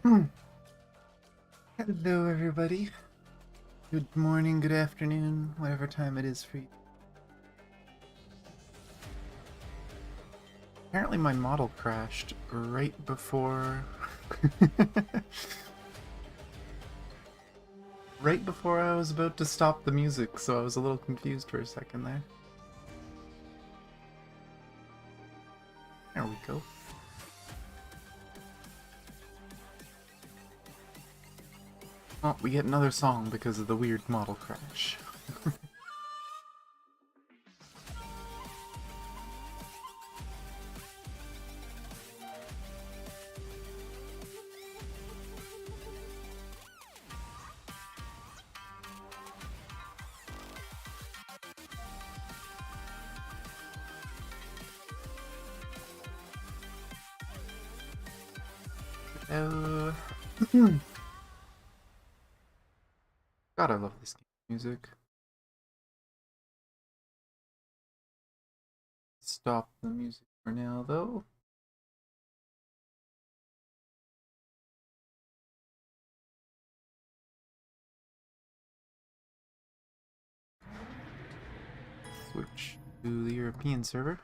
Hello, everybody. Good morning, good afternoon, whatever time it is for you. Apparently, my model crashed right before. right before I was about to stop the music, so I was a little confused for a second there. There we go. Oh, we get another song because of the weird model crash. Oh. God, I love this game music. Stop the music for now, though. Switch to the European server.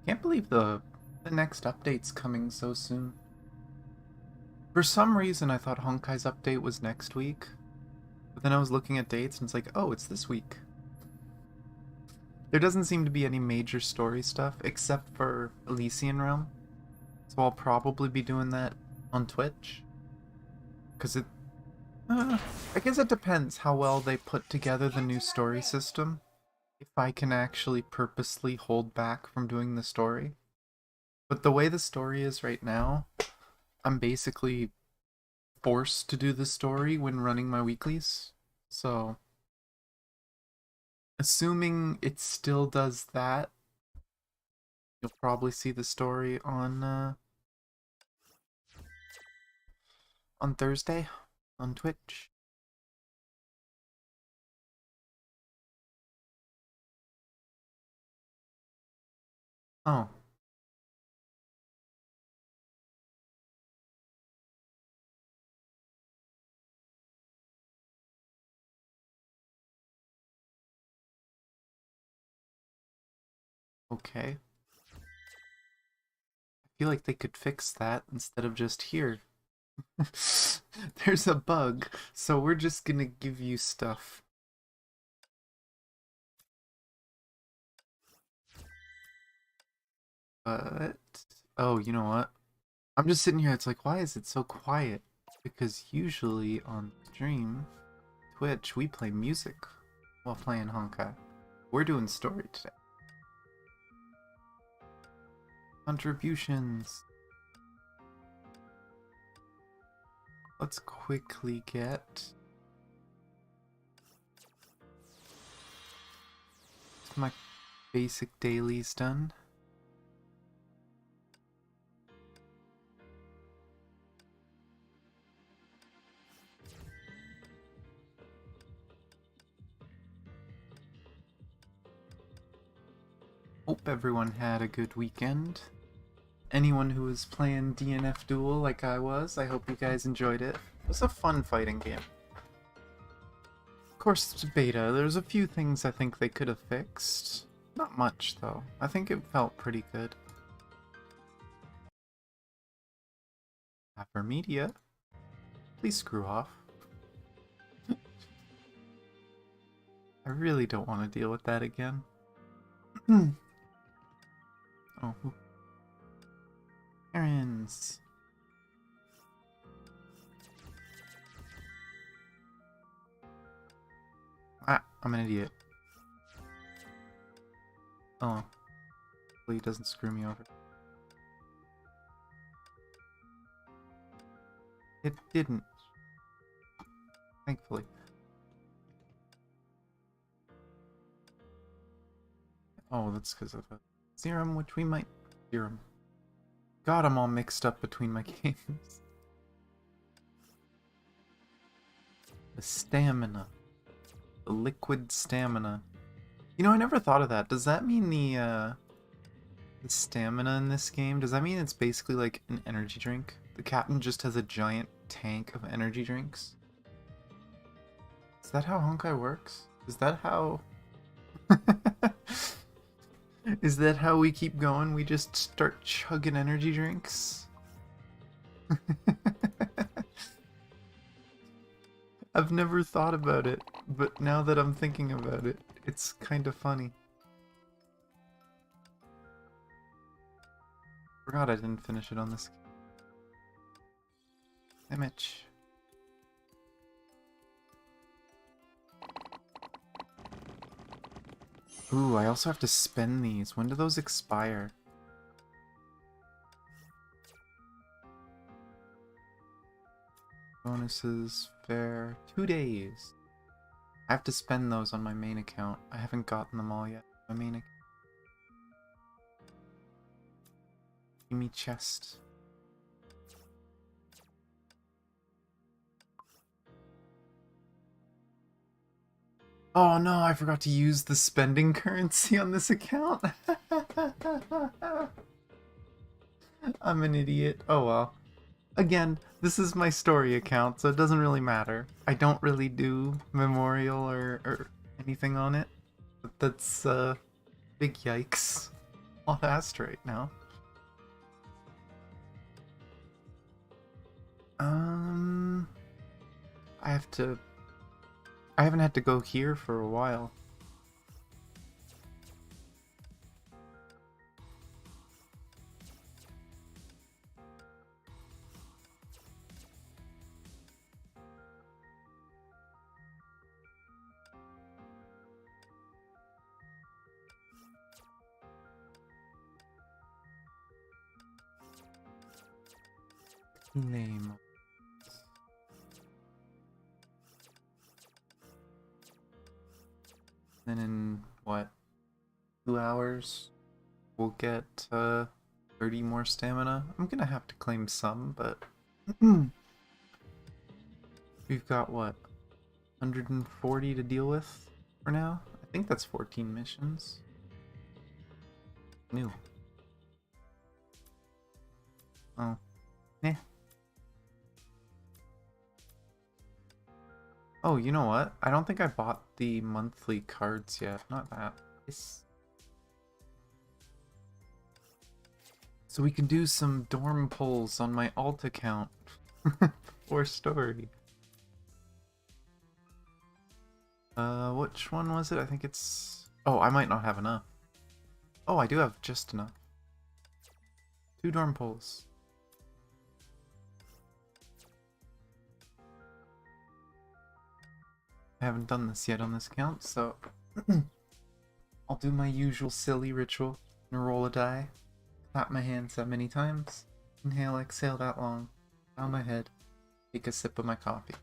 Can't believe the next update's coming so soon. For some reason, I thought Honkai's update was next week, but then I was looking at dates and it's like, oh, it's this week. There doesn't seem to be any major story stuff except for Elysian Realm, so I'll probably be doing that on Twitch. Because I guess it depends how well they put together the new story system. If I can actually purposely hold back from doing the story. But the way the story is right now, I'm basically forced to do the story when running my weeklies. So, assuming it still does that, you'll probably see the story on Thursday on Twitch. Oh, okay. I feel like they could fix that instead of just here. There's a bug, so we're just gonna give you stuff. But, oh, you know what? I'm just sitting here, it's like, why is it so quiet? Because usually on stream, Twitch, we play music while playing Honkai. We're doing story today. Contributions. Let's quickly get my basic dailies done. Hope everyone had a good weekend. Anyone who was playing DNF Duel like I was, I hope you guys enjoyed it. It was a fun fighting game. Of course, it's beta. There's a few things I think they could have fixed. Not much, though. I think it felt pretty good. Media, please screw off. I really don't want to deal with that again. Oh. Errands. Ah, I'm an idiot. Oh. Hopefully he doesn't screw me over. It didn't. Thankfully. Oh, that's because of a serum, which we might... Serum. God, I'm all mixed up between my games. The stamina. liquid stamina. You know, I never thought of that. Does that mean the stamina in this game, does that mean it's basically like an energy drink? The captain just has a giant tank of energy drinks? Is that how Honkai works? Is that how... Is that how we keep going? We just start chugging energy drinks? I've never thought about it, but now that I'm thinking about it, it's kind of funny. Forgot I didn't finish it on this. Image. Ooh, I also have to spend these. When do those expire? Bonuses, fair, 2 days. I have to spend those on my main account. I haven't gotten them all yet. My main account. Give me chest. Oh no, I forgot to use the spending currency on this account. I'm an idiot. Oh well. Again, this is my story account, so it doesn't really matter. I don't really do memorial or anything on it. But that's, big yikes. I'll ask right now. I haven't had to go here for a while. Name. Then in, what, 2 hours, we'll get 30 more stamina. I'm gonna have to claim some, but we've got, what, 140 to deal with for now? I think that's 14 missions. New. Oh. Eh. Oh, you know what? I don't think I bought the monthly cards yet. Not that. So we can do some dorm pulls on my alt account. For story. Which one was it? I think it's... Oh, I might not have enough. Oh, I do have just enough. 2 dorm pulls. I haven't done this yet on this account, so I'll do my usual silly ritual and roll a die, clap my hands that many times, inhale, exhale that long, bow my head, take a sip of my coffee.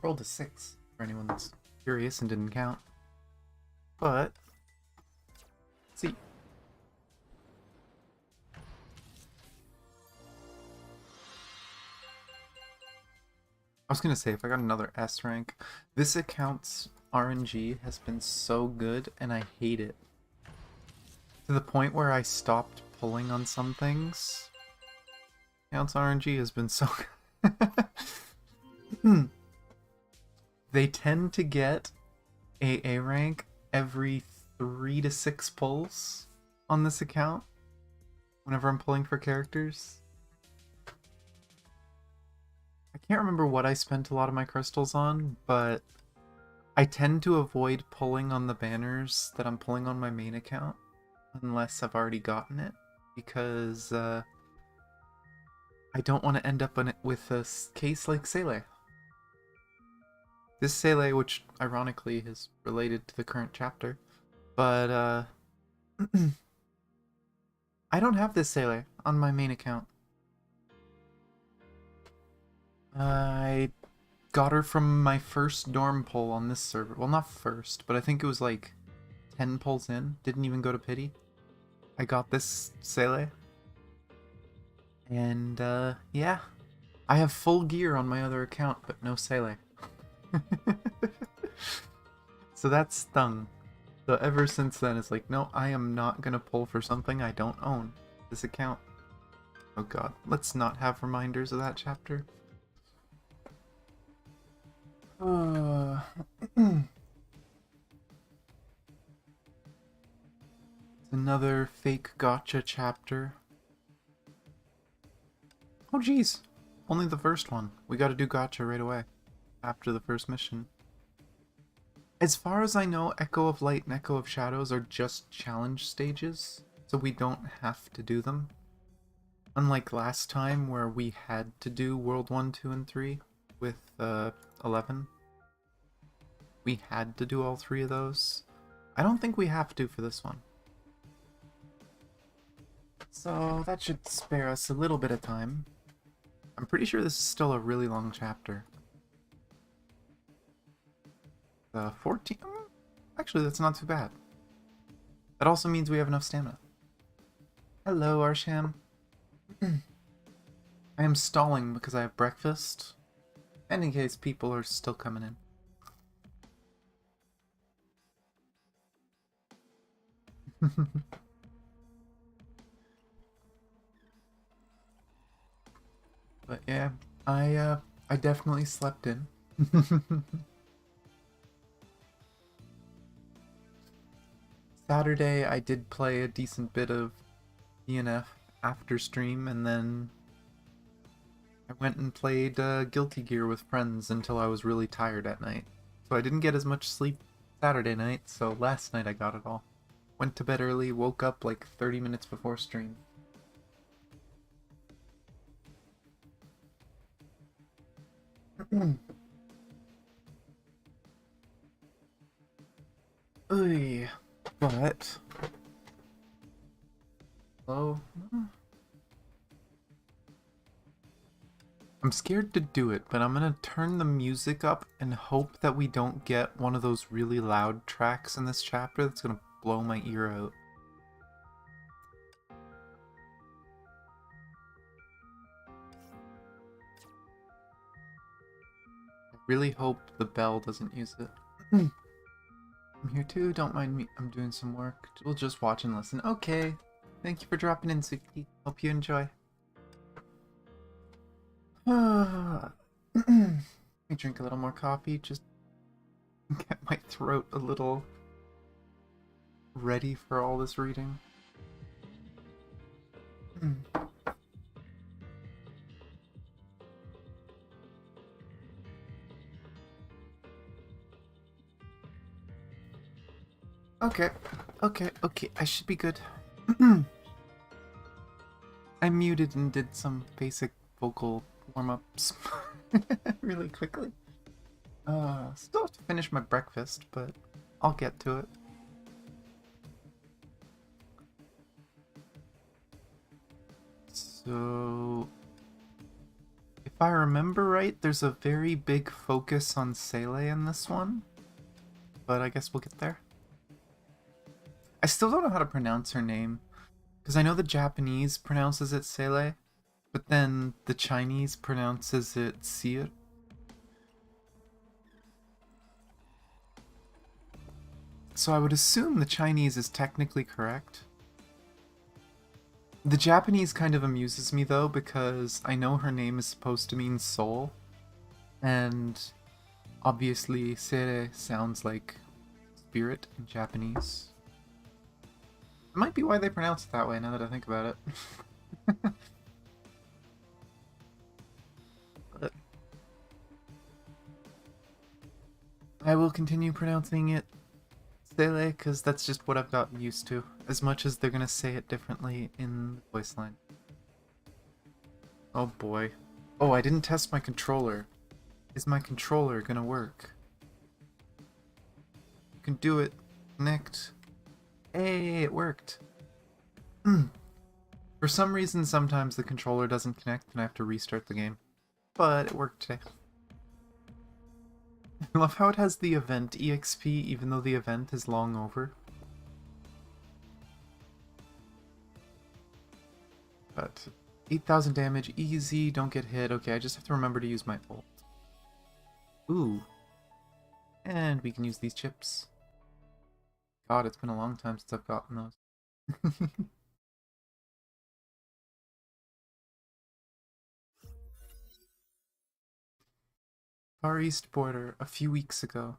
Rolled a 6 for anyone that's curious and didn't count. But let's see. I was gonna say, if I got another S rank, this account's RNG has been so good, and I hate it. To the point where I stopped pulling on some things. Account's RNG has been so good. They tend to get AA rank every 3 to 6 pulls on this account whenever I'm pulling for characters. I can't remember what I spent a lot of my crystals on, but I tend to avoid pulling on the banners that I'm pulling on my main account unless I've already gotten it, because I don't want to end up in it with a case like Seele. This Seele, which ironically is related to the current chapter, but I don't have this Seele on my main account. I got her from my first dorm poll on this server. Well, not first, but I think it was like 10 polls in. Didn't even go to pity. I got this Seele. And, yeah. I have full gear on my other account, but no Seele. So that stung. So ever since then, it's like, no, I am not gonna pull for something I don't own. This account. Oh god, let's not have reminders of that chapter. It's another fake gotcha chapter. Oh jeez, only the first one. We gotta do gotcha right away, after the first mission. As far as I know, Echo of Light and Echo of Shadows are just challenge stages, so we don't have to do them. Unlike last time where we had to do World 1, 2, and 3 with 11. We had to do all 3 of those. I don't think we have to for this one. So that should spare us a little bit of time. I'm pretty sure this is still a really long chapter. 14? Actually, that's not too bad. That also means we have enough stamina. Hello, Arsham. I am stalling because I have breakfast, and in case people are still coming in. But yeah, I definitely slept in. Saturday I did play a decent bit of DNF after stream, and then I went and played Guilty Gear with friends until I was really tired at night. So I didn't get as much sleep Saturday night, so last night I got it all. Went to bed early, woke up like 30 minutes before stream. Oy, but... Hello? I'm scared to do it, but I'm gonna turn the music up and hope that we don't get one of those really loud tracks in this chapter that's gonna blow my ear out. I really hope the bell doesn't use it. I'm here too, don't mind me, I'm doing some work. We'll just watch and listen. Okay, thank you for dropping in, Suki. Hope you enjoy. Let me drink a little more coffee, just get my throat a little ready for all this reading. Okay, I should be good. I muted and did some basic vocal warm-ups really quickly. Still have to finish my breakfast, but I'll get to it. So, if I remember right, there's a very big focus on Seele in this one, but I guess we'll get there. I still don't know how to pronounce her name, because I know the Japanese pronounces it Seele, but then the Chinese pronounces it Seele. So I would assume the Chinese is technically correct. The Japanese kind of amuses me though, because I know her name is supposed to mean soul, and obviously Seele sounds like spirit in Japanese. It might be why they pronounce it that way now that I think about it. But I will continue pronouncing it Seele, because that's just what I've gotten used to, as much as they're gonna say it differently in the voice line. Oh boy. Oh, I didn't test my controller. Is my controller gonna work? You can do it, Nicked. Hey, it worked. For some reason, sometimes the controller doesn't connect and I have to restart the game. but it worked today. I love how it has the event EXP even though the event is long over. But 8,000 damage, easy, don't get hit. Okay, I just have to remember to use my ult. Ooh. And we can use these chips. God, it's been a long time since I've gotten those. Far East border, a few weeks ago.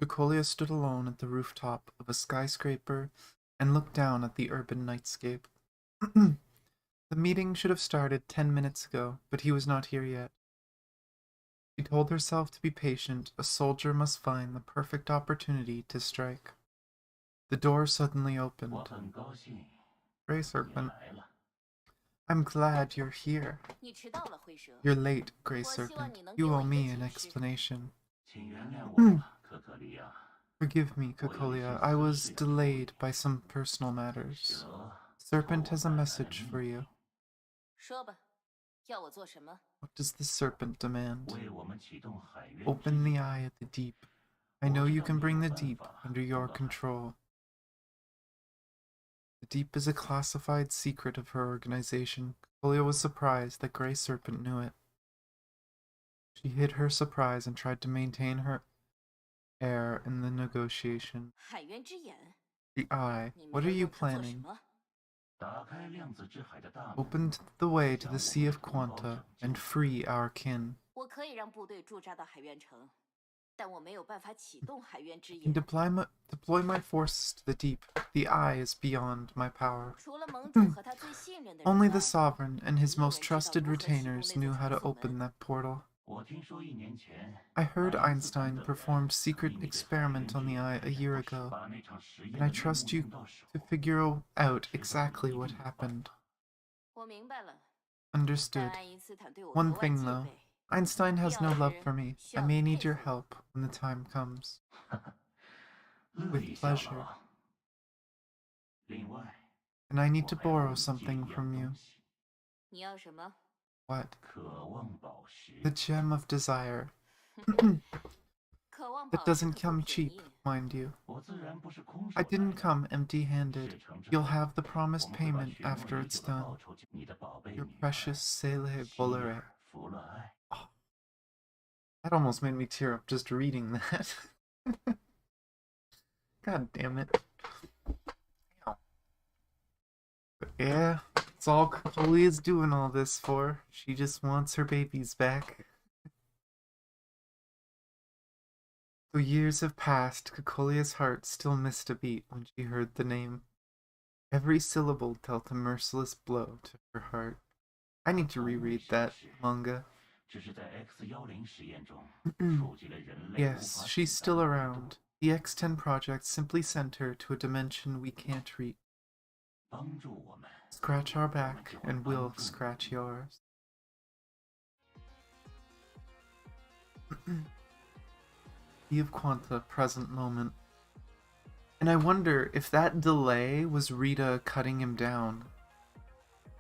Cocolia stood alone at the rooftop of a skyscraper and looked down at the urban nightscape. The meeting should have started 10 minutes ago, but he was not here yet. She told herself to be patient. A soldier must find the perfect opportunity to strike. The door suddenly opened. Grey Serpent. I'm glad you're here. You're late, Grey Serpent. You owe me an explanation. Forgive me, Cocolia. I was delayed by some personal matters. Serpent has a message for you. What does the serpent demand? Open the eye at the deep. I know you can bring the deep under your control. The deep is a classified secret of her organization. Cocolia was surprised that Grey Serpent knew it. She hid her surprise and tried to maintain her air in the negotiation. The eye. What are you planning? Open the way to the Sea of Quanta and free our kin. I can deploy my forces to the deep. The eye is beyond my power. Only the Sovereign and his most trusted retainers knew how to open that portal. I heard Einstein performed secret experiment on the eye a year ago, and I trust you to figure out exactly what happened. Understood. One thing though, Einstein has no love for me. I may need your help when the time comes. With pleasure. And I need to borrow something from you. What? The gem of desire. That doesn't come cheap, mind you. I didn't come empty-handed. You'll have the promised payment after it's done. Your precious Seele Volere. Oh, that almost made me tear up just reading that. God damn it. But yeah, it's all Cocolia's doing all this for. She just wants her babies back. Though years have passed, Cocolia's heart still missed a beat when she heard the name. Every syllable dealt a merciless blow to her heart. I need to reread that manga. Yes, she's still around. The X10 project simply sent her to a dimension we can't reach. Scratch our back, and we'll scratch yours. Sea of Quanta, present moment. And I wonder if that delay was Rita cutting him down.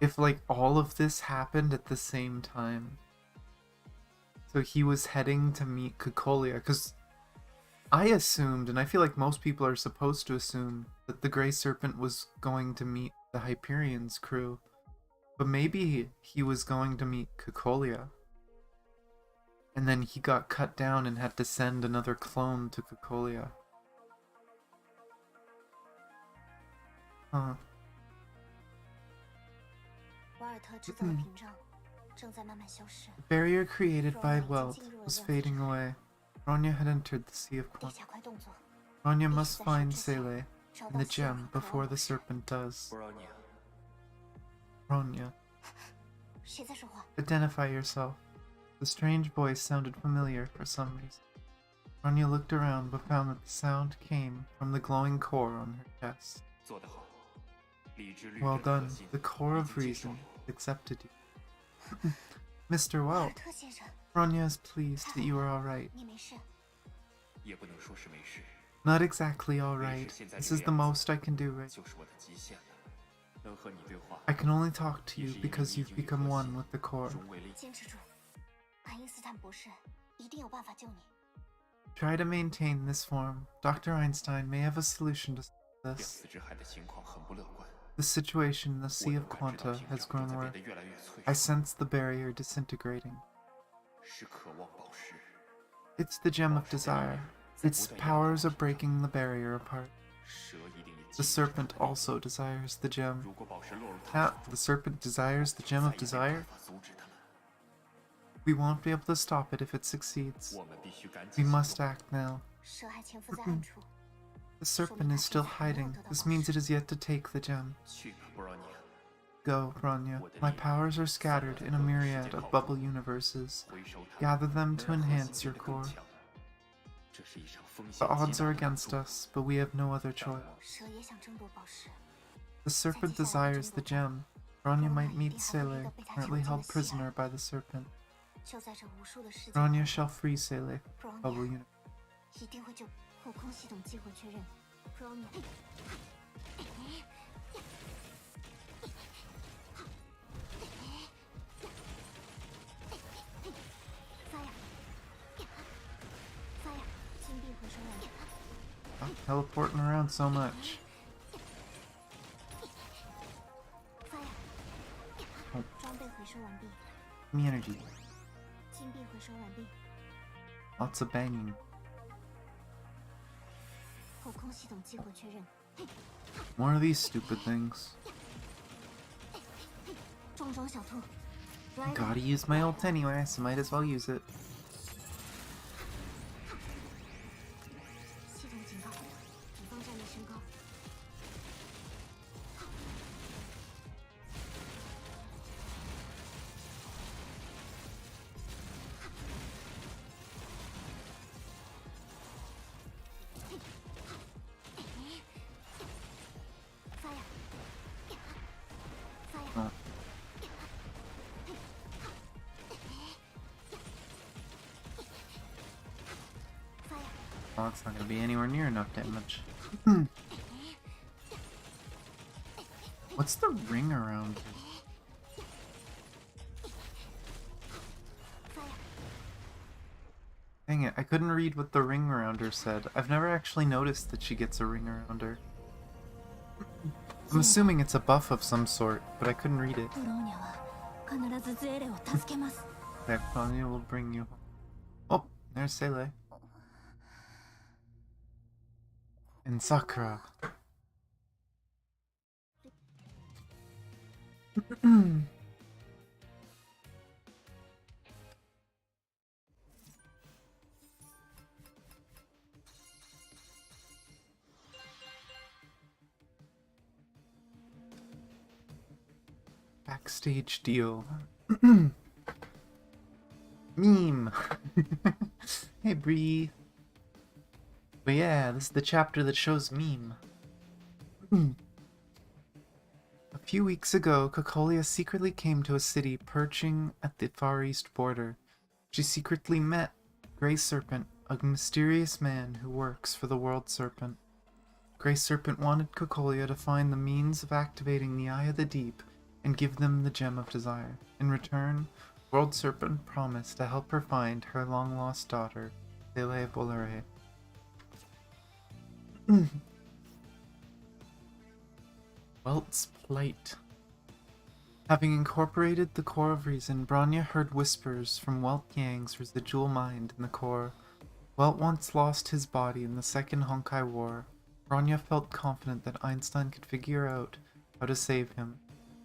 If, like, all of this happened at the same time. So he was heading to meet Cocolia, because I assumed, and I feel like most people are supposed to assume, that the Grey Serpent was going to meet the Hyperion's crew. But maybe he was going to meet Cocolia. And then he got cut down and had to send another clone to Cocolia. Huh. The barrier created by wealth was fading away. Bronya had entered the Sea of Quanta. Bronya must find Seele and the gem before the serpent does. Bronya. Identify yourself. The strange voice sounded familiar for some reason. Bronya looked around but found that the sound came from the glowing core on her chest. Well done. The core of reason accepted you. Mr. Welt, Bronya is pleased that you are alright. Not exactly alright. This is the most I can do right. I can only talk to you because you've become one with the core. Try to maintain this form. Dr. Einstein may have a solution to this. The situation in the Sea of Quanta has grown worse. I sense the barrier disintegrating. It's the Gem of Desire. Its powers are breaking the barrier apart. The serpent also desires the gem. The serpent desires the Gem of Desire? We won't be able to stop it if it succeeds. We must act now. The serpent is still hiding. This means it is yet to take the gem. Go, Bronya. My powers are scattered in a myriad of bubble universes. Gather them to enhance your core. The odds are against us, but we have no other choice. The serpent desires the gem. Bronya might meet Seele, currently held prisoner by the serpent. Bronya shall free Seele, bubble universe. Stop teleporting around so much. Oh. Give me energy. Lots of banging. More of these stupid things. Gotta use my ult anyway, so might as well use it. Oh, it's not gonna be anywhere near enough damage. What's the ring around it? Dang it, I couldn't read what the ring around her said. I've never actually noticed that she gets a ring around her. I'm assuming it's a buff of some sort, but I couldn't read it. That Bronya will bring you home. Oh, there's Seele. And Sakura. Backstage deal. Meme. Hey Bree. But yeah, this is the chapter that shows meme. A few weeks ago, Cocolia secretly came to a city perching at the Far East border. She secretly met Grey Serpent, a mysterious man who works for the World Serpent. Grey Serpent wanted Cocolia to find the means of activating the Eye of the Deep and give them the Gem of Desire. In return, World Serpent promised to help her find her long-lost daughter, Seele Volare. Welt's plight. Having incorporated the Core of Reason, Bronya heard whispers from Welt Yang's residual mind in the core. Welt once lost his body in the Second Honkai War. Bronya felt confident that Einstein could figure out how to save him,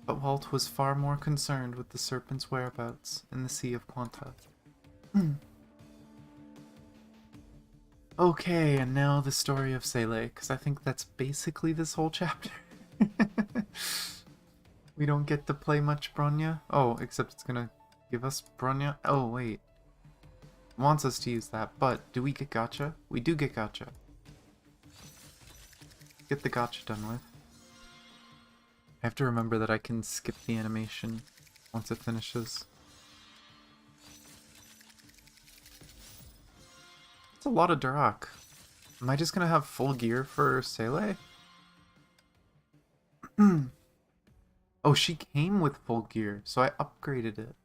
but Welt was far more concerned with the Serpent's whereabouts in the Sea of Quanta. Okay, and now the story of Seele, because I think that's basically this whole chapter. We don't get to play much Bronya. Oh, except it's gonna give us Bronya. Oh, wait. It wants us to use that, but do we get gacha? We do get gacha. Get the gacha done with. I have to remember that I can skip the animation once it finishes. It's a lot of Durak. Am I just gonna have full gear for Seele? she came with full gear, so I upgraded it.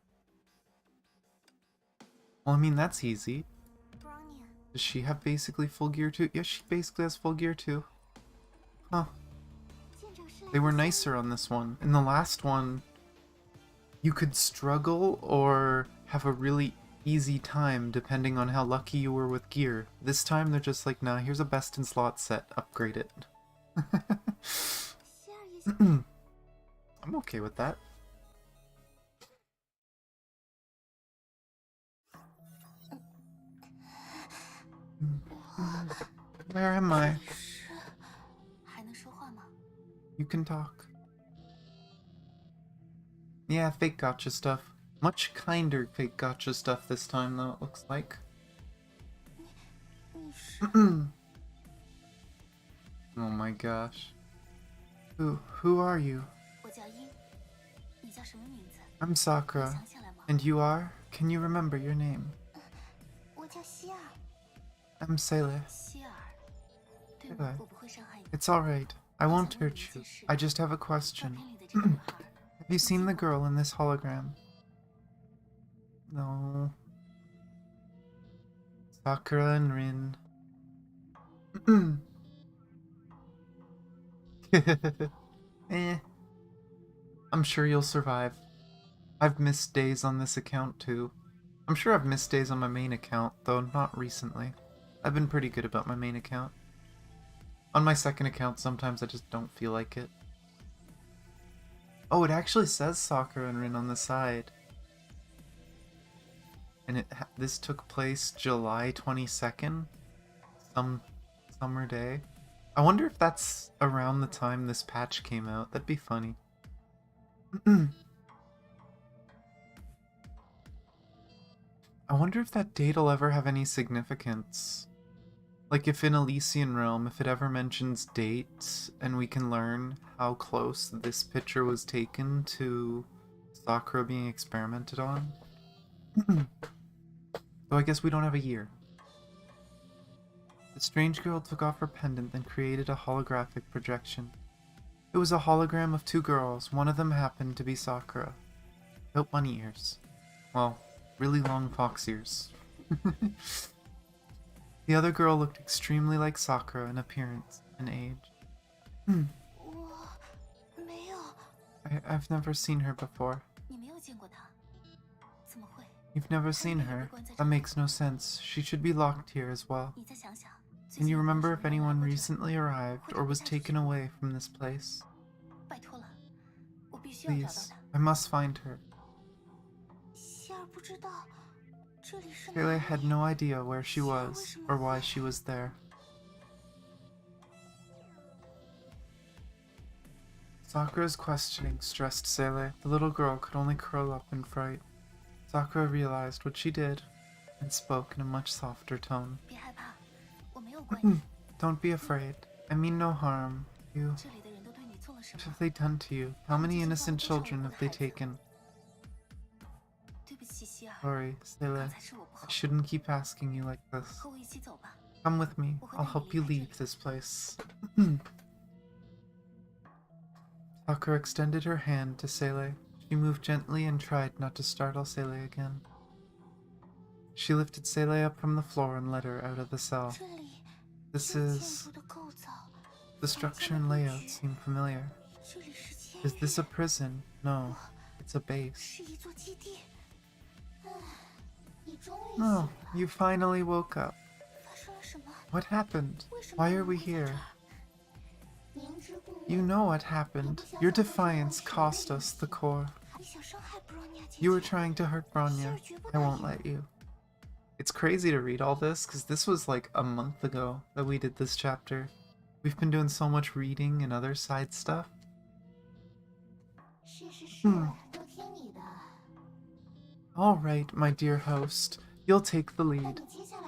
Well, I mean, that's easy. Bronya. Does she have basically full gear too? Yeah, she basically has full gear too. Huh. They were nicer on this one. In the last one, you could struggle or have a really easy time depending on how lucky you were with gear. This time they're just like, nah, here's a best in slot set, upgrade it. I'm okay with that. Where am I? You can talk. Yeah, fake gotcha stuff. Much kinder fake gotcha stuff this time, though, it looks like. Oh my gosh. Who are you? I'm Sakura. And you are? Can you remember your name? I'm Seele. Seele. It's alright. I won't hurt you. I just have a question. Have you seen the girl in this hologram? No. Sakura and Rin. Eh. I'm sure you'll survive. I've missed days on this account too. I'm sure I've missed days on my main account, though not recently. I've been pretty good about my main account. On my second account, sometimes I just don't feel like it. Oh, it actually says Sakura and Rin on the side. And this took place July 22nd? Some summer day. I wonder if that's around the time this patch came out. That'd be funny. I wonder if that date'll ever have any significance. Like if in Elysian Realm, if it ever mentions dates and we can learn how close this picture was taken to Sakura being experimented on. So I guess we don't have a year. The strange girl took off her pendant and created a holographic projection. It was a hologram of two girls. One of them happened to be Sakura. Without bunny ears. Well, really long fox ears. The other girl looked extremely like Sakura in appearance and age. I've never seen her before. You've never seen her? That makes no sense. She should be locked here as well. Can you remember if anyone recently arrived or was taken away from this place? Please, I must find her. Seele had no idea where she was or why she was there. Sakura's questioning stressed Seele. The little girl could only curl up in fright. Sakura realized what she did and spoke in a much softer tone. Don't be afraid. I mean no harm. What have they done to you? How many innocent children have they taken? Sorry, Seele. I shouldn't keep asking you like this. Come with me. I'll help you leave this place. Sakura extended her hand to Seele. She moved gently and tried not to startle Seele again. She lifted Seele up from the floor and led her out of the cell. The structure and layout seem familiar. Is this a prison? No, it's a base. Oh, you finally woke up. What happened? Why are we here? You know what happened. Your defiance cost us the core. You were trying to hurt Bronya. I won't let you. It's crazy to read all this, because this was like a month ago that we did this chapter. We've been doing so much reading and other side stuff. Alright, my dear host. You'll take the lead.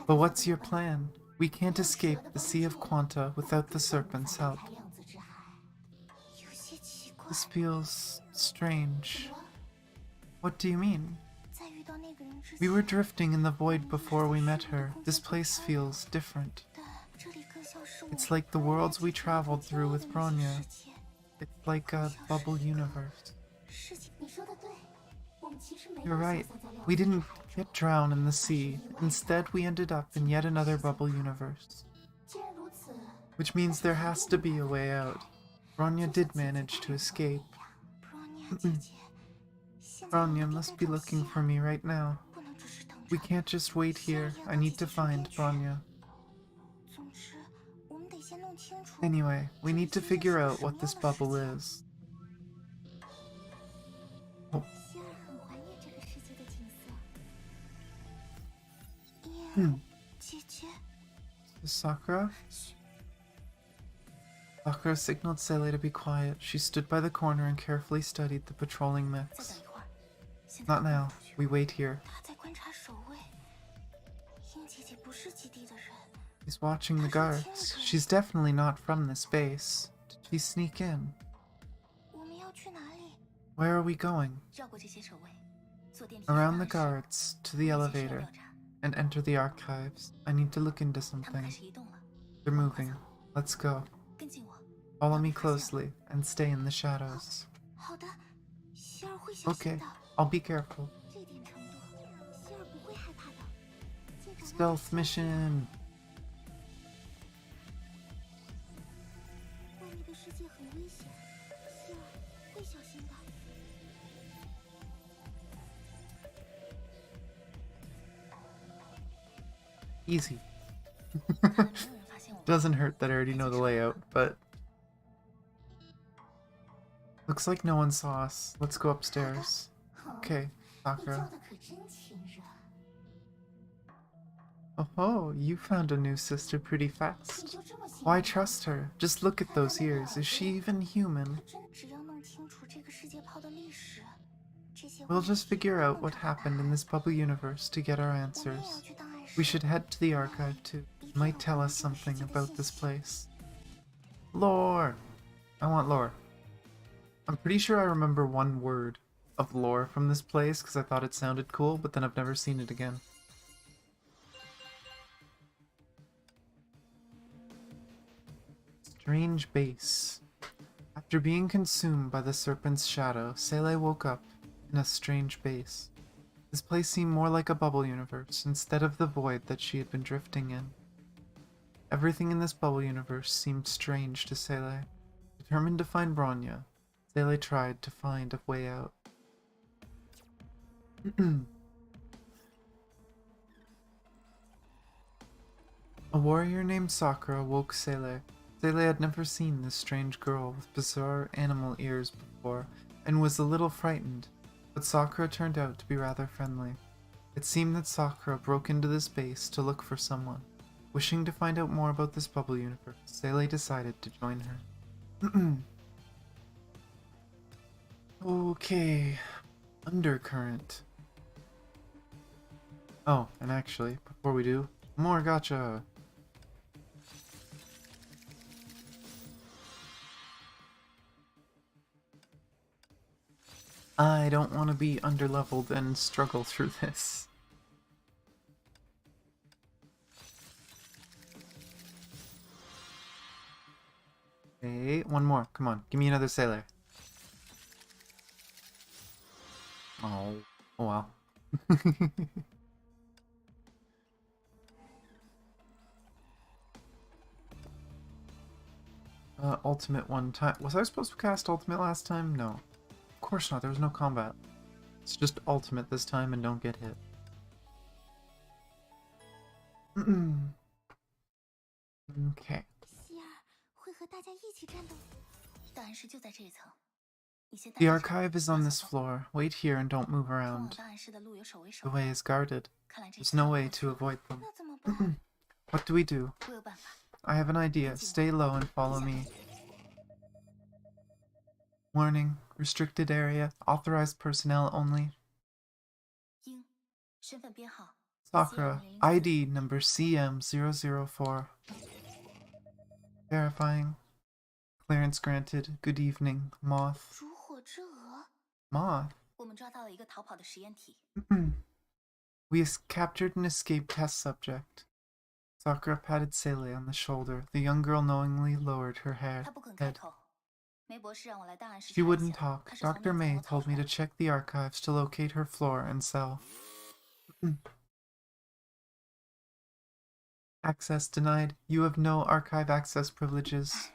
But what's your plan? We can't escape the Sea of Quanta without the Serpent's help. This feels strange. What do you mean? We were drifting in the void before we met her. This place feels different. It's like the worlds we traveled through with Bronya. It's like a bubble universe. You're right. We didn't get drowned in the sea. Instead, we ended up in yet another bubble universe. Which means there has to be a way out. Bronya did manage to escape. Bronya must be looking for me right now. We can't just wait here. I need to find Bronya. Anyway, we need to figure out what this bubble is. Oh. Sakura? Sakura signaled Seele to be quiet. She stood by the corner and carefully studied the patrolling mix. Not now. We wait here. She's watching the guards. She's definitely not from this base. Did she sneak in? Where are we going? Around the guards, to the elevator, and enter the archives. I need to look into something. They're moving. Let's go. Follow me closely, and stay in the shadows. Okay, I'll be careful. Stealth mission! Easy. Doesn't hurt that I already know the layout, but... Looks like no one saw us. Let's go upstairs. Okay, Sakura. Oh, you found a new sister pretty fast. Why trust her? Just look at those ears. Is she even human? We'll just figure out what happened in this bubble universe to get our answers. We should head to the archive too. It might tell us something about this place. Lore! I want lore. I'm pretty sure I remember one word of lore from this place because I thought it sounded cool, but then I've never seen it again. Strange base. After being consumed by the serpent's shadow, Seele woke up in a strange base. This place seemed more like a bubble universe instead of the void that she had been drifting in. Everything in this bubble universe seemed strange to Seele. Determined to find Bronya, Seele tried to find a way out. A warrior named Sakura woke Seele. Seele had never seen this strange girl with bizarre animal ears before, and was a little frightened, but Sakura turned out to be rather friendly. It seemed that Sakura broke into this base to look for someone. Wishing to find out more about this bubble universe, Seele decided to join her. Okay, undercurrent. Oh, and actually, before we do, more gacha! I don't want to be underleveled and struggle through this. Okay, one more. Come on, give me another Seele. Oh wow. Ultimate one time. Was I supposed to cast ultimate last time? No. Of course not, there was no combat. It's just ultimate this time and don't get hit. Okay. The archive is on this floor. Wait here and don't move around. The way is guarded. There's no way to avoid them. What do we do? I have an idea. Stay low and follow me. Warning. Restricted area. Authorized personnel only. Sakura. ID number CM004. Verifying. Clearance granted. Good evening, Moth. Moth? We captured an escaped test subject. Sakura patted Seele on the shoulder. The young girl knowingly lowered her head. She wouldn't talk. Dr. May told me to check the archives to locate her floor and cell. Access denied. You have no archive access privileges.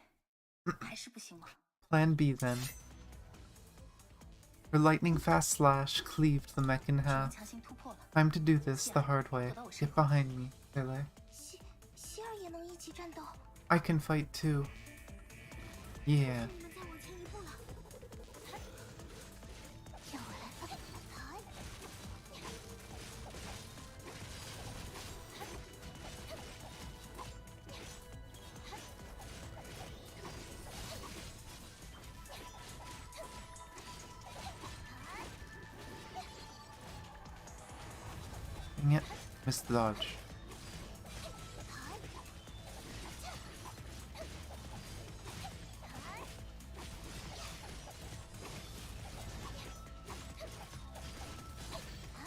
Plan B then. Her lightning-fast slash cleaved the mech in half. Time to do this the hard way. Get behind me, Seele. I can fight too. Yeah. Dang it. Missed the dodge.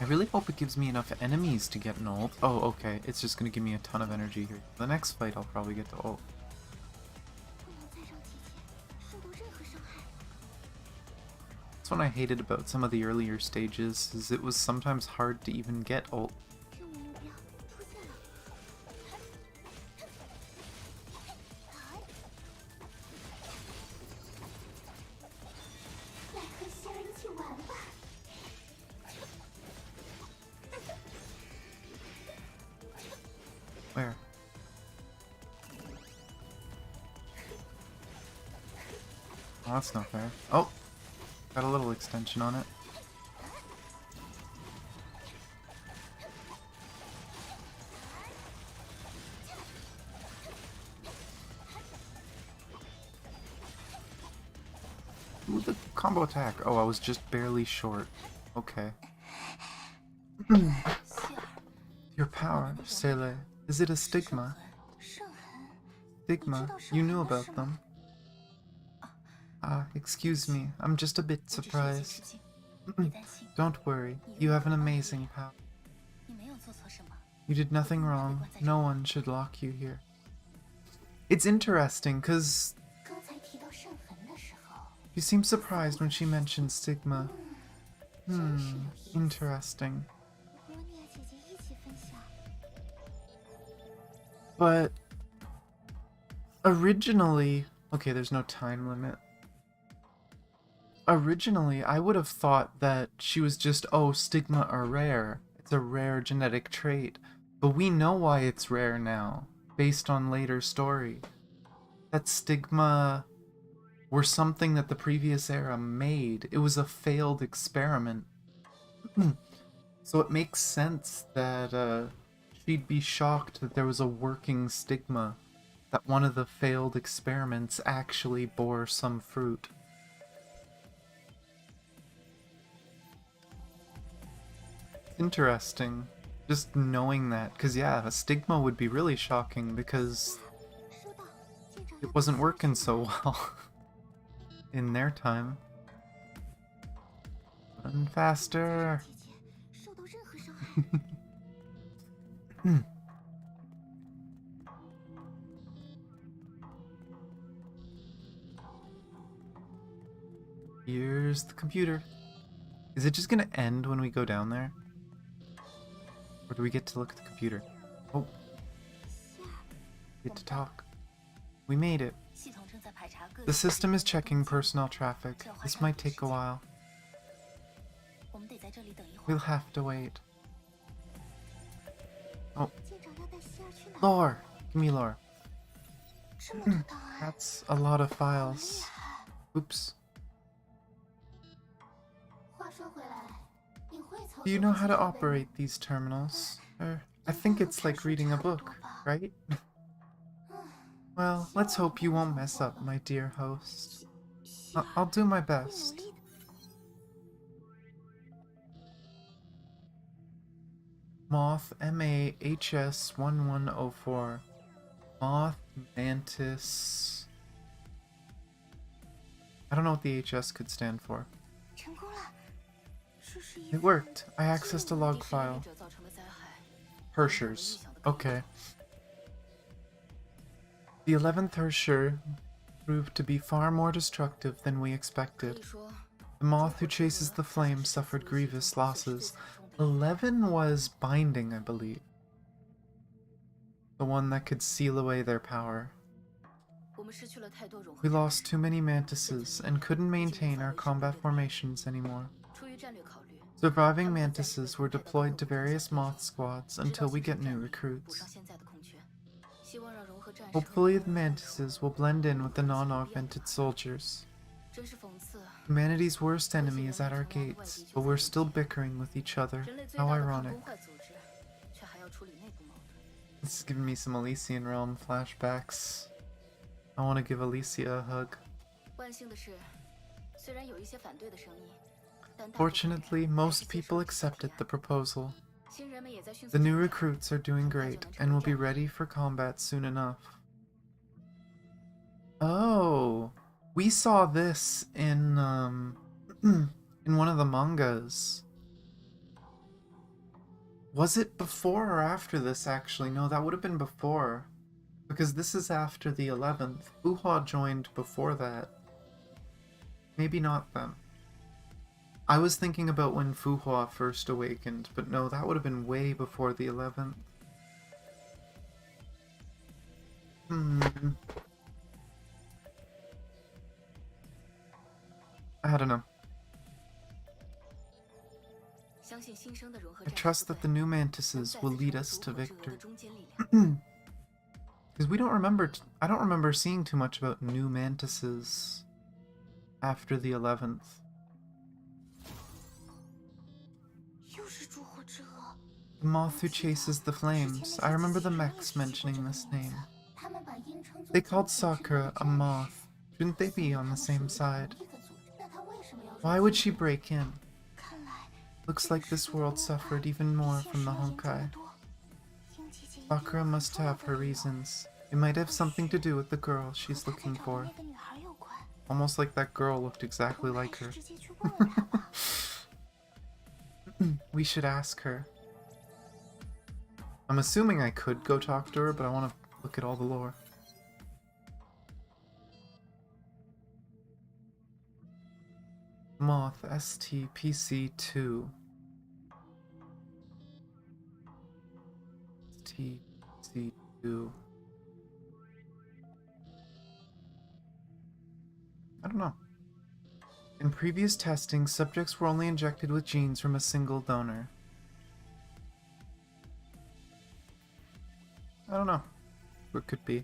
I really hope it gives me enough enemies to get an ult. Oh, okay. It's just gonna give me a ton of energy here. The next fight I'll probably get to ult. That's what I hated about some of the earlier stages, is it was sometimes hard to even get ult. Where? Oh, that's not fair. Oh! Got a little extension on it. Ooh, the combo attack. Oh, I was just barely short. Okay. Your power, Seele. Is it a stigma? Stigma? You knew about them. Ah, excuse me. I'm just a bit surprised. Don't worry. You have an amazing power. You did nothing wrong. No one should lock you here. It's interesting, because you seem surprised when she mentioned stigma. Interesting. But originally, okay, there's no time limit. Originally, I would have thought that she was just, oh, stigma are rare. It's a rare genetic trait. But we know why it's rare now, based on later story. That stigma were something that the previous era made. It was a failed experiment. So it makes sense that she'd be shocked that there was a working stigma, that one of the failed experiments actually bore some fruit. Interesting, just knowing that, because yeah, a stigma would be really shocking because it wasn't working so well in their time. Run faster! Here's the computer. Is it just gonna end when we go down there? Or do we get to look at the computer? Oh. Get to talk. We made it. The system is checking personnel traffic. This might take a while. We'll have to wait. Oh. Lore! Give me lore. That's a lot of files. Oops. Do you know how to operate these terminals? I think it's like reading a book, right? Well, let's hope you won't mess up, my dear host. I'll do my best. Moth MAHS1104. Moth Mantis. I don't know what the HS could stand for. It worked. I accessed a log file. Hershers. Okay. The 11th Hersher proved to be far more destructive than we expected. The moth who chases the flame suffered grievous losses. 11 was binding, I believe. The one that could seal away their power. We lost too many mantises and couldn't maintain our combat formations anymore. Surviving mantises were deployed to various moth squads until we get new recruits. Hopefully the mantises will blend in with the non-augmented soldiers. Humanity's worst enemy is at our gates, but we're still bickering with each other. How ironic. This is giving me some Elysian Realm flashbacks. I want to give Alicia a hug. Fortunately, most people accepted the proposal. The new recruits are doing great and will be ready for combat soon enough. Oh, we saw this in in one of the mangas. Was it before or after this, actually? No, that would have been before. Because this is after the 11th. Fuhua joined before that. Maybe not then. I was thinking about when Fuhua first awakened, but no, that would have been way before the 11th. I don't know. I trust that the new mantises will lead us to victory. Because we don't remember, I don't remember seeing too much about new mantises after the 11th. The moth who chases the flames. I remember the mechs mentioning this name. They called Sakura a moth. Shouldn't they be on the same side? Why would she break in? Looks like this world suffered even more from the Honkai. Sakura must have her reasons. It might have something to do with the girl she's looking for. Almost like that girl looked exactly like her. We should ask her. I'm assuming I could go talk to her, but I want to look at all the lore. Moth STPC2. STPC2. I don't know. In previous testing, subjects were only injected with genes from a single donor. I don't know. What could be.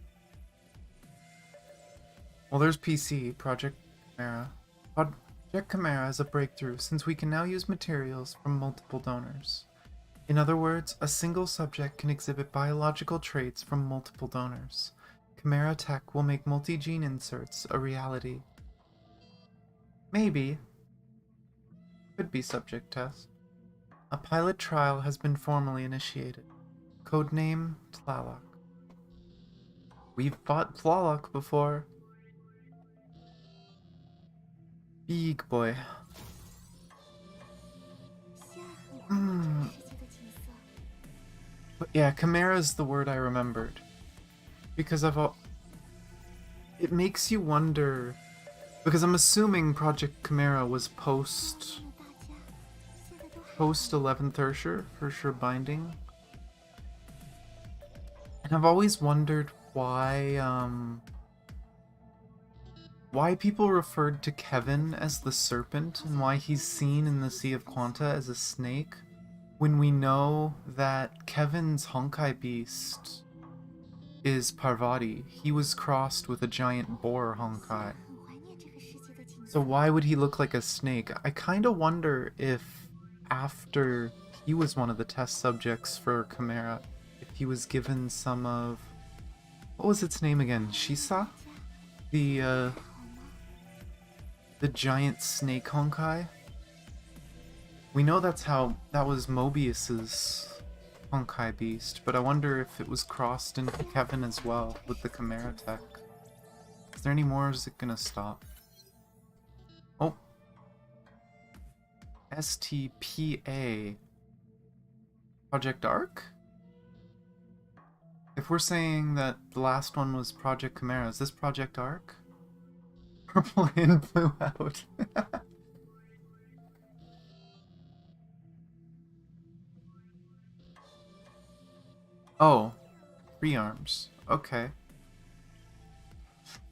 Well, there's PC, Project Chimera. Project Chimera is a breakthrough since we can now use materials from multiple donors. In other words, a single subject can exhibit biological traits from multiple donors. Chimera tech will make multi-gene inserts a reality. Maybe. Could be subject test. A pilot trial has been formally initiated. Codename Tlaloc. We've fought Tlaloc before. Big boy. But yeah, Chimera is the word I remembered. Because it makes you wonder. Because I'm assuming Project Chimera was post 11th Ursher binding. And I've always wondered why people referred to Kevin as the serpent and why he's seen in the Sea of Quanta as a snake when we know that Kevin's Honkai beast is Parvati. He was crossed with a giant boar Honkai. So why would he look like a snake? I kind of wonder if after he was one of the test subjects for Chimera, if he was given some of... What was its name again? Shisa? The giant snake Honkai? We know that was Mobius's Honkai beast, but I wonder if it was crossed into Kevin as well with the Chimera tech. Is there any more or is it gonna stop? Oh. STPA. Project Arc? If we're saying that the last one was Project Chimera, is this Project Arc? Purple hand flew out. Oh, pre-arms. Okay.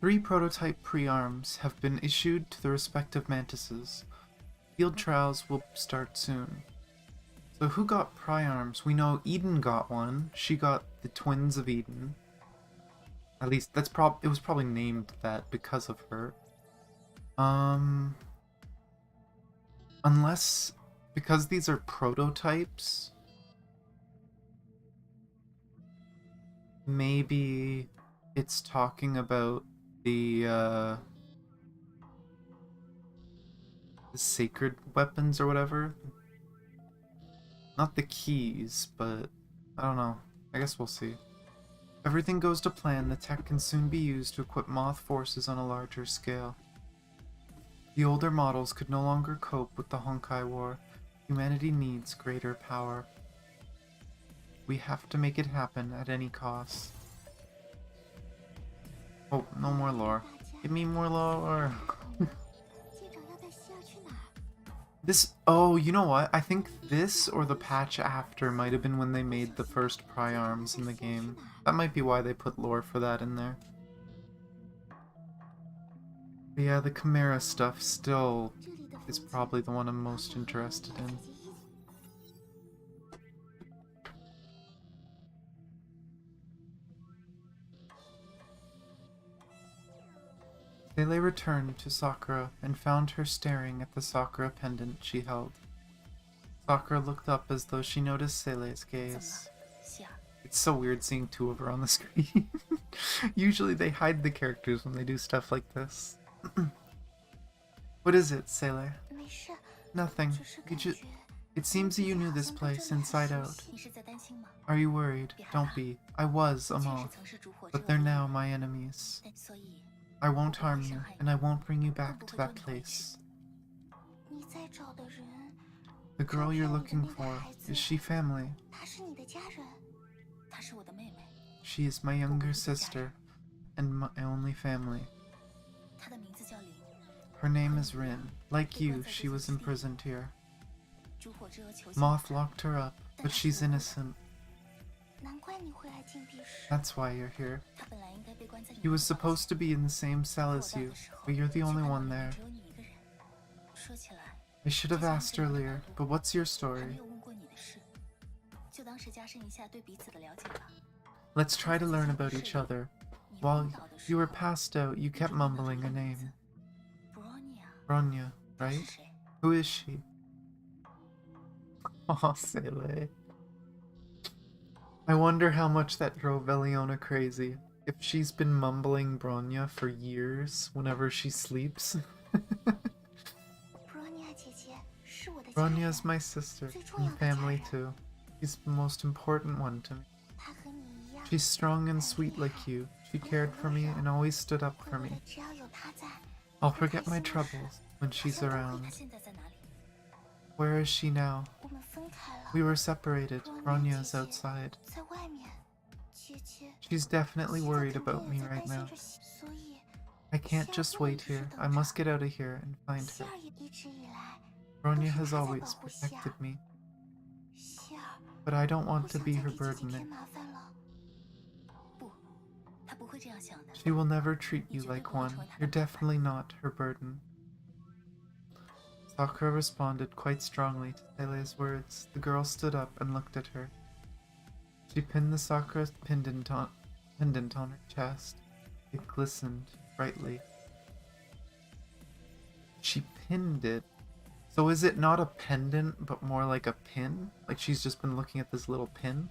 3 prototype pre-arms have been issued to the respective mantises. Field trials will start soon. So who got pri-arms? We know Eden got one. She got the Twins of Eden. At least that's it was probably named that because of her. Unless because these are prototypes, maybe it's talking about the sacred weapons or whatever. Not the keys, but I don't know. I guess we'll see. If everything goes to plan, the tech can soon be used to equip Moth forces on a larger scale. The older models could no longer cope with the Honkai War. Humanity needs greater power. We have to make it happen at any cost. Oh, no more lore. Give me more lore. Oh, you know what? I think this or the patch after might have been when they made the first pri-arms in the game. That might be why they put lore for that in there. But yeah, the Chimera stuff still is probably the one I'm most interested in. Seele returned to Sakura and found her staring at the Sakura pendant she held. Sakura looked up as though she noticed Sele's gaze. It's so weird seeing 2 of her on the screen. Usually they hide the characters when they do stuff like this. What is it, Seele? Nothing. It seems that you knew this place inside out. Are you worried? Don't be. I was a moth, but they're now my enemies. I won't harm you, and I won't bring you back to that place. The girl you're looking for, is she family? She is my younger sister, and my only family. Her name is Rin. Like you, she was imprisoned here. Moth locked her up, but she's innocent. That's why you're here. He was supposed to be in the same cell as you, but you're the only one there. I should have asked earlier, but what's your story? Let's try to learn about each other. While you were passed out, you kept mumbling a name. Bronya, right? Who is she? Oh, Seele. I wonder how much that drove Eliona crazy. If she's been mumbling Bronya for years whenever she sleeps. Bronya's my sister, and family too. She's the most important one to me. She's strong and sweet like you. She cared for me and always stood up for me. I'll forget my troubles when she's around. Where is she now? We were separated. Bronya's outside. She's definitely worried about me right now. I can't just wait here. I must get out of here and find her. Bronya has always protected me. But I don't want to be her burden. She will never treat you like one. You're definitely not her burden. Sakura responded quite strongly to Sele's words. The girl stood up and looked at her. She pinned the Sakura pendant on her chest. It glistened brightly. She pinned it. So is it not a pendant, but more like a pin? Like she's just been looking at this little pin?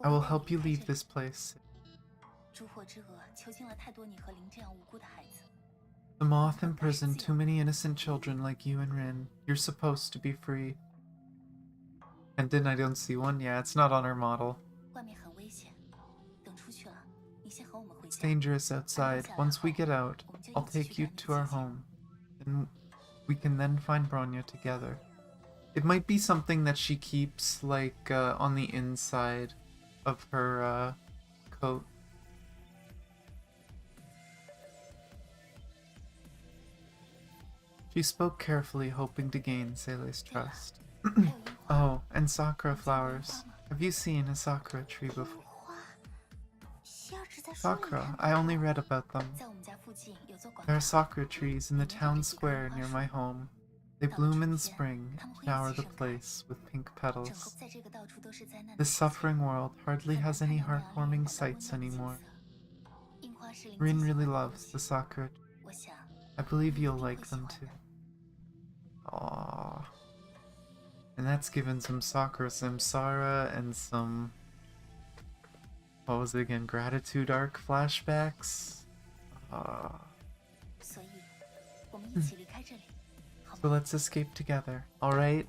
I will help you leave this place. The moth imprisoned too many innocent children like you and Rin. You're supposed to be free. And then I don't see one. Yeah, it's not on her model. It's dangerous outside. Once we get out, I'll take you to our home. And we can then find Bronya together. It might be something that she keeps, like, on the inside of her, coat. She spoke carefully, hoping to gain Seele's trust. Oh, and sakura flowers. Have you seen a sakura tree before? Sakura, I only read about them. There are sakura trees in the town square near my home. They bloom in spring and shower the place with pink petals. This suffering world hardly has any heartwarming sights anymore. Rin really loves the sakura tree. I believe you'll like them too. Aww. And that's given some Sakura Samsara and some... what was it again? Gratitude arc flashbacks? So let's escape together, alright?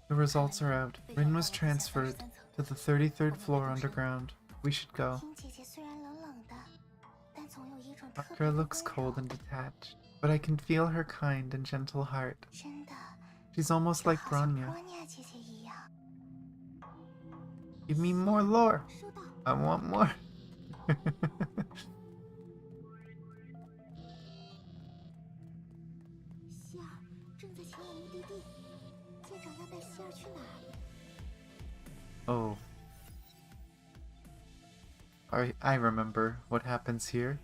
The results are out. Rin was transferred to the 33rd floor underground. We should go. Sakura looks cold and detached, but I can feel her kind and gentle heart. She's almost like Bronya. Give me more lore! I want more! Oh. I remember what happens here.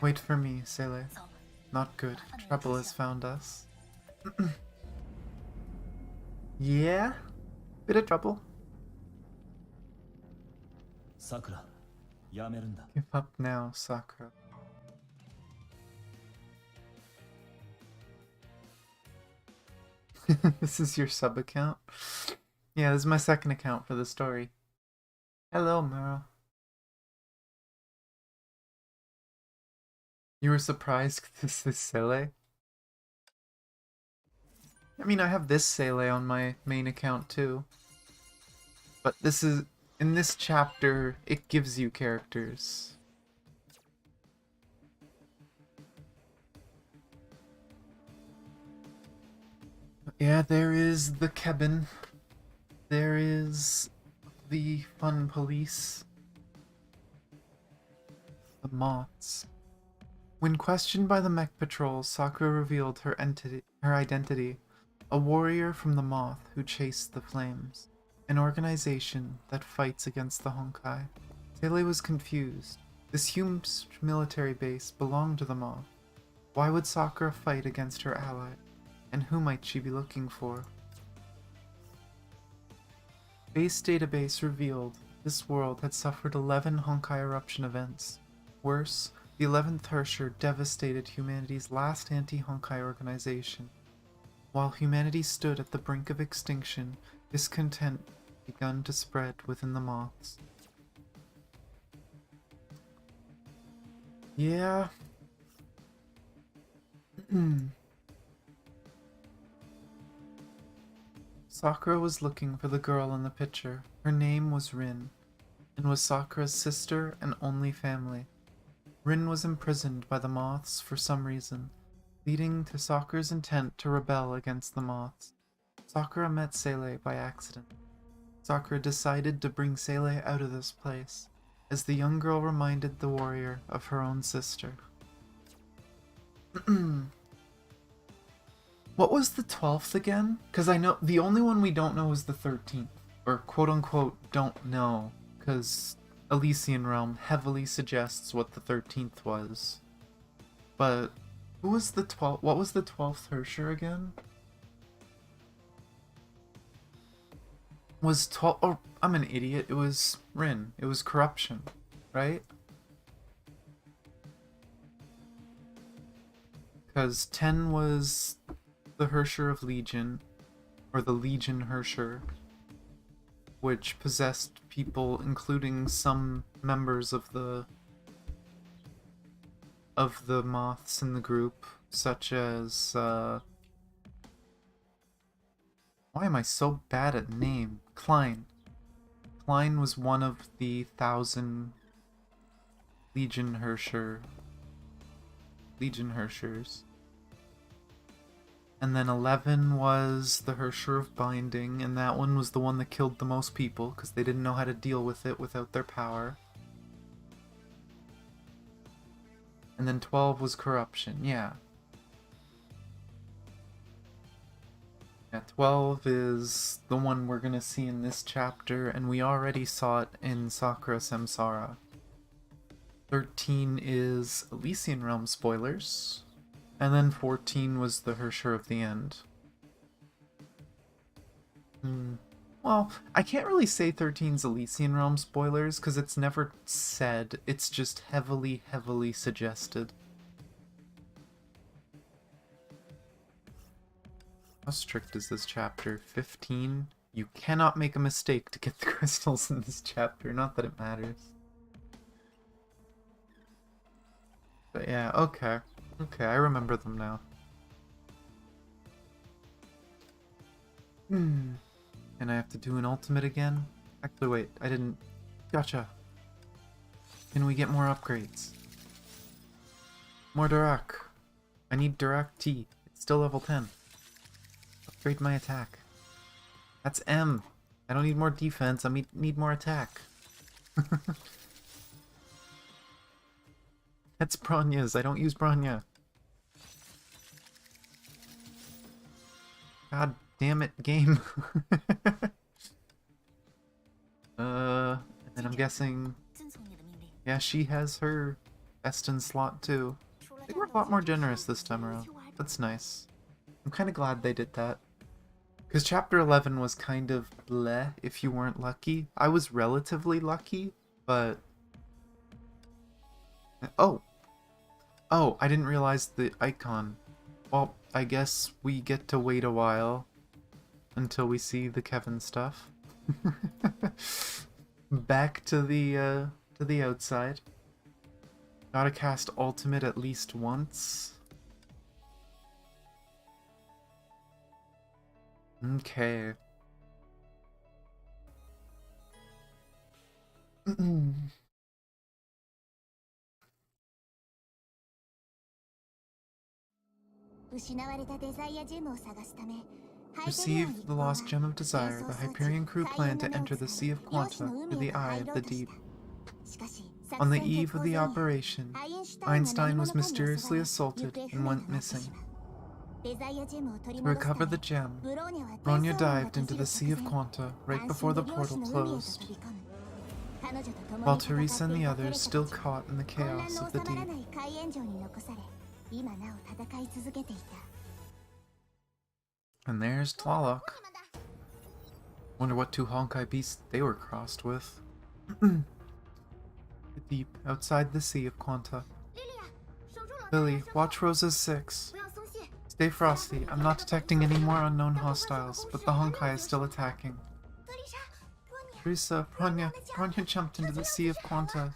Wait for me, Seele. Not good. Trouble has found us. Yeah? Bit of trouble. Sakura, give up now, Sakura. This is your sub account? Yeah, this is my second account for the story. Hello, Mero. You were surprised this is Seele? I mean, I have this Seele on my main account too. But this is... in this chapter, it gives you characters. Yeah, there is the Kevin. There is the fun police. The moths. When questioned by the mech patrol, Sakura revealed her identity. A warrior from the Moth who chased the flames. An organization that fights against the Honkai. Seele was confused. This huge military base belonged to the Moth. Why would Sakura fight against her ally? And who might she be looking for? Base database revealed this world had suffered 11 Honkai eruption events. Worse, the 11th Herrscher devastated humanity's last anti-Honkai organization. While humanity stood at the brink of extinction, discontent begun to spread within the moths. Yeah. Sakura was looking for the girl in the picture. Her name was Rin, and was Sakura's sister and only family. Rin was imprisoned by the moths for some reason, leading to Sakura's intent to rebel against the moths. Sakura met Seele by accident. Sakura decided to bring Seele out of this place, as the young girl reminded the warrior of her own sister. What was the 12th again? Because I know the only one we don't know is the 13th. Or quote-unquote don't know, because Elysian Realm heavily suggests what the 13th was. But who was the 12th? What was the 12th Herrscher again? Was 12... oh, I'm an idiot. It was Rin. It was corruption, right? Because 10 was the Herrscher of Legion, or the Legion Herrscher, which possessed people, including some members of the moths in the group, such as why am I so bad at name? Klein. Klein was one of the 1,000 Legion Herrschers. And then 11 was the Herrscher of Binding, and that one was the one that killed the most people, because they didn't know how to deal with it without their power. And then 12 was corruption, yeah. Yeah, 12 is the one we're gonna see in this chapter, and we already saw it in Sakura Samsara. 13 is Elysian Realm spoilers, and then 14 was the Hersher of the End. Well, I can't really say 13's Elysian Realm spoilers, because it's never said, it's just heavily, heavily suggested. How strict is this chapter? 15? You cannot make a mistake to get the crystals in this chapter, not that it matters. But yeah, okay. Okay, I remember them now. And I have to do an ultimate again? Actually, wait, I didn't... Gotcha. Can we get more upgrades? More Dirac. I need Dirac T. It's still level 10. Upgrade my attack. That's M. I don't need more defense, I need more attack. That's Bronya's, I don't use Bronya. God damn it, game. And then I'm guessing... Yeah, she has her Eston slot too. They were a lot more generous this time around. That's nice. I'm kind of glad they did that. Because Chapter 11 was kind of bleh if you weren't lucky. I was relatively lucky, but... Oh! Oh, I didn't realize the icon. Well, I guess we get to wait a while until we see the Kevin stuff. Back to the outside. Gotta cast ultimate at least once. Okay. Receive the lost gem of desire. The Hyperion crew plan to enter the Sea of Quanta through the eye of the deep. On the eve of the operation, Einstein was mysteriously assaulted and went missing. To recover the gem, Bronya dived into the Sea of Quanta right before the portal closed, while Teresa and the others still caught in the chaos of the deep. And there's Tlaloc. Wonder what two Honkai beasts they were crossed with. The deep, outside the Sea of Quanta. Lily, watch Rosa's 6. Stay frosty. I'm not detecting any more unknown hostiles, but the Honkai is still attacking. Teresa, Bronya jumped into the Sea of Quanta.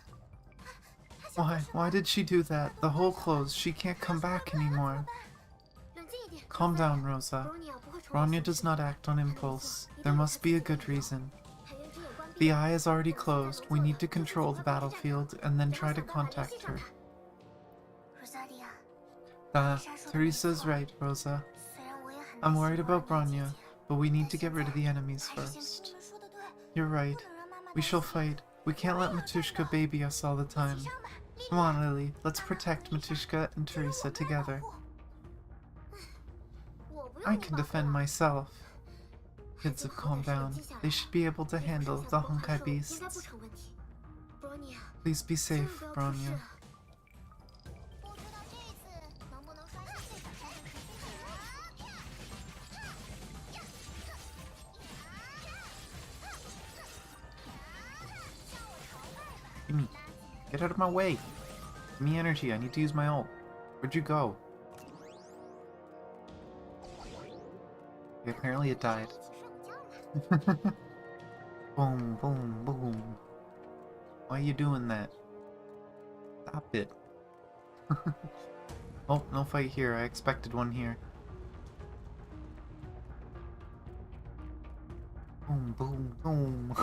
Why did she do that? The hole closed. She can't come back anymore. Calm down, Rosa. Bronya does not act on impulse. There must be a good reason. The eye is already closed. We need to control the battlefield and then try to contact her. Teresa's right, Rosa. I'm worried about Bronya, but we need to get rid of the enemies first. You're right. We shall fight. We can't let Matushka baby us all the time. Come on, Lily. Let's protect Matushka and Teresa together. I can defend myself. Kids have calmed down. They should be able to handle the Honkai beasts. Please be safe, Bronya. Gimme. Get out of my way. Give me energy. I need to use my ult. Where'd you go? Okay, apparently it died. Boom, boom, boom. Why are you doing that? Stop it. Oh, no fight here. I expected one here. Boom, boom, boom.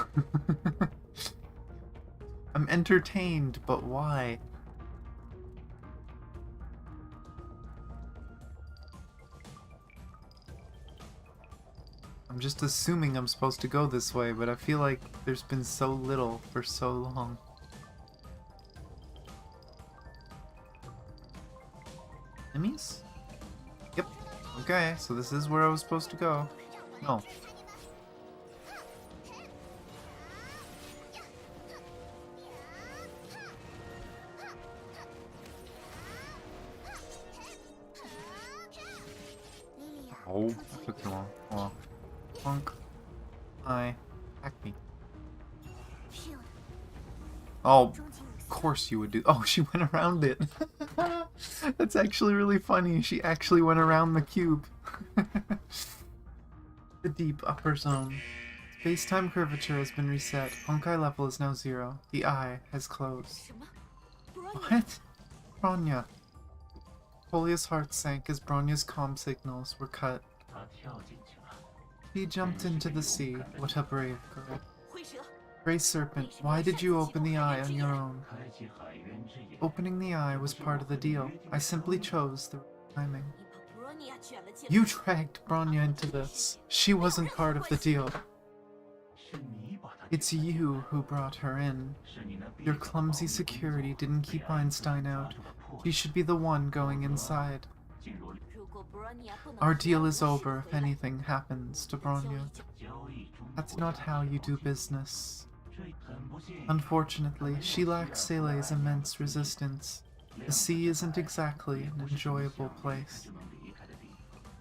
I'm entertained, but why? I'm just assuming I'm supposed to go this way, but I feel like there's been so little for so long. things? Yep. Okay, so this is where I was supposed to go. No. Oh, that took too long. Oh, Punk. Hi. Hack me. Oh, of course you would do. Oh, she went around it. That's actually really funny. She actually went around the cube. The deep upper zone. Space-time curvature has been reset. Honkai level is now 0. The eye has closed. What? Bronya. Polia's heart sank as Bronya's comm signals were cut. He jumped into the sea. What a brave girl. Grey Serpent, why did you open the eye on your own? Opening the eye was part of the deal. I simply chose the right timing. You dragged Bronya into this. She wasn't part of the deal. It's you who brought her in. Your clumsy security didn't keep Einstein out. She should be the one going inside. Our deal is over if anything happens to Bronya. That's not how you do business. Unfortunately, she lacks Seele's immense resistance. The sea isn't exactly an enjoyable place.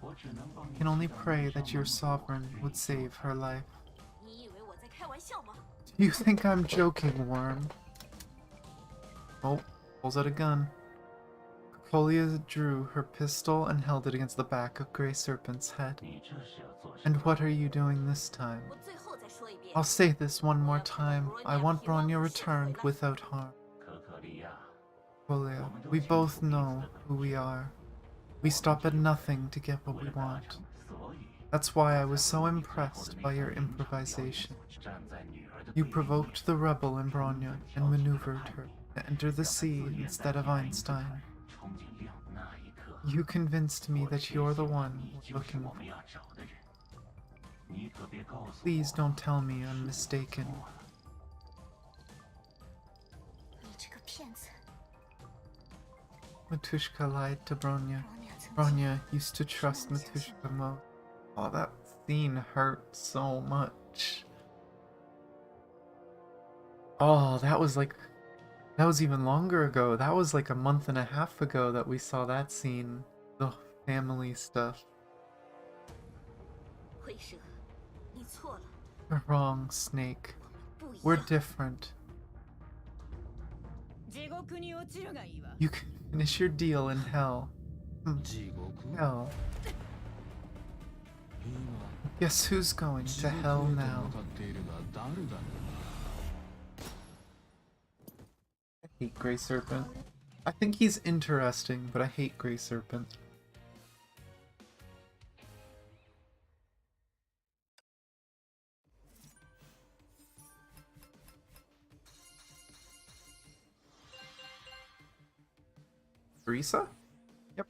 I can only pray that your sovereign would save her life. Do you think I'm joking, Worm? Oh, pulls out a gun. Colia drew her pistol and held it against the back of Grey Serpent's head. And what are you doing this time? I'll say this one more time. I want Bronya returned without harm. Colia, we both know who we are. We stop at nothing to get what we want. That's why I was so impressed by your improvisation. You provoked the rebel in Bronya and maneuvered her to enter the sea instead of Einstein. You convinced me that you're the one we're looking for. Please don't tell me I'm mistaken. Matushka lied to Bronya. Bronya used to trust Matushka most. Oh, that scene hurt so much. Oh, that was even longer ago. That was like a month and a half ago that we saw that scene. The family stuff. You're wrong, Snake. We're different. You can finish your deal in hell. Hell. Guess who's going to hell now? I hate Grey Serpent. I think he's interesting, but I hate Grey Serpent. Teresa? Yep.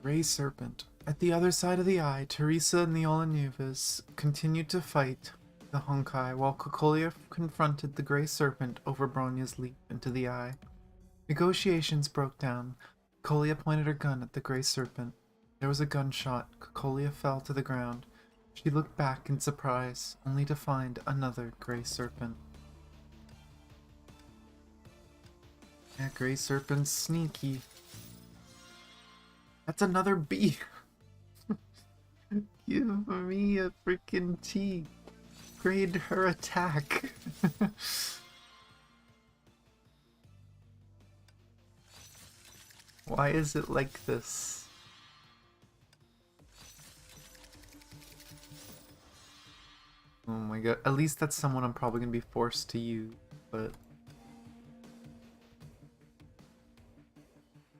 Grey Serpent. At the other side of the eye, Teresa and the Olanovas continued to fight the Honkai while Cocolia confronted the Grey Serpent over Bronya's leap into the eye. Negotiations broke down. Cocolia pointed her gun at the Grey Serpent. There was a gunshot. Cocolia fell to the ground. She looked back in surprise, only to find another Grey Serpent. Yeah, Grey Serpent's sneaky. That's another B. Give me a freaking T. Grade her attack. Why is it like this? Oh my god. At least that's someone I'm probably gonna be forced to use, but...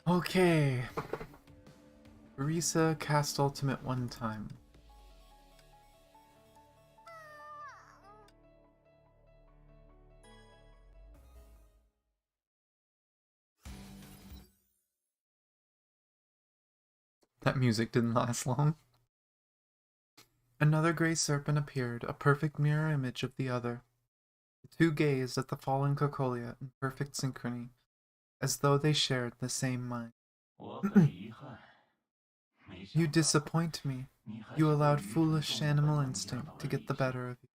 Okay. Teresa cast ultimate one time. That music didn't last long. Another Grey Serpent appeared, a perfect mirror image of the other. The two gazed at the fallen Cocolia in perfect synchrony, as though they shared the same mind. You disappoint me. You allowed foolish animal instinct to get the better of you.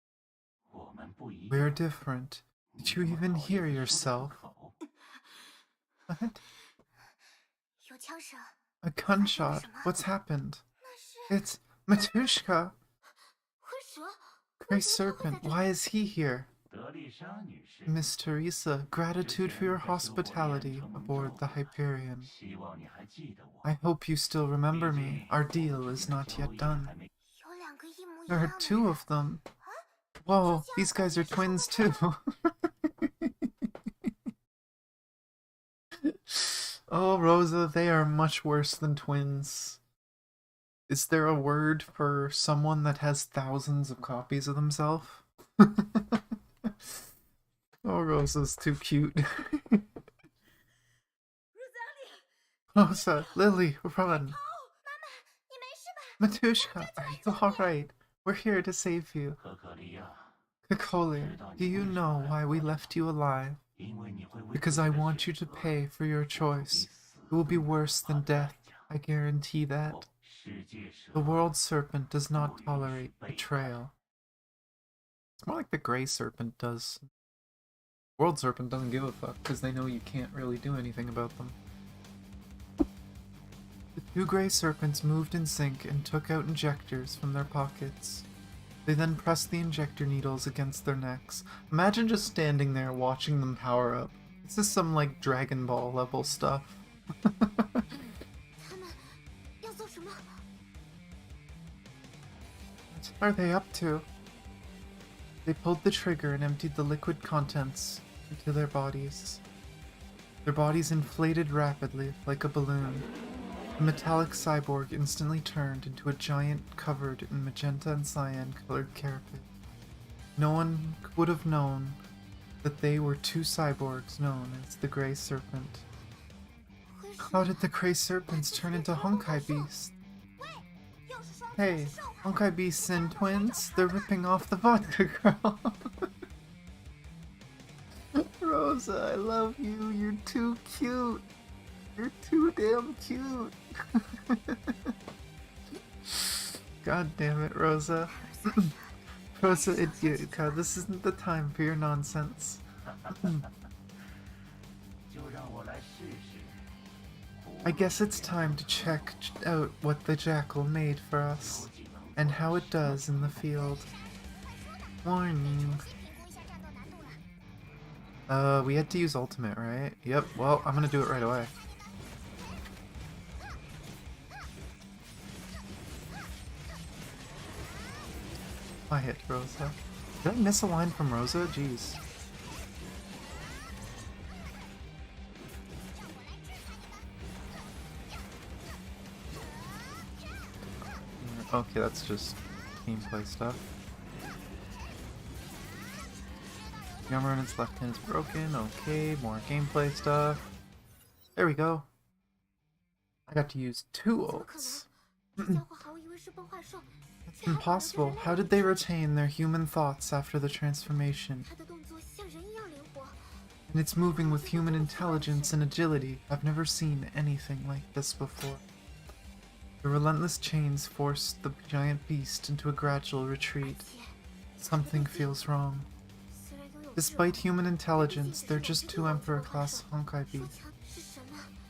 We're different. Did you even hear yourself? What? A gunshot. What's happened? It's Matushka. Grey Serpent, why is he here? Miss Teresa, gratitude for your hospitality aboard the Hyperion. I hope you still remember me. Our deal is not yet done. There are two of them. Whoa, these guys are twins too. Oh, Rosa, they are much worse than twins. Is there a word for someone that has thousands of copies of themselves? Oh, Rosa's too cute. Rosa, Lily, run. Matushka, are you alright? We're here to save you. Cocolia, do you know why we left you alive? Because I want you to pay for your choice. It will be worse than death, I guarantee that. The World Serpent does not tolerate betrayal. It's more like the Grey Serpent does. World Serpent doesn't give a fuck, because they know you can't really do anything about them. The two Grey Serpents moved in sync and took out injectors from their pockets. They then pressed the injector needles against their necks. Imagine just standing there watching them power up. This is some, like, Dragon Ball level stuff. What are they up to? They pulled the trigger and emptied the liquid contents into their bodies. Their bodies inflated rapidly, like a balloon. The metallic cyborg instantly turned into a giant covered in magenta and cyan-colored carapace. No one would have known that they were two cyborgs known as the Grey Serpent. How did the Grey Serpents turn into Honkai beasts? Hey, Honkai beasts and twins? They're ripping off the vodka girl. Rosa, I love you. You're too cute. You're too damn cute. God damn it, Rosa. Rosa Idiotka, this isn't the time for your nonsense. I guess it's time to check out what the Jackal made for us, and how it does in the field. Warning. We had to use ultimate, right? Yep, well, I'm gonna do it right away. I hit Rosa. Did I miss a line from Rosa? Jeez. Okay, that's just gameplay stuff. Yammer in its left hand is broken. Okay, more gameplay stuff. There we go. I got to use two ults. It's impossible. How did they retain their human thoughts after the transformation? And it's moving with human intelligence and agility. I've never seen anything like this before. The relentless chains forced the giant beast into a gradual retreat. Something feels wrong. Despite human intelligence, they're just two Emperor-class Honkai beasts.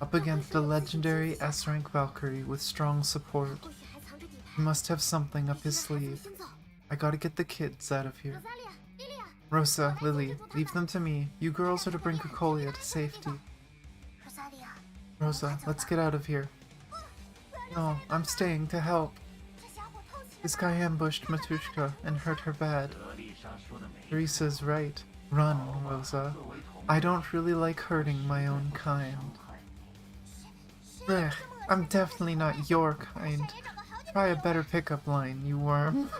Up against a legendary S-rank Valkyrie with strong support. He must have something up his sleeve. I gotta get the kids out of here. Rosa, Lily, leave them to me. You girls are to bring Cocolia to safety. Rosa, let's get out of here. No, I'm staying to help. This guy ambushed Matushka and hurt her bad. Teresa's right. Run, Rosa. I don't really like hurting my own kind. Ugh, I'm definitely not your kind. Try a better pickup line, you worm.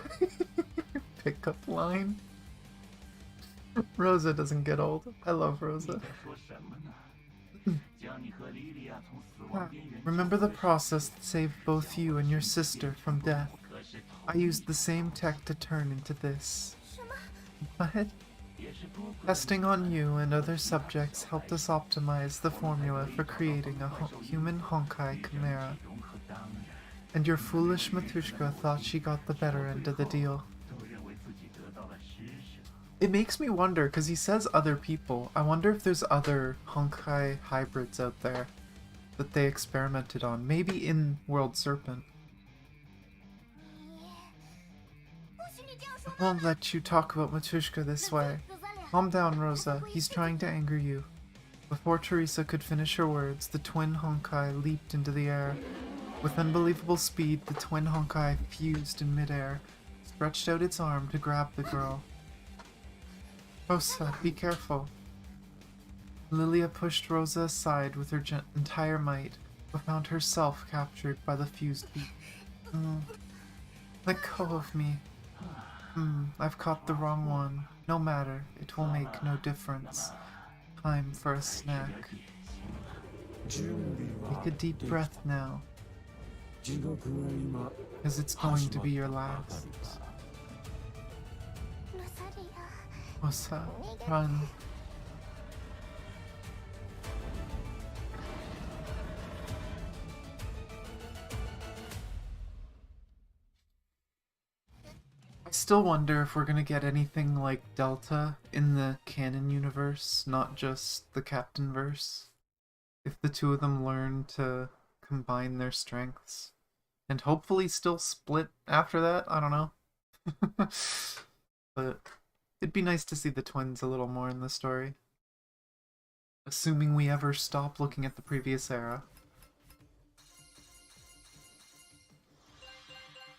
Pickup line? Rosa doesn't get old. I love Rosa. Remember the process that saved both you and your sister from death? I used the same tech to turn into this. What? Testing on you and other subjects helped us optimize the formula for creating a human Honkai chimera. And your foolish Matushka thought she got the better end of the deal. It makes me wonder, because he says other people. I wonder if there's other Honkai hybrids out there that they experimented on. Maybe in World Serpent. I won't let you talk about Matushka this way. Calm down, Rosa. He's trying to anger you. Before Teresa could finish her words, the twin Honkai leaped into the air. With unbelievable speed, the twin Honkai fused in midair, stretched out its arm to grab the girl. Rosa, be careful. Lilia pushed Rosa aside with her entire might, but found herself captured by the fused beast. Let go of me. I've caught the wrong one. No matter, it will make no difference. Time for a snack. Take a deep breath now, because it's going to be your last. Rosa, run. I still wonder if we're gonna get anything like Delta in the canon universe, not just the Captain verse. If the two of them learn to combine their strengths. And hopefully still split after that, I don't know. But it'd be nice to see the twins a little more in the story. Assuming we ever stop looking at the previous era.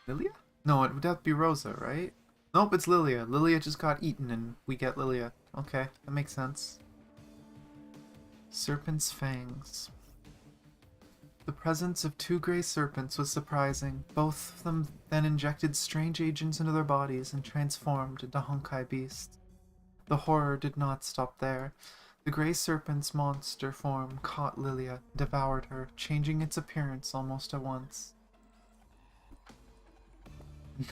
Lilia? No, it would have to be Rosa, right? Nope, it's Lilia. Lilia just got eaten and we get Lilia. Okay, that makes sense. Serpent's fangs. The presence of two gray serpents was surprising. Both of them then injected strange agents into their bodies and transformed into Honkai beasts. The horror did not stop there. The gray serpent's monster form caught Lilia, devoured her, changing its appearance almost at once.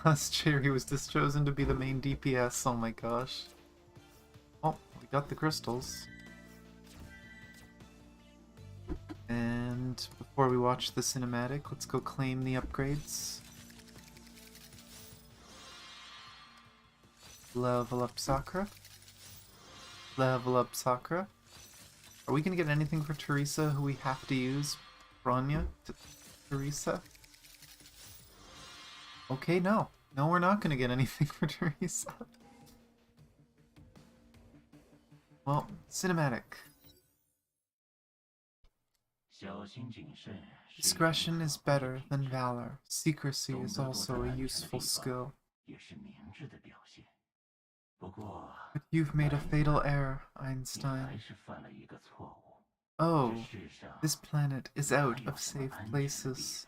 Thus, Cherry was chosen to be the main DPS. Oh my gosh. Oh, we got the crystals. And before we watch the cinematic, let's go claim the upgrades. Level up Sakura. Level up Sakura. Are we gonna get anything for Teresa who we have to use? Bronya to Teresa? Okay, no. No, we're not gonna get anything for Teresa. Well, cinematic. Discretion is better than valor. Secrecy is also a useful skill. But you've made a fatal error, Einstein. Oh, this planet is out of safe places.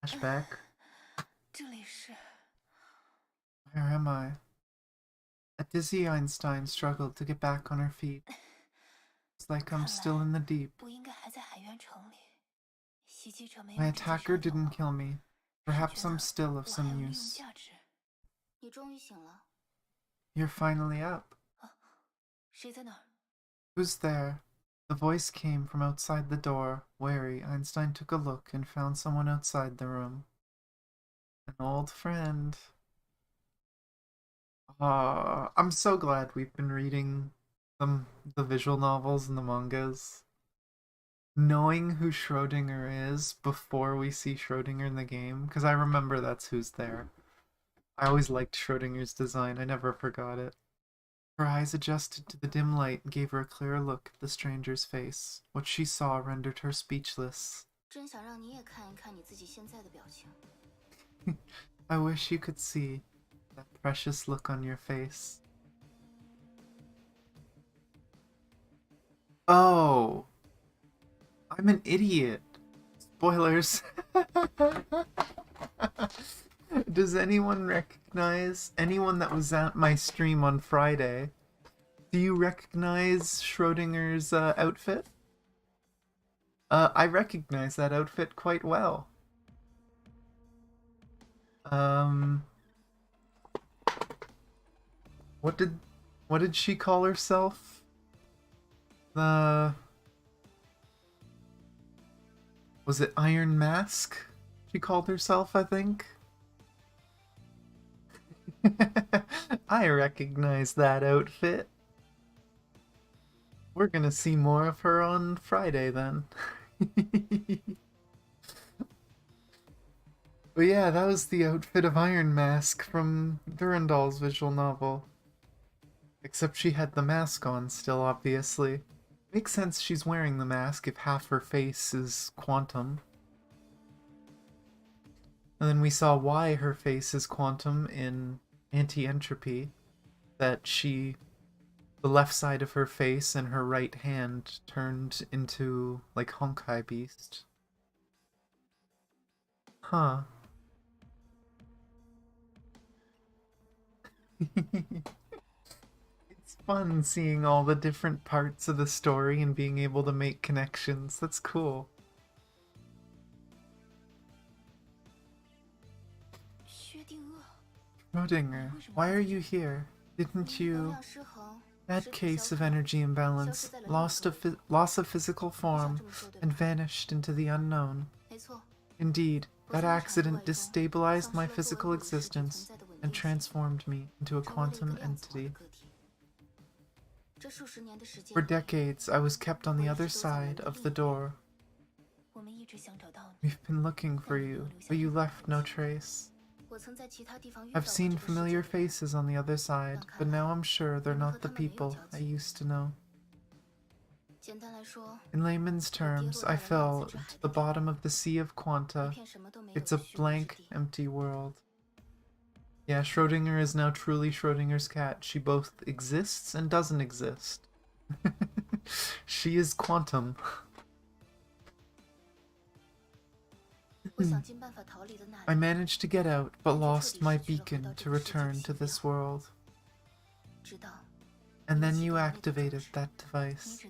Flashback. Where am I? A dizzy Einstein struggled to get back on her feet. It's like I'm still in the deep. My attacker didn't kill me. Perhaps I'm still of some use. You're finally up. Who's there? The voice came from outside the door. Wary, Einstein took a look and found someone outside the room. An old friend. I'm so glad we've been reading the visual novels and the mangas. Knowing who Schrodinger is before we see Schrodinger in the game, because I remember that's who's there. I always liked Schrodinger's design, I never forgot it. Her eyes adjusted to the dim light and gave her a clearer look at the stranger's face. What she saw rendered her speechless. I wish you could see that precious look on your face. Oh! I'm an idiot! Spoilers! Does anyone recognize anyone that was at my stream on Friday? Do you recognize Schrodinger's outfit? I recognize that outfit quite well. What did she call herself? The... Was it Iron Mask? She called herself, I think. I recognize that outfit. We're gonna see more of her on Friday then. But yeah, that was the outfit of Iron Mask from Durandal's visual novel. Except she had the mask on still, obviously. Makes sense she's wearing the mask if half her face is quantum. And then we saw why her face is quantum in Anti-Entropy. That the left side of her face and her right hand turned into, like, Honkai Beast. Huh. It's fun seeing all the different parts of the story and being able to make connections. That's cool. Schrödinger, why are you here? Didn't you... Bad case of energy imbalance, loss of physical form, and vanished into the unknown. Indeed, that accident destabilized my physical existence and transformed me into a quantum entity. For decades, I was kept on the other side of the door. We've been looking for you, but you left no trace. I've seen familiar faces on the other side, but now I'm sure they're not the people I used to know. In layman's terms, I fell to the bottom of the Sea of Quanta. It's a blank, empty world. Yeah, Schrödinger is now truly Schrödinger's cat. She both exists and doesn't exist. She is quantum. I managed to get out, but lost my beacon to return to this world. And then you activated that device.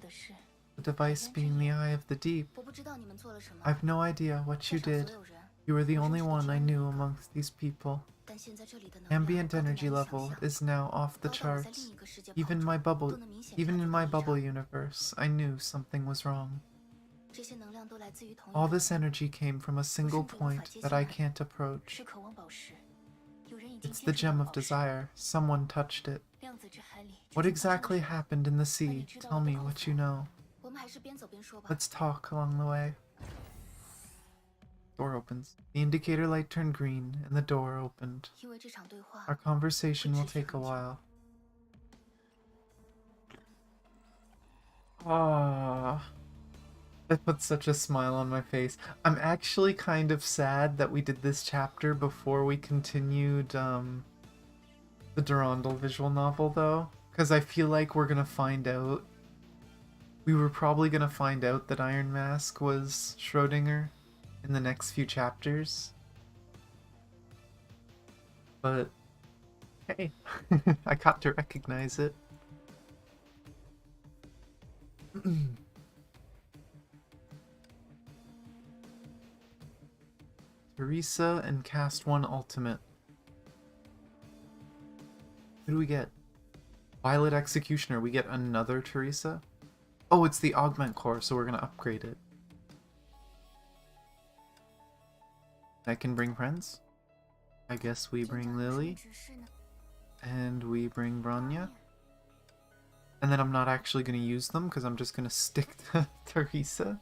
The device being the Eye of the Deep. I've no idea what you did. You were the only one I knew amongst these people. Ambient energy level is now off the charts. Even in my bubble universe, I knew something was wrong. All this energy came from a single point that I can't approach. It's the Gem of Desire. Someone touched it. What exactly happened in the sea? Tell me what you know. Let's talk along the way. Door opens. The indicator light turned green, and the door opened. Our conversation will take a while. Ah. That put such a smile on my face. I'm actually kind of sad that we did this chapter before we continued the Durandal visual novel, though. Because I feel like we're gonna find out. We were probably gonna find out that Iron Mask was Schrödinger in the next few chapters. But, hey, I got to recognize it. Teresa and cast 1 ultimate. Who do we get? Violet Executioner. We get another Teresa? Oh, it's the Augment Core, so we're gonna upgrade it. I can bring friends? I guess we bring Lily. And we bring Bronya. And then I'm not actually gonna use them, because I'm just gonna stick to Teresa.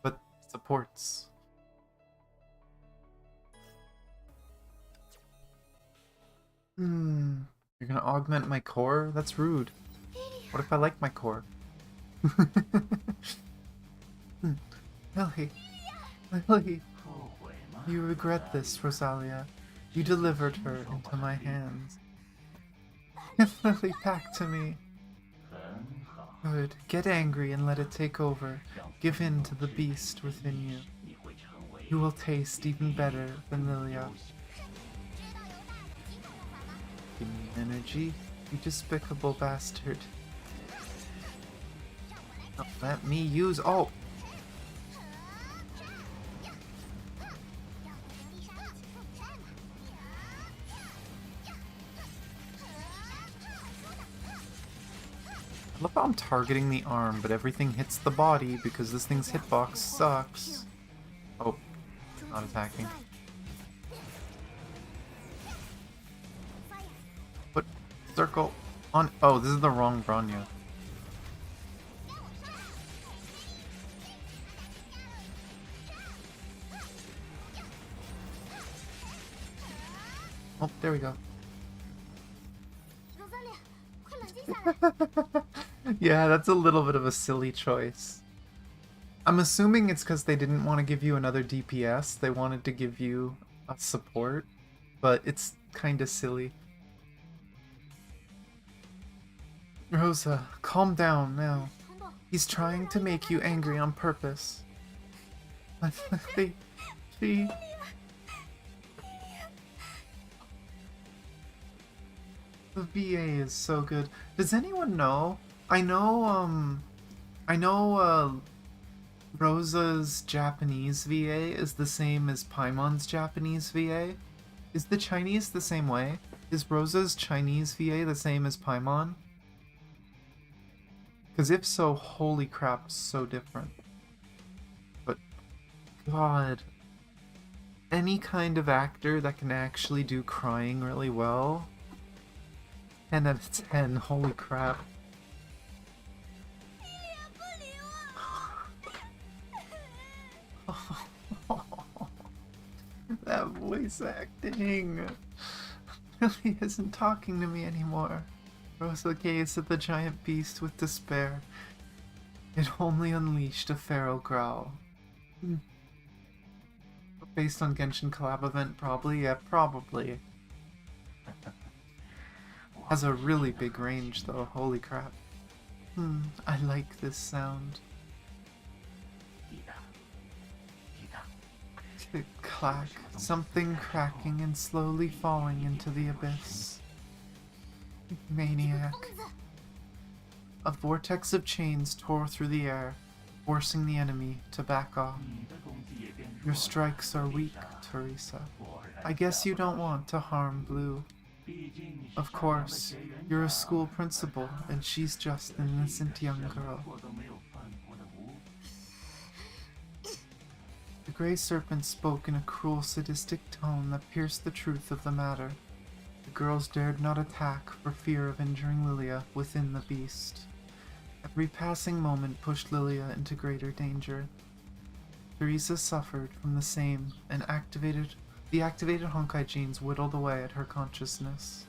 But supports. You're gonna augment my core? That's rude. What if I like my core? Lily. Lily. You regret this, Rosalia. You delivered her into my hands. Give Lily back to me. Good. Get angry and let it take over. Give in to the beast within you. You will taste even better than Lilia. Give me energy, you despicable bastard. Oh, let me use. Oh! I love how I'm targeting the arm, but everything hits the body because this thing's hitbox sucks. Oh, not attacking. Put circle on. Oh, this is the wrong Bronya. Oh, there we go. Yeah, that's a little bit of a silly choice. I'm assuming it's because they didn't want to give you another DPS. They wanted to give you a support, but it's kind of silly. Rosa, calm down now. He's trying to make you angry on purpose. She... The VA is so good. Does anyone know? I know Rosa's Japanese VA is the same as Paimon's Japanese VA. Is the Chinese the same way? Is Rosa's Chinese VA the same as Paimon? Because if so, holy crap, so different. But, God. Any kind of actor that can actually do crying really well. 10 out of 10, holy crap. That voice acting really isn't talking to me anymore. Rosa gazed at the giant beast with despair. It only unleashed a feral growl. Based on Genshin collab event, probably? Yeah, probably. Has a really big range though, holy crap. I like this sound. Click, clack, something cracking and slowly falling into the abyss. Maniac. A vortex of chains tore through the air, forcing the enemy to back off. Your strikes are weak, Teresa. I guess you don't want to harm Blue. Of course, you're a school principal, and she's just an innocent young girl. The Grey Serpent spoke in a cruel, sadistic tone that pierced the truth of the matter. The girls dared not attack for fear of injuring Lilia within the beast. Every passing moment pushed Lilia into greater danger. Teresa suffered from the same, and the activated Honkai genes whittled away at her consciousness.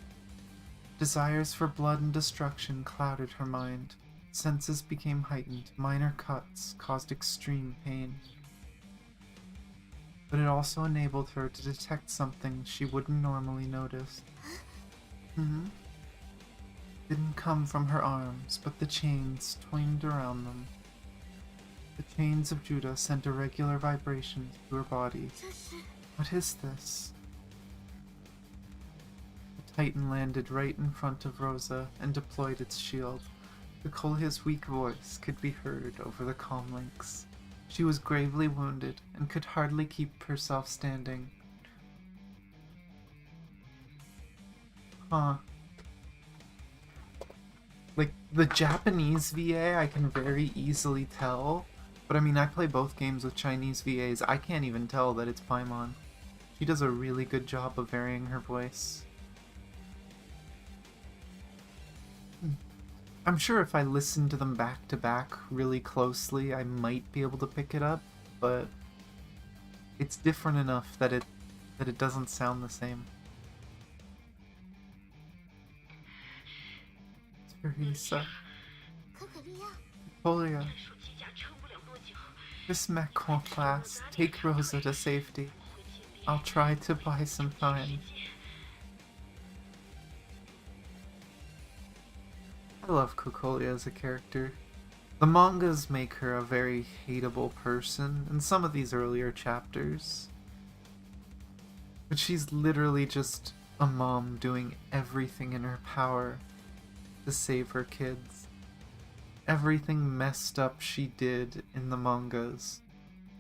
Desires for blood and destruction clouded her mind. Senses became heightened. Minor cuts caused extreme pain. But it also enabled her to detect something she wouldn't normally notice. Didn't come from her arms, but the chains twined around them. The chains of Judah sent irregular vibrations through her body. What is this? The Titan landed right in front of Rosa and deployed its shield. Nicolia's weak voice could be heard over the comm links. She was gravely wounded and could hardly keep herself standing. Huh. Like, the Japanese VA I can very easily tell, but I mean, I play both games with Chinese VAs. I can't even tell that it's Paimon. She does a really good job of varying her voice. I'm sure if I listened to them back to back really closely, I might be able to pick it up, but it's different enough that it doesn't sound the same. Teresa. Polia. This mech won't last. Take Rosa to safety. I'll try to buy some time. I love Cocolia as a character. The mangas make her a very hateable person in some of these earlier chapters. But she's literally just a mom doing everything in her power to save her kids. Everything messed up she did in the mangas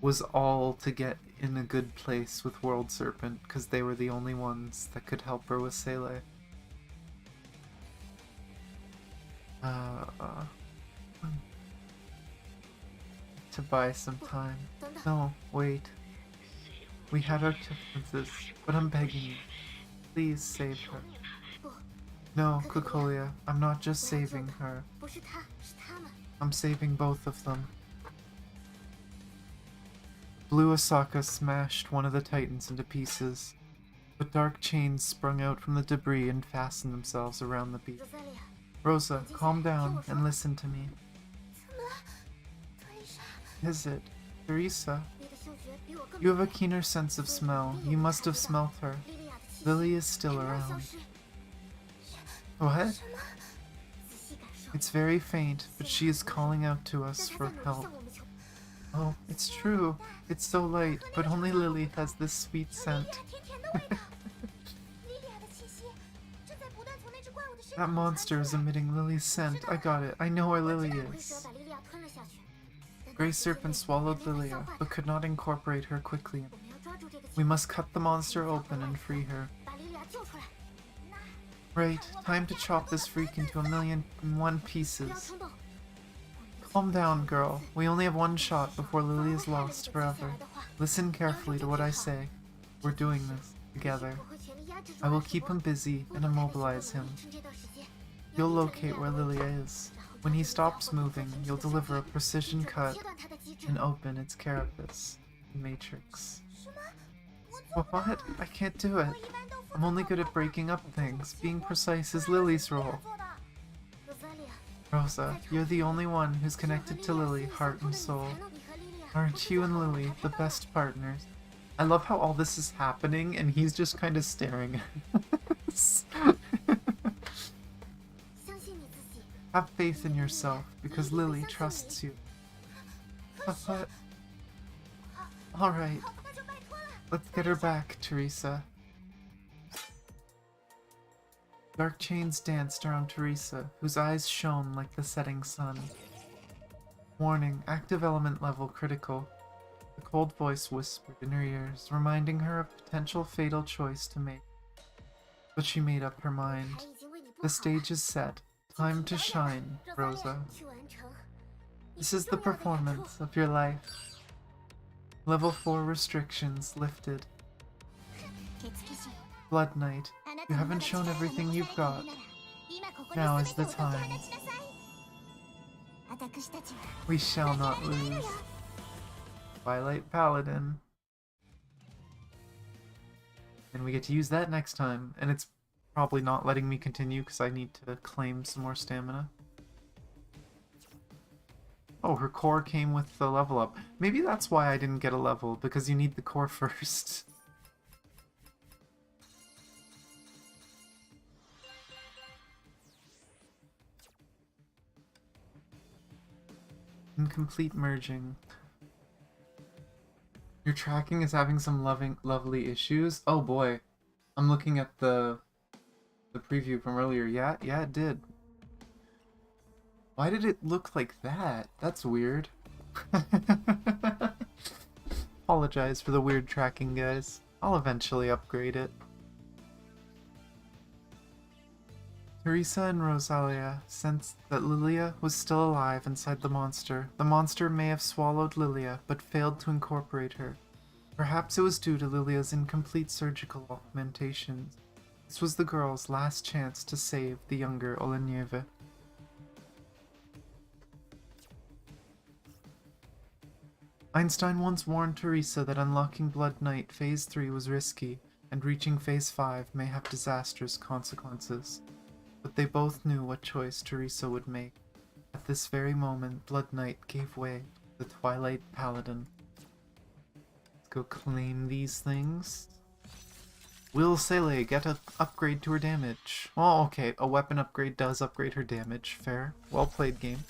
was all to get in a good place with World Serpent because they were the only ones that could help her with Seele. Uh, to buy some time. No, wait. We had our differences, but I'm begging you. Please save her. No, Kukolia, I'm not just saving her. I'm saving both of them. Blue Osaka smashed one of the titans into pieces, but dark chains sprung out from the debris and fastened themselves around the beast. Rosa, calm down and listen to me. Is it? Teresa? You have a keener sense of smell. You must have smelt her. Lily is still around. What? It's very faint, but she is calling out to us for help. Oh, it's true. It's so light, but only Lily has this sweet scent. That monster is emitting Lily's scent. I got it. I know where Lily is. Grey Serpent swallowed Lilia, but could not incorporate her quickly. We must cut the monster open and free her. Right, time to chop this freak into 1,000,001 pieces. Calm down, girl. We only have one shot before Lily is lost forever. Listen carefully to what I say. We're doing this together. I will keep him busy and immobilize him. You'll locate where Lilia is. When he stops moving, you'll deliver a precision cut and open its carapace, the matrix. What? I can't do it. I'm only good at breaking up things. Being precise is Lily's role. Rosa, you're the only one who's connected to Lily, heart and soul. Aren't you and Lily the best partners? I love how all this is happening and he's just kind of staring at us. Have faith in yourself, because Lily trusts you. But... Alright. Let's get her back, Teresa. Dark chains danced around Teresa, whose eyes shone like the setting sun. Warning, active element level critical. The cold voice whispered in her ears, reminding her of potential fatal choice to make. But she made up her mind. The stage is set. Time to shine, Rosa. This is the performance of your life. Level 4 restrictions lifted. Blood Knight, you haven't shown everything you've got. Now is the time. We shall not lose. Twilight Paladin. And we get to use that next time, and it's probably not letting me continue because I need to claim some more stamina. Oh, her core came with the level up. Maybe that's why I didn't get a level, because you need the core first. Incomplete merging. Your tracking is having some lovely issues. Oh boy. I'm looking at the preview from earlier. Yeah, it did. Why did it look like that? That's weird. Apologize for the weird tracking, guys. I'll eventually upgrade it. Teresa and Rosalia sensed that Lilia was still alive inside the monster. The monster may have swallowed Lilia, but failed to incorporate her. Perhaps it was due to Lilia's incomplete surgical augmentations. This was the girl's last chance to save the younger Olenieve. Einstein once warned Teresa that unlocking Blood Knight Phase 3 was risky, and reaching Phase 5 may have disastrous consequences. But they both knew what choice Teresa would make. At this very moment, Blood Knight gave way to the Twilight Paladin. Let's go claim these things. Will Seele get an upgrade to her damage? Oh, okay, a weapon upgrade does upgrade her damage. Fair. Well played, game.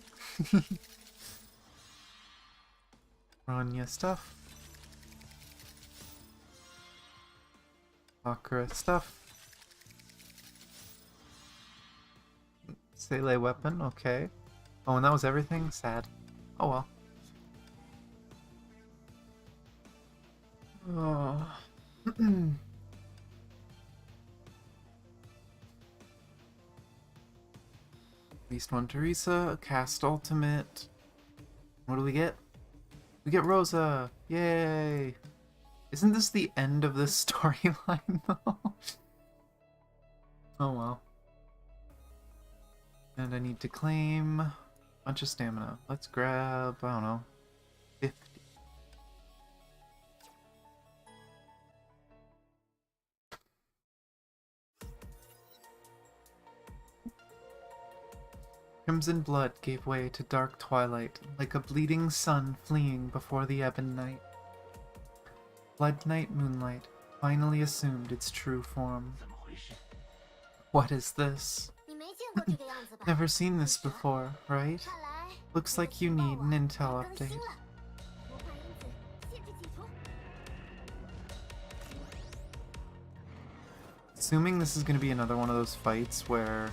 Bronya stuff. Sakura stuff. Seele weapon, okay. Oh, and that was everything? Sad. Oh well. Oh. Beast 1 Teresa, cast ultimate. What do we get? We get Rosa! Yay! Isn't this the end of this storyline though? Oh well. And I need to claim a bunch of stamina. Let's grab, I don't know, 50. Crimson blood gave way to dark twilight, like a bleeding sun fleeing before the ebon night. Blood night moonlight finally assumed its true form. What is this? Never seen this before, right? Looks like you need an intel update. Assuming this is going to be another one of those fights where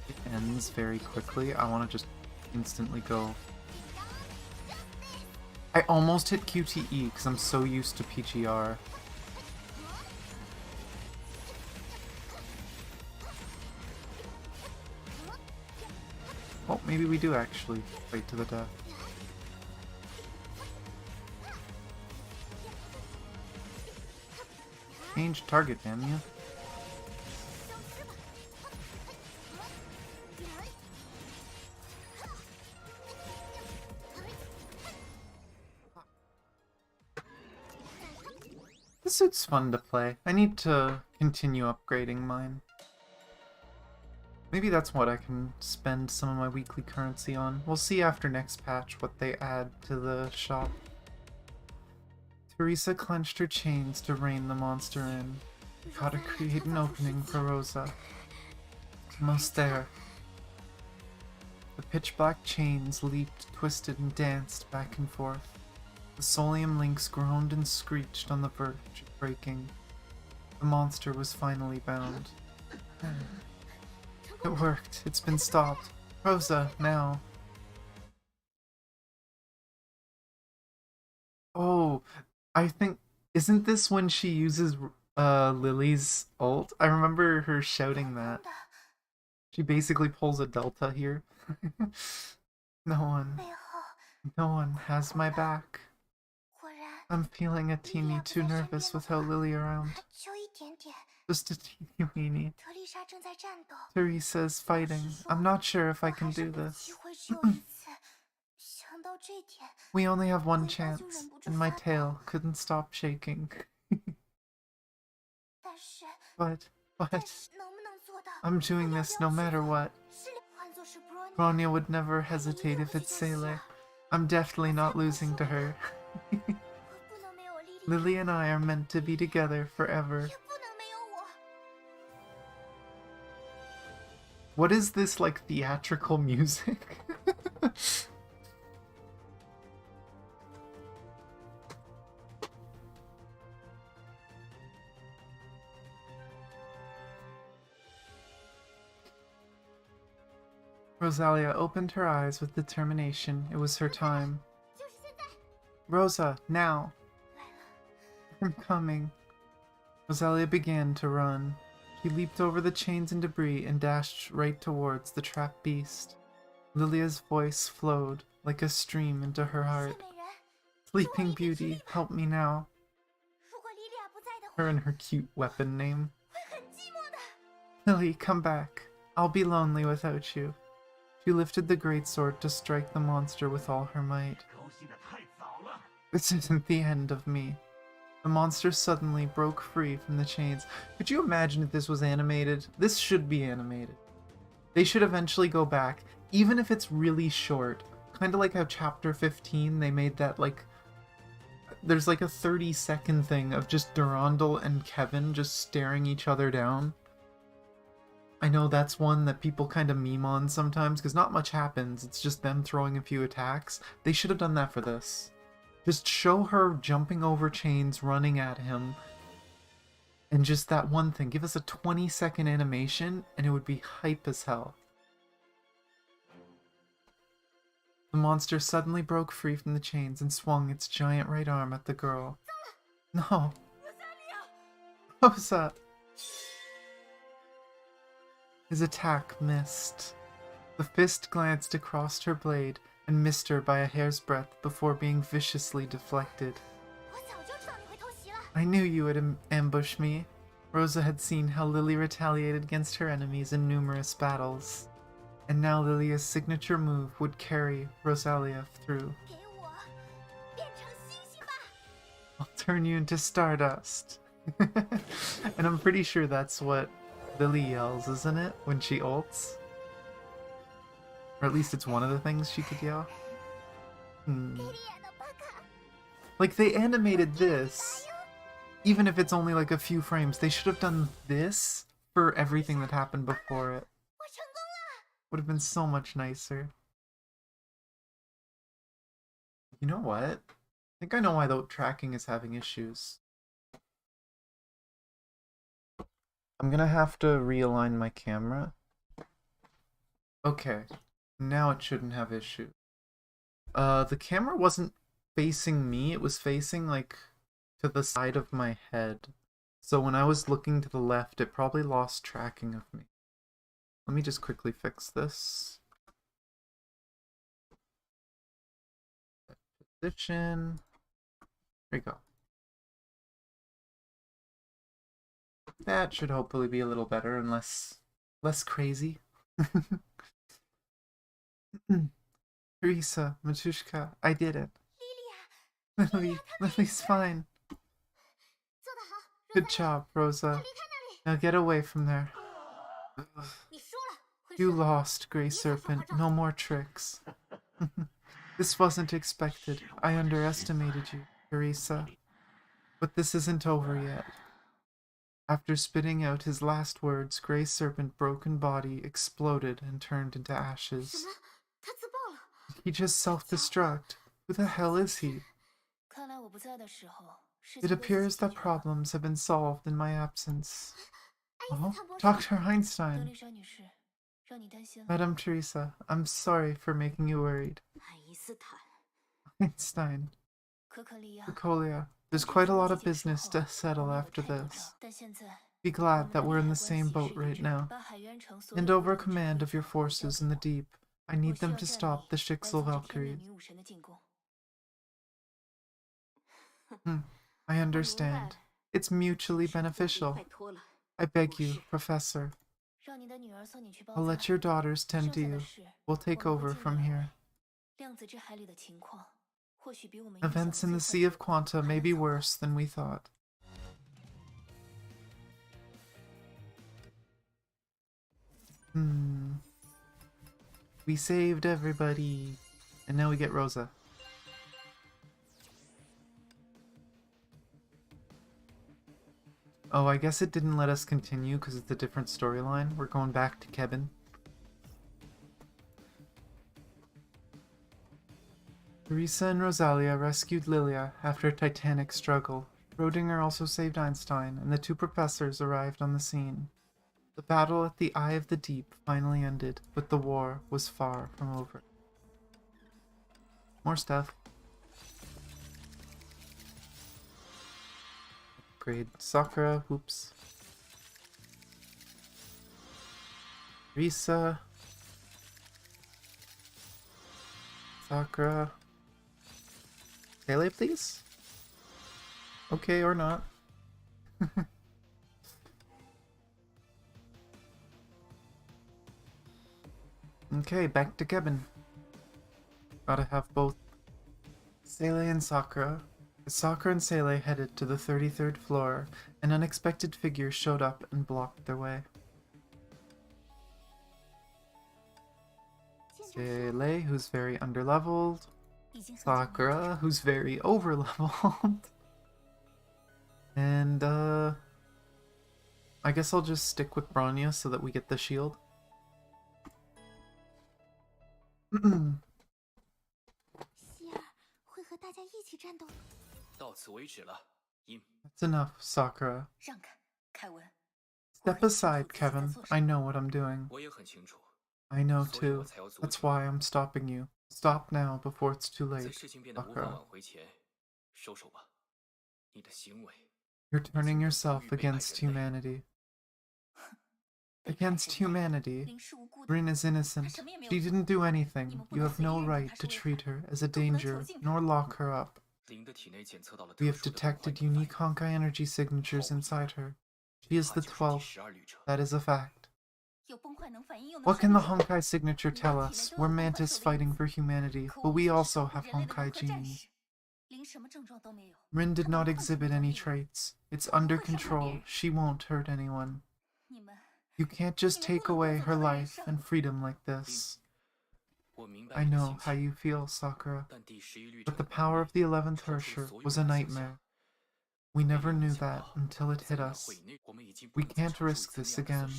it ends very quickly, I want to just instantly go. I almost hit QTE because I'm so used to PGR. Oh, maybe we do actually fight to the death. Change target, damn you. This suit's fun to play. I need to continue upgrading mine. Maybe that's what I can spend some of my weekly currency on. We'll see after next patch what they add to the shop. Teresa clenched her chains to rein the monster in. Gotta create an opening for Rosa. Almost there. The pitch-black chains leaped, twisted, and danced back and forth. The Solium links groaned and screeched on the verge of breaking. The monster was finally bound. It worked. It's been stopped. Rosa, now. Oh, I think... Isn't this when she uses Lily's ult? I remember her shouting that. She basically pulls a delta here. No one has my back. I'm feeling a teeny too nervous without Lily around. Just a teeny weeny. Teresa's fighting. I'm not sure if I can do this. We only have one chance, and my tail couldn't stop shaking. But, I'm doing this no matter what. Bronya would never hesitate if it's Seele. I'm definitely not losing to her. Lily and I are meant to be together forever. What is this, like, theatrical music? Rosalia opened her eyes with determination. It was her time. Rosa, now! I'm coming. Rosalia began to run. She leaped over the chains and debris and dashed right towards the trapped beast. Lilia's voice flowed like a stream into her heart. Sleeping Beauty, help me now. Her and her cute weapon name. Lily, come back. I'll be lonely without you. She lifted the greatsword to strike the monster with all her might. This isn't the end of me. The monster suddenly broke free from the chains. Could you imagine if this was animated? This should be animated. They should eventually go back, even if it's really short. Kind of like how chapter 15, they made that, like... There's like a 30-second thing of just Durandal and Kevin just staring each other down. I know that's one that people kind of meme on sometimes, because not much happens, it's just them throwing a few attacks. They should have done that for this. Just show her jumping over chains, running at him, and just that one thing. Give us a 20-second animation, and it would be hype as hell. The monster suddenly broke free from the chains and swung its giant right arm at the girl. No! Rosa! His attack missed. The fist glanced across her blade and missed her by a hair's breadth before being viciously deflected. I knew you would ambush me. Rosa had seen how Lily retaliated against her enemies in numerous battles, and now Lilia's signature move would carry Rosalia through. I'll turn you into stardust. And I'm pretty sure that's what Lily yells, isn't it, when she ults? Or at least it's one of the things she could yell. Like, they animated this, even if it's only like a few frames. They should have done this for everything that happened before it. Would have been so much nicer. You know what? I think I know why the tracking is having issues. I'm gonna have to realign my camera. Okay, now it shouldn't have issues. The camera wasn't facing me, it was facing like to the side of my head. So when I was looking to the left, it probably lost tracking of me. Let me just quickly fix this. Position. There you go. That should hopefully be a little better and less crazy. Teresa, Matushka, I did it. Lily's fine. Good job, Rosa. Now get away from there. You lost, Grey Serpent. No more tricks. This wasn't expected. I underestimated you, Teresa. But this isn't over yet. After spitting out his last words, Grey Serpent's broken body exploded and turned into ashes. He just self-destruct. Who the hell is he? It appears that problems have been solved in my absence. Oh, Dr. Einstein. Madame Teresa, I'm sorry for making you worried. Einstein. Nicolia, there's quite a lot of business to settle after this. Be glad that we're in the same boat right now. Hand over command of your forces in the deep. I need them to stop the Shixel Valkyries. I understand. It's mutually beneficial. I beg you, Professor. I'll let your daughters tend to you. We'll take over from here. Events in the Sea of Quanta may be worse than we thought. We saved everybody. And now we get Rosa. Oh, I guess it didn't let us continue because it's a different storyline. We're going back to Kevin. Teresa and Rosalia rescued Lilia after a titanic struggle. Schrödinger also saved Einstein, and the two professors arrived on the scene. The battle at the Eye of the Deep finally ended, but the war was far from over. More stuff. Upgrade Sakura, whoops. Teresa. Sakura. Seele, please? Okay, or not. Okay, back to Kevin. Gotta have both Seele and Sakura. As Sakura and Seele headed to the 33rd floor, an unexpected figure showed up and blocked their way. Seele, who's very underleveled. Sakura, who's very overleveled. And, I guess I'll just stick with Bronya so that we get the shield. That's enough, Sakura. Step aside, Kevin. I know what I'm doing. I know too. That's why I'm stopping you. Stop now before it's too late, Sakura. You're turning yourself against humanity. Against humanity. Rin is innocent. She didn't do anything. You have no right to treat her as a danger, nor lock her up. We have detected unique Honkai energy signatures inside her. She is the 12th. That is a fact. What can the Honkai signature tell us? We're Mantis fighting for humanity, but we also have Honkai genes. Rin did not exhibit any traits. It's under control. She won't hurt anyone. You can't just take away her life and freedom like this. I know how you feel, Sakura, but the power of the 11th Herrscher was a nightmare. We never knew that until it hit us. We can't risk this again.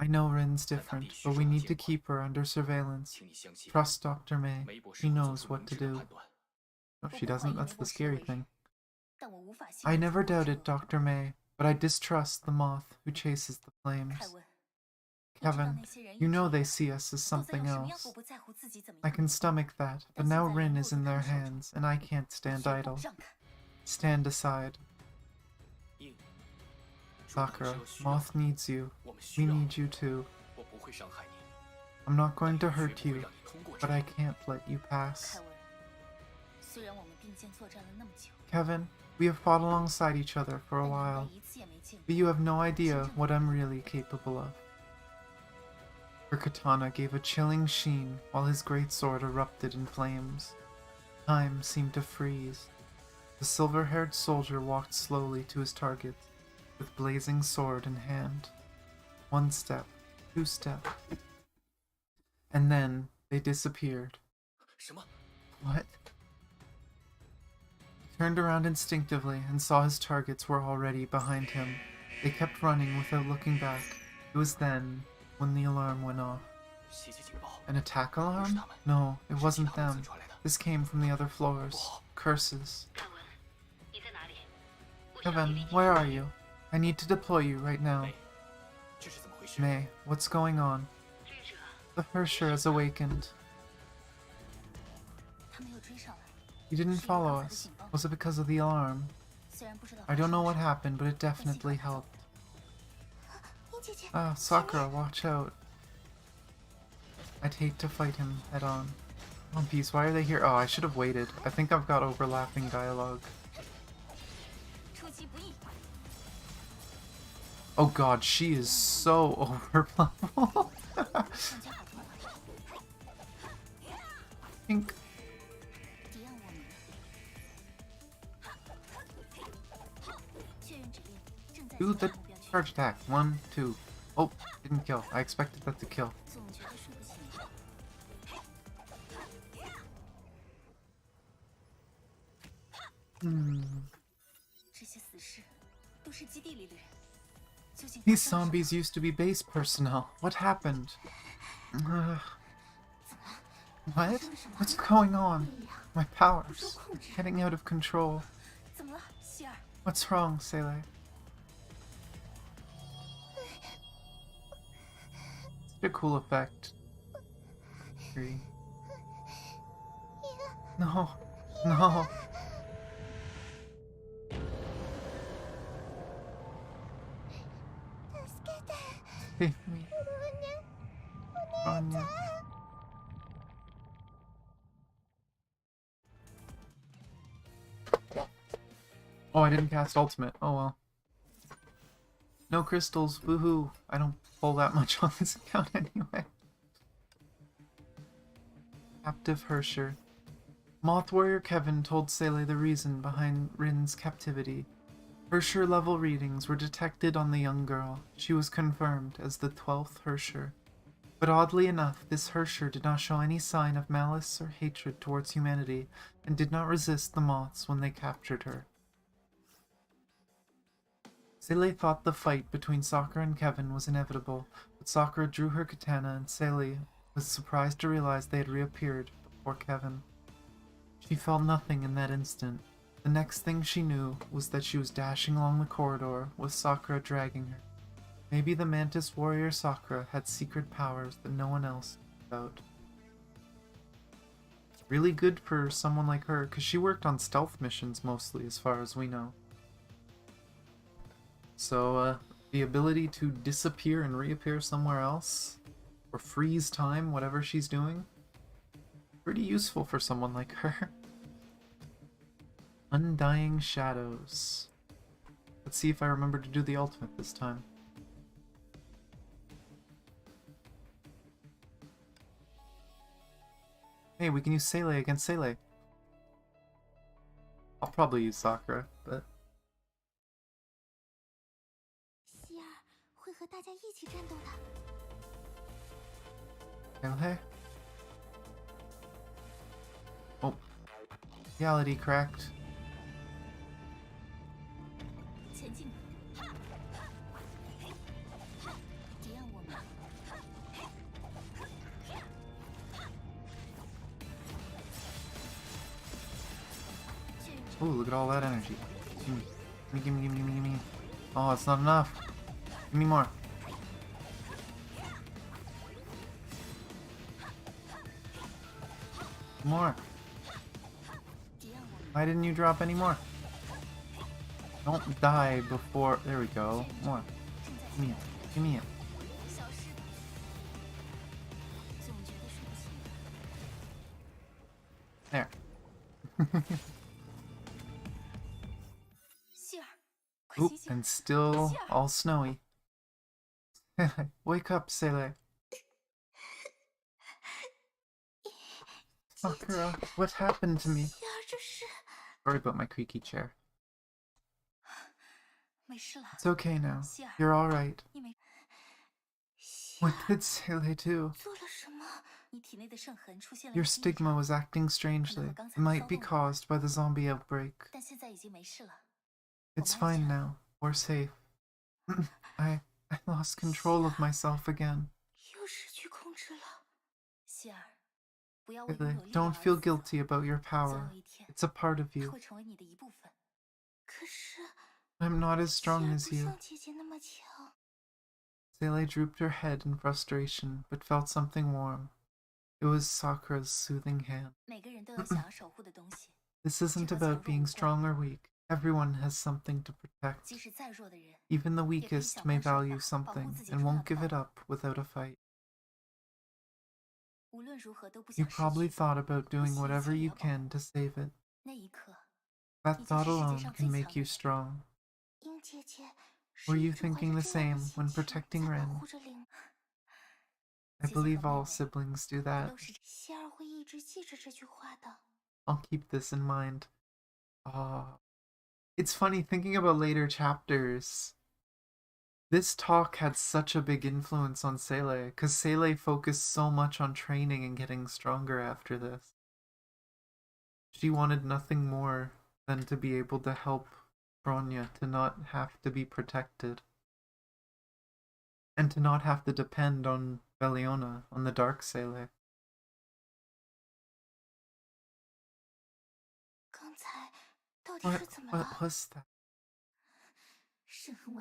I know Rin's different, but we need to keep her under surveillance. Trust Dr. May. She knows what to do. No, she doesn't. That's the scary thing. I never doubted Dr. May, but I distrust the moth who chases the flames. Kevin, you know they see us as something else. I can stomach that, but now Rin is in their hands, and I can't stand idle. Stand aside. Sakura, Moth needs you. We need you too. I'm not going to hurt you, but I can't let you pass. Kevin, we have fought alongside each other for a while, but you have no idea what I'm really capable of. Her katana gave a chilling sheen while his great sword erupted in flames. Time seemed to freeze. The silver-haired soldier walked slowly to his target, with blazing sword in hand. 1 step, 2 steps, and then they disappeared. What? He turned around instinctively and saw his targets were already behind him. They kept running without looking back. It was then when the alarm went off. An attack alarm? No, it wasn't them. This came from the other floors. Curses. Kevin, where are you? I need to deploy you right now. May, what's going on? The Herrscher has awakened. He didn't follow us. Was it because of the alarm? I don't know what happened, but it definitely helped. Ah, Sakura, watch out. I'd hate to fight him head on. One Piece, why are they here? Oh, I should have waited. I think I've got overlapping dialogue. Oh god, she is so overleveled. Pink. Do the charge attack. 1, 2. Oh, didn't kill. I expected that to kill. These zombies used to be base personnel. What happened? What? What's going on? My powers. Getting out of control. What's wrong, Seele? Such a cool effect. 3. No. No. Save me. Bronya. Oh, I didn't cast ultimate. Oh well. No crystals. Woohoo. I don't pull that much on this account anyway. Captive Herrscher. Moth Warrior Kevin told Seele the reason behind Rin's captivity. Herrscher level readings were detected on the young girl. She was confirmed as the 12th Herrscher. But oddly enough, this Herrscher did not show any sign of malice or hatred towards humanity, and did not resist the moths when they captured her. Seele thought the fight between Sakura and Kevin was inevitable, but Sakura drew her katana and Seele was surprised to realize they had reappeared before Kevin. She felt nothing in that instant. The next thing she knew was that she was dashing along the corridor with Sakura dragging her. Maybe the Mantis Warrior Sakura had secret powers that no one else knew about. Really good for someone like her, because she worked on stealth missions mostly, as far as we know. So, The ability to disappear and reappear somewhere else, or freeze time, whatever she's doing. Pretty useful for someone like her. Undying Shadows. Let's see if I remember to do the ultimate this time. Hey, we can use Seele against Seele. I'll probably use Sakura, but... Seele? Oh. Reality cracked. Ooh, look at all that energy. Gimme. Oh, it's not enough. Give me more. More. Why didn't you drop any more? Don't die before... There we go. More. Give me it. Give me it. There. Oop, and still all snowy. Wake up, Seele. Sakura, what happened to me? Sorry about my creaky chair. It's okay now. You're alright. What did Seele do? Your stigma was acting strangely. It might be caused by the zombie outbreak. It's fine now. We're safe. I lost control of myself again. Seele, don't feel guilty about your power. It's a part of you. I'm not as strong as you. Seele drooped her head in frustration, but felt something warm. It was Sakura's soothing hand. This isn't about being strong or weak. Everyone has something to protect. Even the weakest may value something and won't give it up without a fight. You probably thought about doing whatever you can to save it. That thought alone can make you strong. Were you thinking the same when protecting Ren? I believe all siblings do that. I'll keep this in mind. It's funny thinking about later chapters. This talk had such a big influence on Seele, because Seele focused so much on training and getting stronger after this. She wanted nothing more than to be able to help Bronya to not have to be protected. And to not have to depend on Beliona, on the Dark Seele. What was that?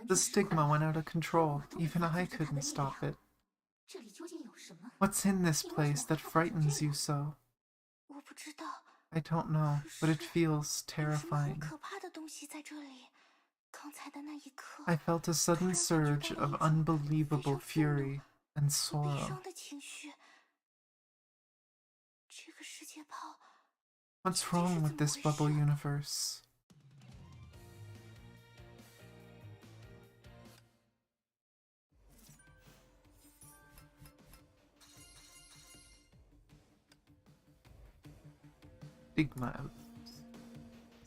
The stigma went out of control. Even I couldn't stop it. What's in this place that frightens you so? I don't know, but it feels terrifying. I felt a sudden surge of unbelievable fury and sorrow. What's wrong with this bubble universe? Stigma out.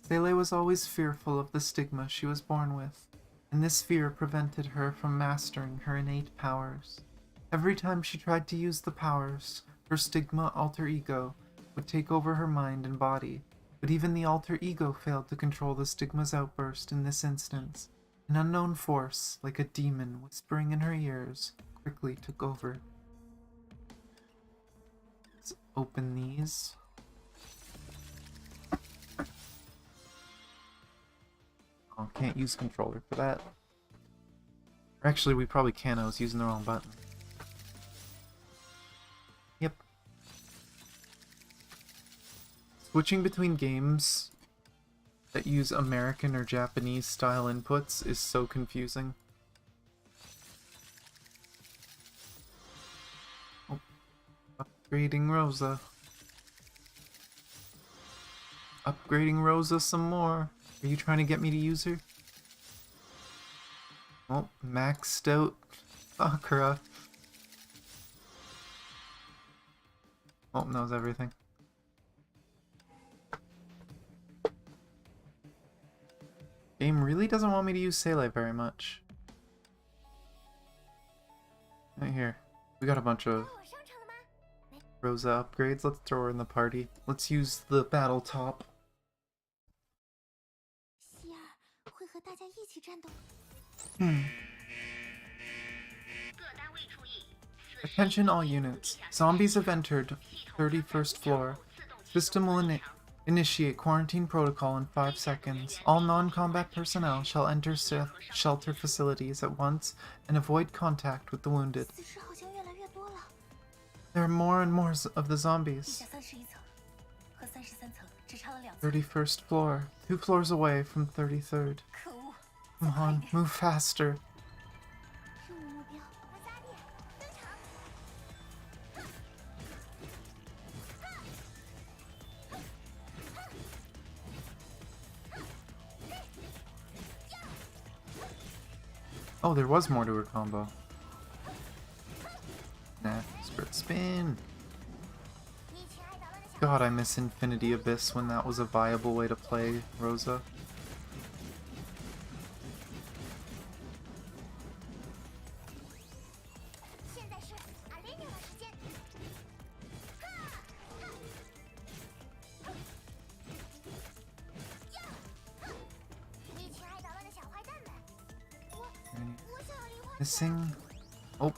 Seele was always fearful of the stigma she was born with, and this fear prevented her from mastering her innate powers. Every time she tried to use the powers, her stigma alter ego would take over her mind and body, but even the alter ego failed to control the stigma's outburst in this instance. An unknown force, like a demon whispering in her ears, quickly took over. Let's open these. Oh, can't use controller for that. Or actually, we probably can. I was using the wrong button. Yep. Switching between games that use American or Japanese style inputs is so confusing. Upgrading Rosa. Upgrading Rosa some more. Are you trying to get me to use her? Oh, maxed out Sakura. Oh, knows everything. Game really doesn't want me to use Seele very much. Right here. We got a bunch of Rosa upgrades. Let's throw her in the party. Let's use the battle top. Attention all units. Zombies have entered 31st floor. System will initiate quarantine protocol in 5 seconds. All non-combat personnel shall enter shelter facilities at once and avoid contact with the wounded. There are more and more of the zombies. 31st floor. 2 floors away from 33rd. Come on, move faster. Oh, there was more to her combo. Nah, skirt spin. God, I miss Infinity Abyss when that was a viable way to play Rosa. Missing. Oh.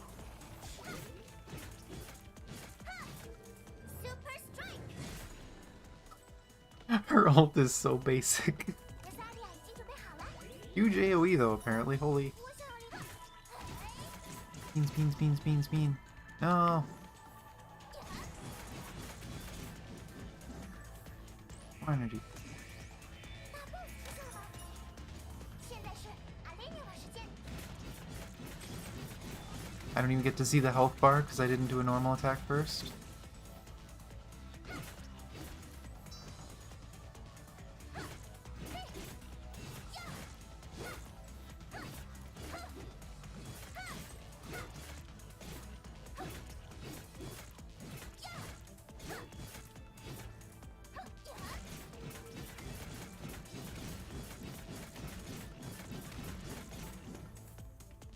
Her ult is so basic. Huge AoE though, apparently. Holy. Beans. No. More energy. I don't even get to see the health bar because I didn't do a normal attack first.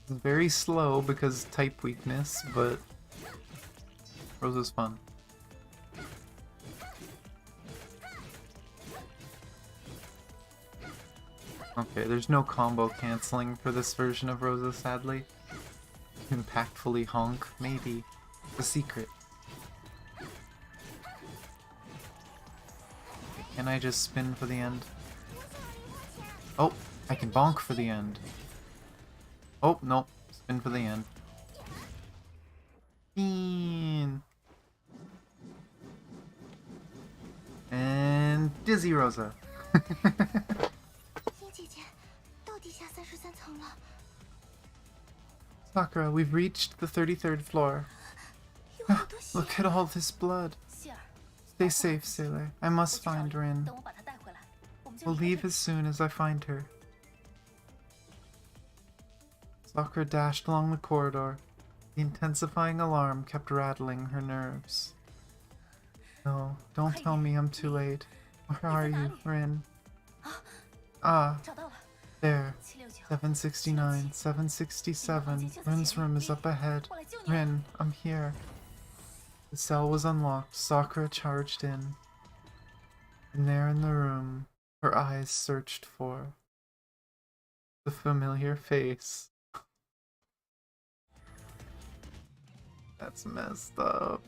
It's very slow because type weakness, but Rosa's fun. Okay, there's no combo canceling for this version of Rosa, sadly. Impactfully honk, maybe. The secret. Can I just spin for the end? Oh, I can bonk for the end. Oh, no. Spin for the end. And Dizzy Rosa. Sakura, we've reached the 33rd floor. Look at all this blood. Stay safe, Seele. I must find Rin. We'll leave as soon as I find her. Sakura dashed along the corridor. The intensifying alarm kept rattling her nerves. No, don't tell me I'm too late. Where are you, Rin? Ah, there. 769, 767. Rin's room is up ahead. Rin, I'm here. The cell was unlocked. Sakura charged in. And there in the room, her eyes searched for the familiar face. That's messed up.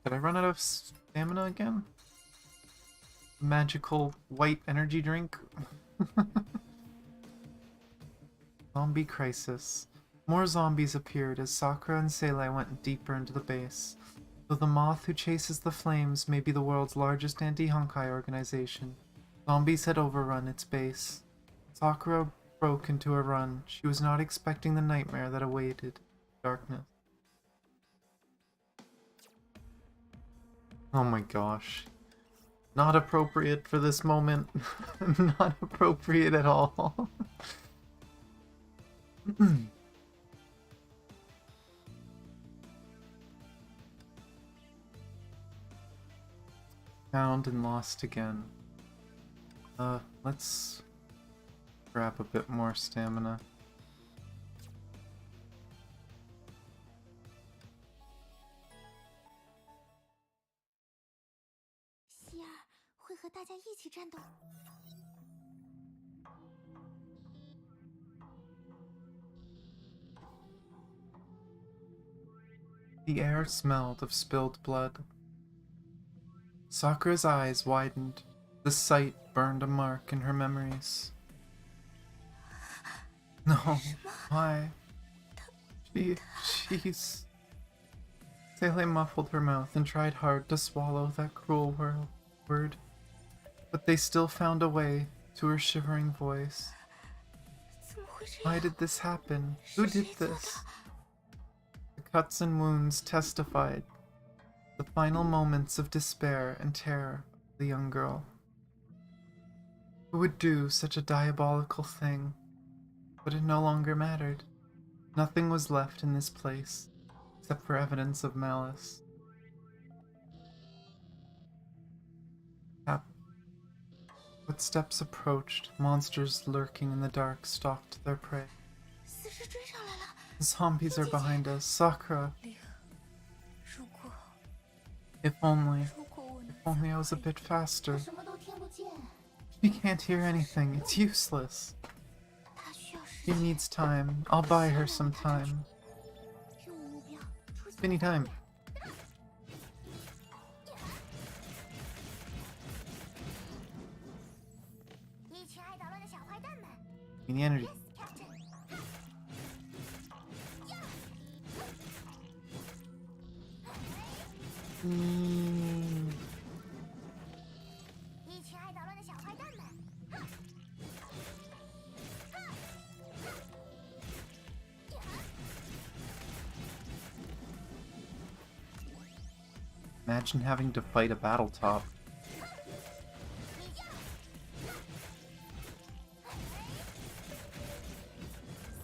Did I run out of stamina again? Magical white energy drink? Zombie crisis. More zombies appeared as Sakura and Seele went deeper into the base. Though the moth who chases the flames may be the world's largest anti-Honkai organization, zombies had overrun its base. Sakura broke into a run. She was not expecting the nightmare that awaited. Darkness. Oh my gosh. Not appropriate for this moment. Not appropriate at all. Found and lost again. Let's grab a bit more stamina. 希儿会和大家一起战斗。 The air smelled of spilled blood. Sakura's eyes widened. The sight burned a mark in her memories. No, why? She's... Seele muffled her mouth and tried hard to swallow that cruel word, but they still found a way to her shivering voice. Why did this happen? Who did this? The cuts and wounds testified the final moments of despair and terror of the young girl. Who would do such a diabolical thing? But it no longer mattered. Nothing was left in this place, except for evidence of malice. Footsteps approached. Monsters lurking in the dark stalked their prey. 死尸追上来了。 The zombies are behind us. Sakura. 如果 If only. 如果我能 If only I was a bit faster. 什么都听不见。 She can't hear anything. It's useless. 她需要时 She 间。 needs time. I'll buy her some time. 任务目标出现。 Spinny time. 一群爱捣乱的小坏蛋们。 In the energy. Yes, Captain. 一群爱捣乱的小坏蛋们。 Imagine having to fight a battle top.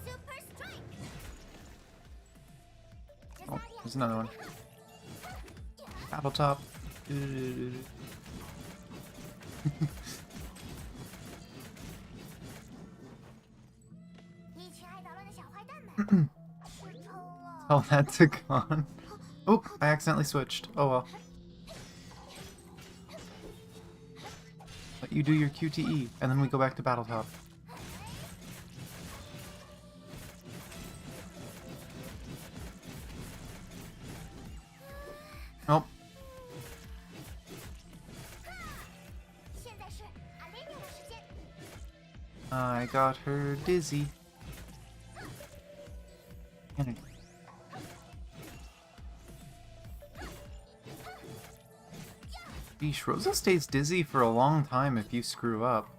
Super strike. Oh, there's another one. Battle top. 一群爱捣乱的小坏蛋们。吃撑了。 Oh, that's a gun. Oh, I accidentally switched. Oh well. Let you do your QTE, and then we go back to battle top. Nope. 现在是阿雷涅的时间。 I got her dizzy. Energy. Yeesh, Rosa stays dizzy for a long time if you screw up.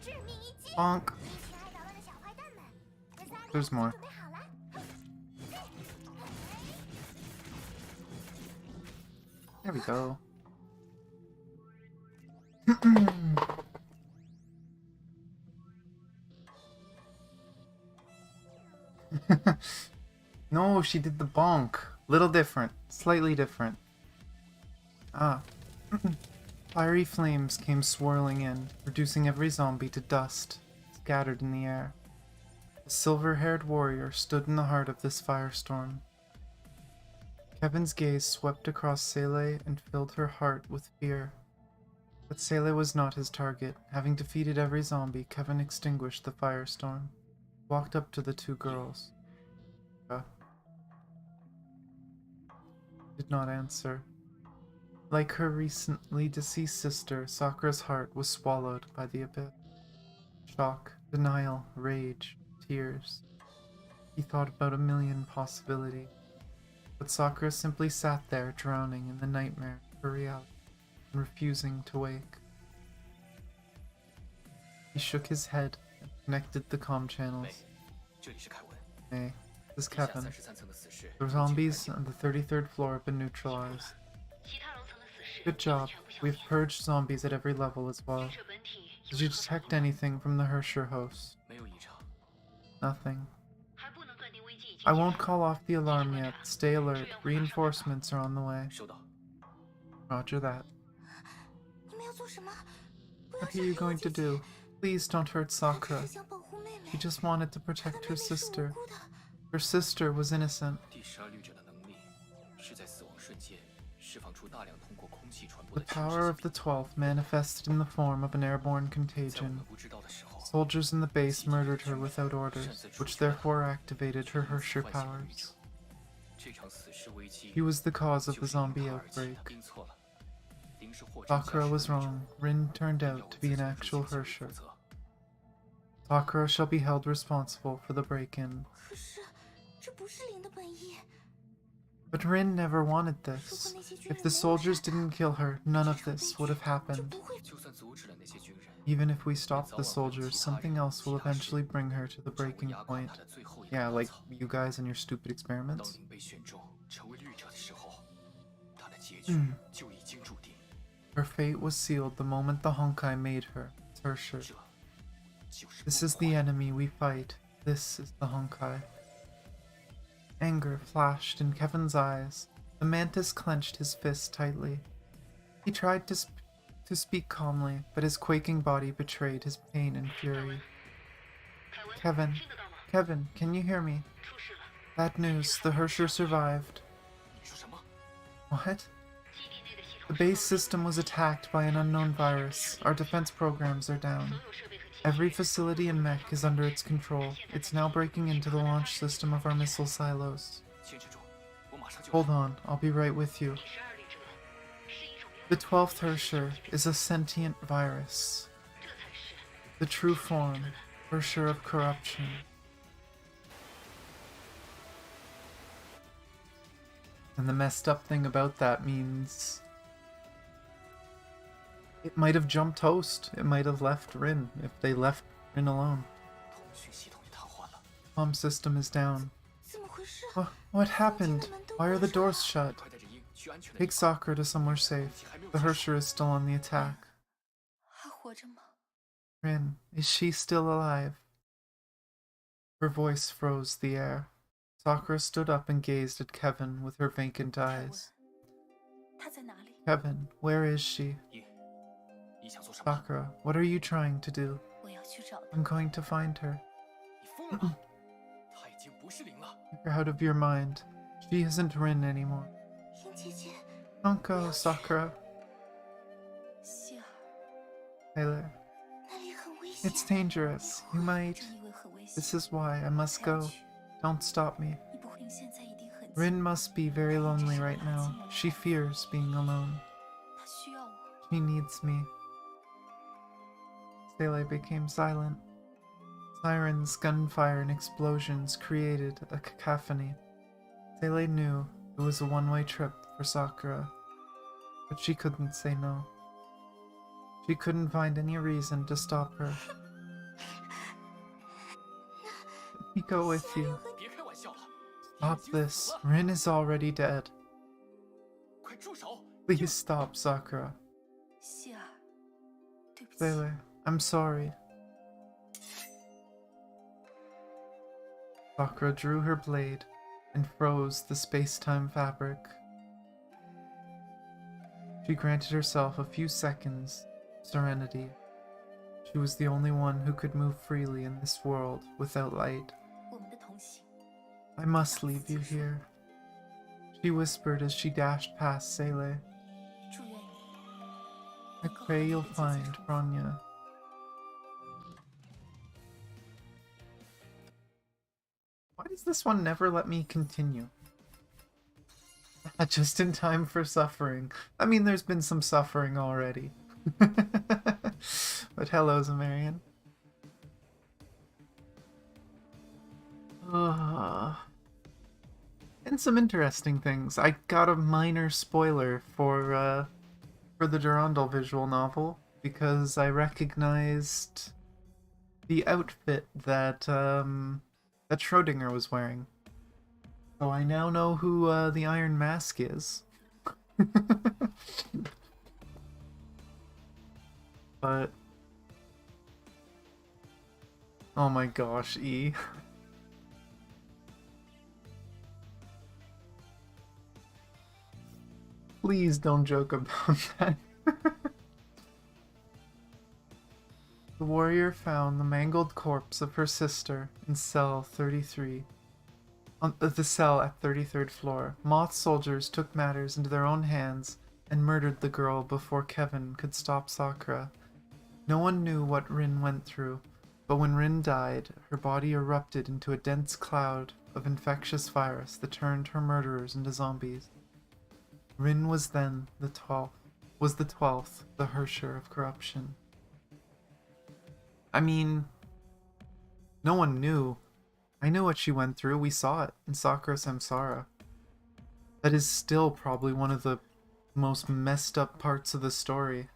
致命一击！ Bonk. 一群爱捣乱的小坏蛋们。There's more. 准备好了。 There we go. No, she did the bonk. Little different. Slightly different. Ah. Fiery flames came swirling in, reducing every zombie to dust, scattered in the air. The silver-haired warrior stood in the heart of this firestorm. Kevin's gaze swept across Seele and filled her heart with fear. But Seele was not his target. Having defeated every zombie, Kevin extinguished the firestorm. Walked up to the two girls. Did not answer. Like her recently deceased sister, Sakura's heart was swallowed by the abyss. Shock, denial, rage, tears. He thought about a million possibilities. But Sakura simply sat there drowning in the nightmare of her reality and refusing to wake. He shook his head and connected the comm channels. Hey, this is Kevin. The zombies on the 33rd floor have been neutralized. Good job. We've purged zombies at every level as well. Did you detect anything from the Hersher host? Nothing. I won't call off the alarm yet. Stay alert. Reinforcements are on the way. Roger that. What are you going to do? Please don't hurt Sakura. She just wanted to protect her sister. Her sister was innocent. The power of the 12th manifested in the form of an airborne contagion. Soldiers in the base murdered her without orders, which therefore activated her Hersher powers. He was the cause of the zombie outbreak. Sakura was wrong. Rin turned out to be an actual Hersher. Sakura shall be held responsible for the break-in. But Rin never wanted this. If the soldiers didn't kill her, none of this would have happened. Even if we stop the soldiers, something else will eventually bring her to the breaking point. Yeah, like you guys and your stupid experiments. Her fate was sealed the moment the Honkai made her Hersher. This is the enemy we fight. This is the Honkai. Anger flashed in Kevin's eyes. The mantis clenched his fist tightly. He tried to speak calmly, but his quaking body betrayed his pain and fury. Kevin, can you hear me? Bad news, the Hersher survived. What? The base system was attacked by an unknown virus. Our defense programs are down. Every facility and mech is under its control. It's now breaking into the launch system of our missile silos. Hold on, I'll be right with you. The 12th Hersher is a sentient virus. The true form, Hersher of corruption. And the messed up thing about that means it might have jumped host. It might have left Rin if they left Rin alone. Comm system is down. What happened? Why are the doors shut? Take Sakura to somewhere safe. The Hersher is still on the attack. Rin, is she still alive? Her voice froze the air. Sakura stood up and gazed at Kevin with her vacant eyes. Kevin, where is she? Sakura, what are you trying to do? I'm going to find her. You're out of your mind. She isn't Rin anymore. Don't go, Sakura. Seele. It's dangerous. You might... This is why I must go. Don't stop me. Rin must be very lonely right now. She fears being alone. She needs me. Seele became silent. Sirens, gunfire, and explosions created a cacophony. Seele knew it was a one-way trip for Sakura, but she couldn't say no. She couldn't find any reason to stop her. Let me go with you. Stop this. Rin is already dead. Please stop, Sakura. Seele, I'm sorry. Sakura drew her blade and froze the space-time fabric. She granted herself a few seconds of serenity. She was the only one who could move freely in this world without light. I must leave you here, she whispered as she dashed past Seele. I pray you'll find Bronya. Why does this one never let me continue? Just in time for suffering. I mean, there's been some suffering already. But hello, Zamarian. And some interesting things. I got a minor spoiler for the Durandal visual novel because I recognized the outfit that that Schrodinger was wearing. So I now know who the Iron Mask is. But... oh my gosh, E. Please don't joke about that. The warrior found the mangled corpse of her sister in cell 33. On the cell at 33rd floor. Moth soldiers took matters into their own hands and murdered the girl before Kevin could stop Sakura. No one knew what Rin went through, but when Rin died, her body erupted into a dense cloud of infectious virus that turned her murderers into zombies. Rin was then the 12th, the Hersher of corruption. I mean, no one knew. I knew what she went through. We saw it in Sakura Samsara. That is still probably one of the most messed up parts of the story.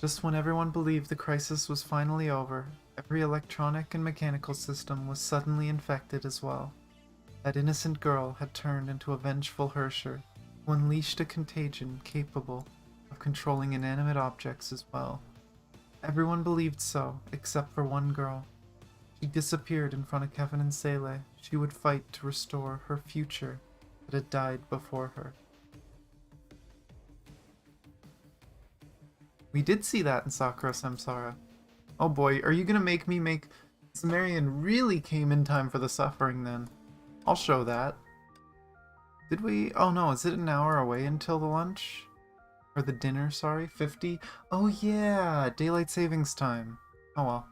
Just when everyone believed the crisis was finally over, every electronic and mechanical system was suddenly infected as well. That innocent girl had turned into a vengeful Hersher, who unleashed a contagion capable of controlling inanimate objects as well. Everyone believed so, except for one girl. She disappeared in front of Kevin and Seele. She would fight to restore her future that had died before her. We did see that in Sakura Samsara. Oh boy, are you gonna make me make... Cimmerian really came in time for the suffering then. I'll show that. Did we... oh no, is it an hour away until the lunch? Or the dinner, sorry? 50? Oh yeah, daylight savings time. Oh well.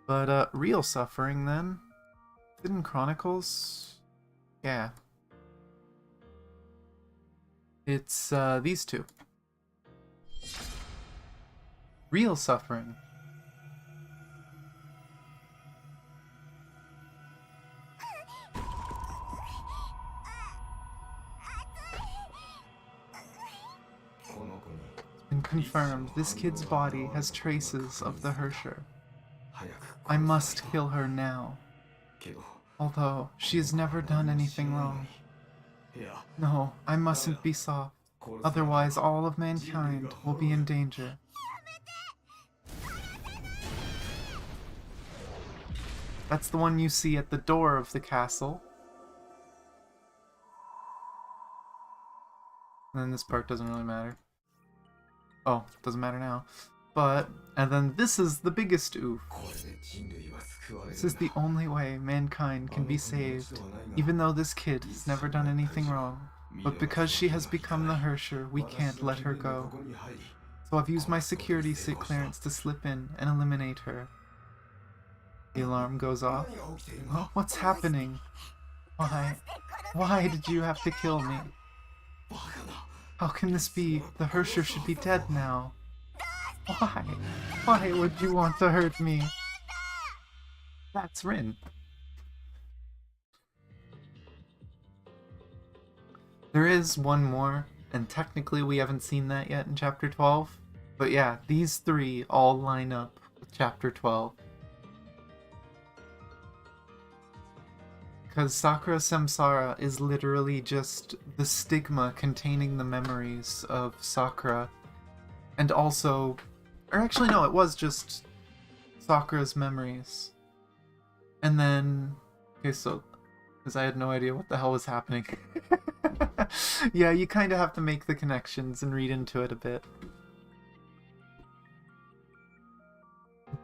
But, real suffering then? Hidden Chronicles? Yeah. It's, these two. Real suffering. It's been confirmed this kid's body has traces of the Hersher. I must kill her now. Although, she has never done anything wrong. No, I mustn't be soft. Otherwise, all of mankind will be in danger. That's the one you see at the door of the castle. And then this part doesn't really matter. Oh, doesn't matter now. But, and then this is the biggest oof. This is the only way mankind can be saved, even though this kid has never done anything wrong. But because she has become the Hersher, we can't let her go. So I've used my security clearance to slip in and eliminate her. The alarm goes off. Oh, what's happening? Why? Why did you have to kill me? How can this be? The Hersher should be dead now. Why? Why would you want to hurt me? That's Rin. There is one more, and technically we haven't seen that yet in Chapter 12. But yeah, these three all line up with Chapter 12. Because Sakura Samsara is literally just the stigma containing the memories of Sakura. And also... or actually no, it was just Sakura's memories. And then... okay, so... because I had no idea what the hell was happening. Yeah, you kind of have to make the connections and read into it a bit.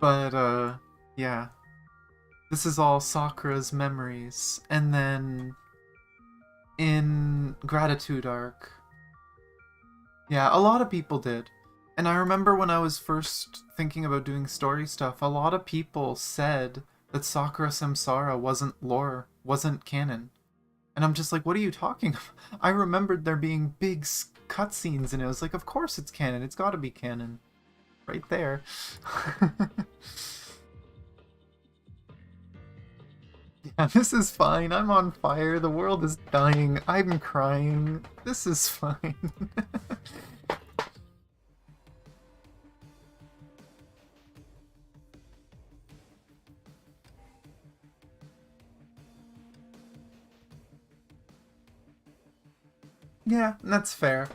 But, yeah. This is all Sakura's memories. And then... in Gratitude Arc... yeah, a lot of people did. And I remember when I was first thinking about doing story stuff, a lot of people said that Sakura Samsara wasn't lore, wasn't canon. And I'm just like, what are you talking about? I remembered there being big cutscenes and it was like, of course it's canon, it's gotta be canon. Right there. Yeah, this is fine, I'm on fire, the world is dying, I'm crying, this is fine. Yeah, that's fair.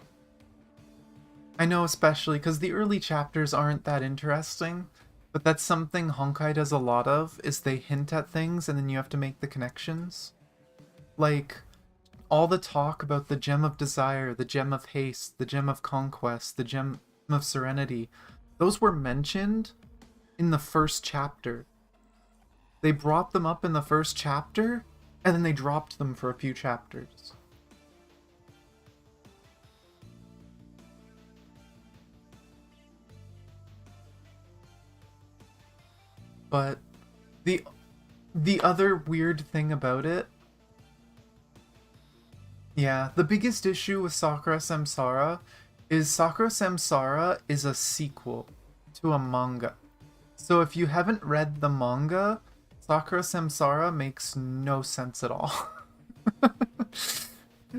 I know, especially because the early chapters aren't that interesting, but that's something Honkai does a lot of, is they hint at things and then you have to make the connections. Like, all the talk about the gem of desire, the gem of haste, the gem of conquest, the gem of serenity, those were mentioned in the first chapter. They brought them up in the first chapter, and then they dropped them for a few chapters. But the the other weird thing about it, yeah, the biggest issue with Sakura Samsara is Sakura Samsara is a sequel to a manga. So if you haven't read the manga, Sakura Samsara makes no sense at all.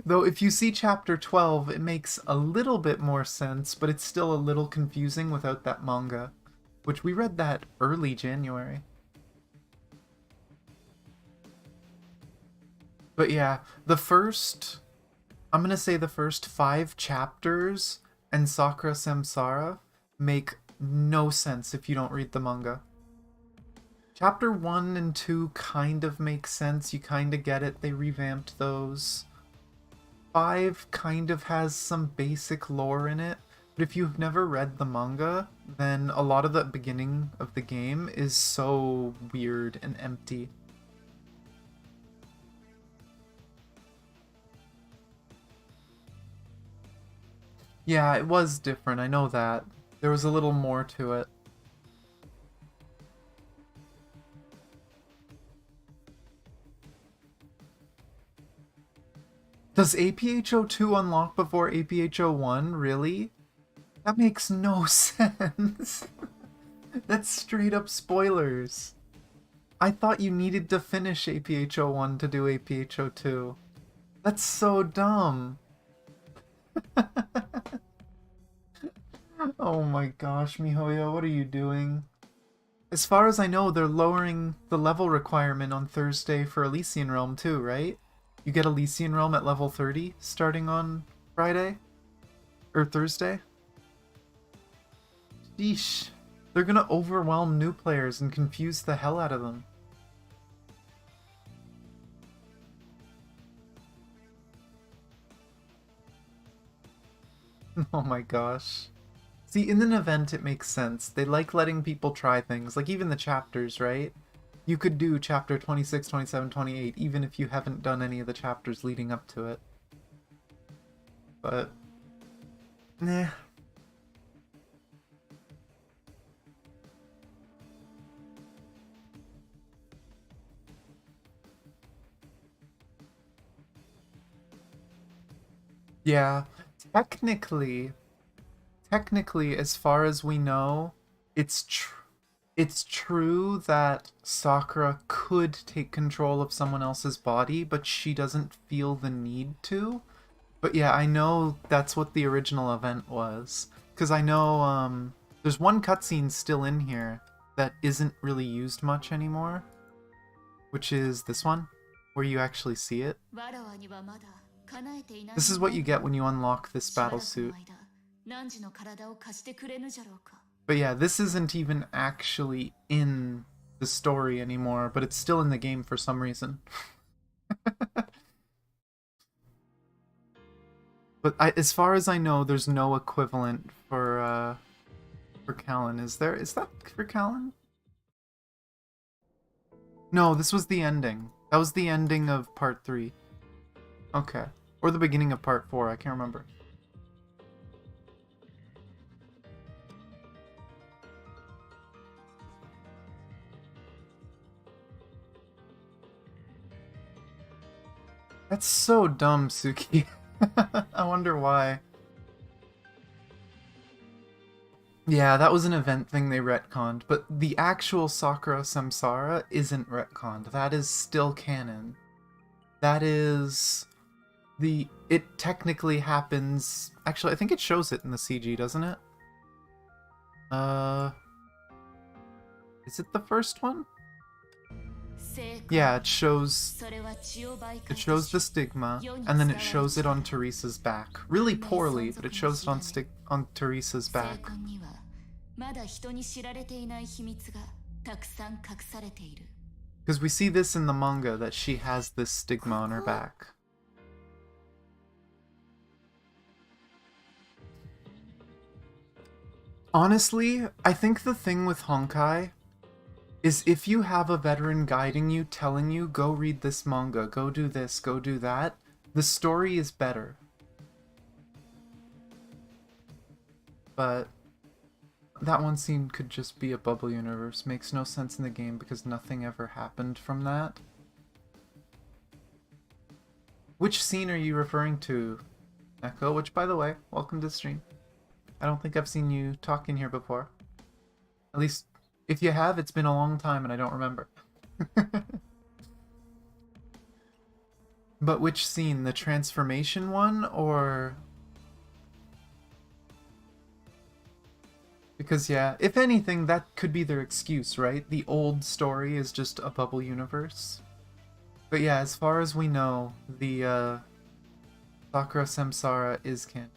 Though if you see chapter 12, it makes a little bit more sense, but it's still a little confusing without that manga, which we read that early January. But yeah, I'm gonna say the first 5 chapters and Sakura Samsara make no sense if you don't read the manga. Chapter 1 and 2 kind of make sense, you kind of get it, they revamped those. 5 kind of has some basic lore in it, but if you've never read the manga, then a lot of the beginning of the game is so weird and empty. Yeah, it was different, I know that. There was a little more to it. Does APHO2 unlock before APHO1? Really? That makes no sense. That's straight up spoilers. I thought you needed to finish APHO1 to do APHO2. That's so dumb. Oh my gosh, Mihoyo, what are you doing? As far as I know, they're lowering the level requirement on Thursday for Elysian Realm too, right? You get Elysian Realm at level 30 starting on Friday? Or Thursday? Sheesh. They're gonna overwhelm new players and confuse the hell out of them. Oh my gosh. See, in an event, it makes sense. They like letting people try things, like even the chapters, right? You could do chapter 26, 27, 28, even if you haven't done any of the chapters leading up to it. But, nah. Yeah, technically, as far as we know, it's true that Sakura could take control of someone else's body, but she doesn't feel the need to. But yeah, I know that's what the original event was. Because I know there's one cutscene still in here that isn't really used much anymore, which is this one, where you actually see it. This is what you get when you unlock this battle suit. But yeah, this isn't even actually in the story anymore, but it's still in the game for some reason. But as far as I know, there's no equivalent for Callan. Is there? Is that for Callan? No, this was the ending. That was the ending of part 3. Okay. Or the beginning of part 4, I can't remember. That's so dumb, Suki. I wonder why. Yeah, that was an event thing they retconned, but the actual Sakura Samsara isn't retconned. That is still canon. That is it technically happens. Actually, I think it shows it in the CG, doesn't it? Is it the first one? Yeah, it shows the stigma, and then it shows it on Teresa's back. Really poorly, but it shows it on Teresa's back. Because we see this in the manga, that she has this stigma on her back. Honestly, I think the thing with Honkai is if you have a veteran guiding you, telling you, go read this manga, go do this, go do that, the story is better. But that one scene could just be a bubble universe. Makes no sense in the game because nothing ever happened from that. Which scene are you referring to, Echo? Which, by the way, welcome to the stream. I don't think I've seen you talk in here before. At least, if you have, it's been a long time and I don't remember. But which scene? The transformation one, or... Because, yeah, if anything, that could be their excuse, right? The old story is just a bubble universe. But yeah, as far as we know, the Sakura Samsara is canon.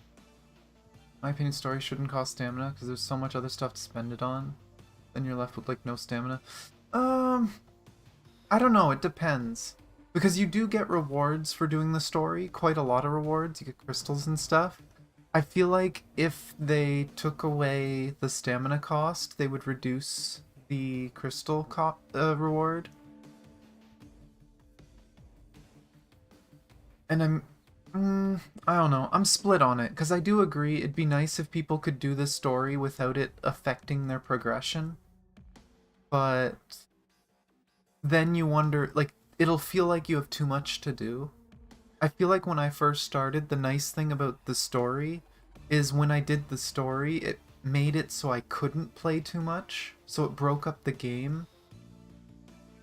My opinion, story shouldn't cost stamina, because there's so much other stuff to spend it on. Then you're left with, like, no stamina. I don't know, it depends. Because you do get rewards for doing the story, quite a lot of rewards, you get crystals and stuff. I feel like if they took away the stamina cost, they would reduce the crystal reward. And I don't know, I'm split on it, because I do agree it'd be nice if people could do this story without it affecting their progression. But then you wonder, like, it'll feel like you have too much to do. I feel like when I first started, the nice thing about the story is when I did the story, it made it so I couldn't play too much, so it broke up the game.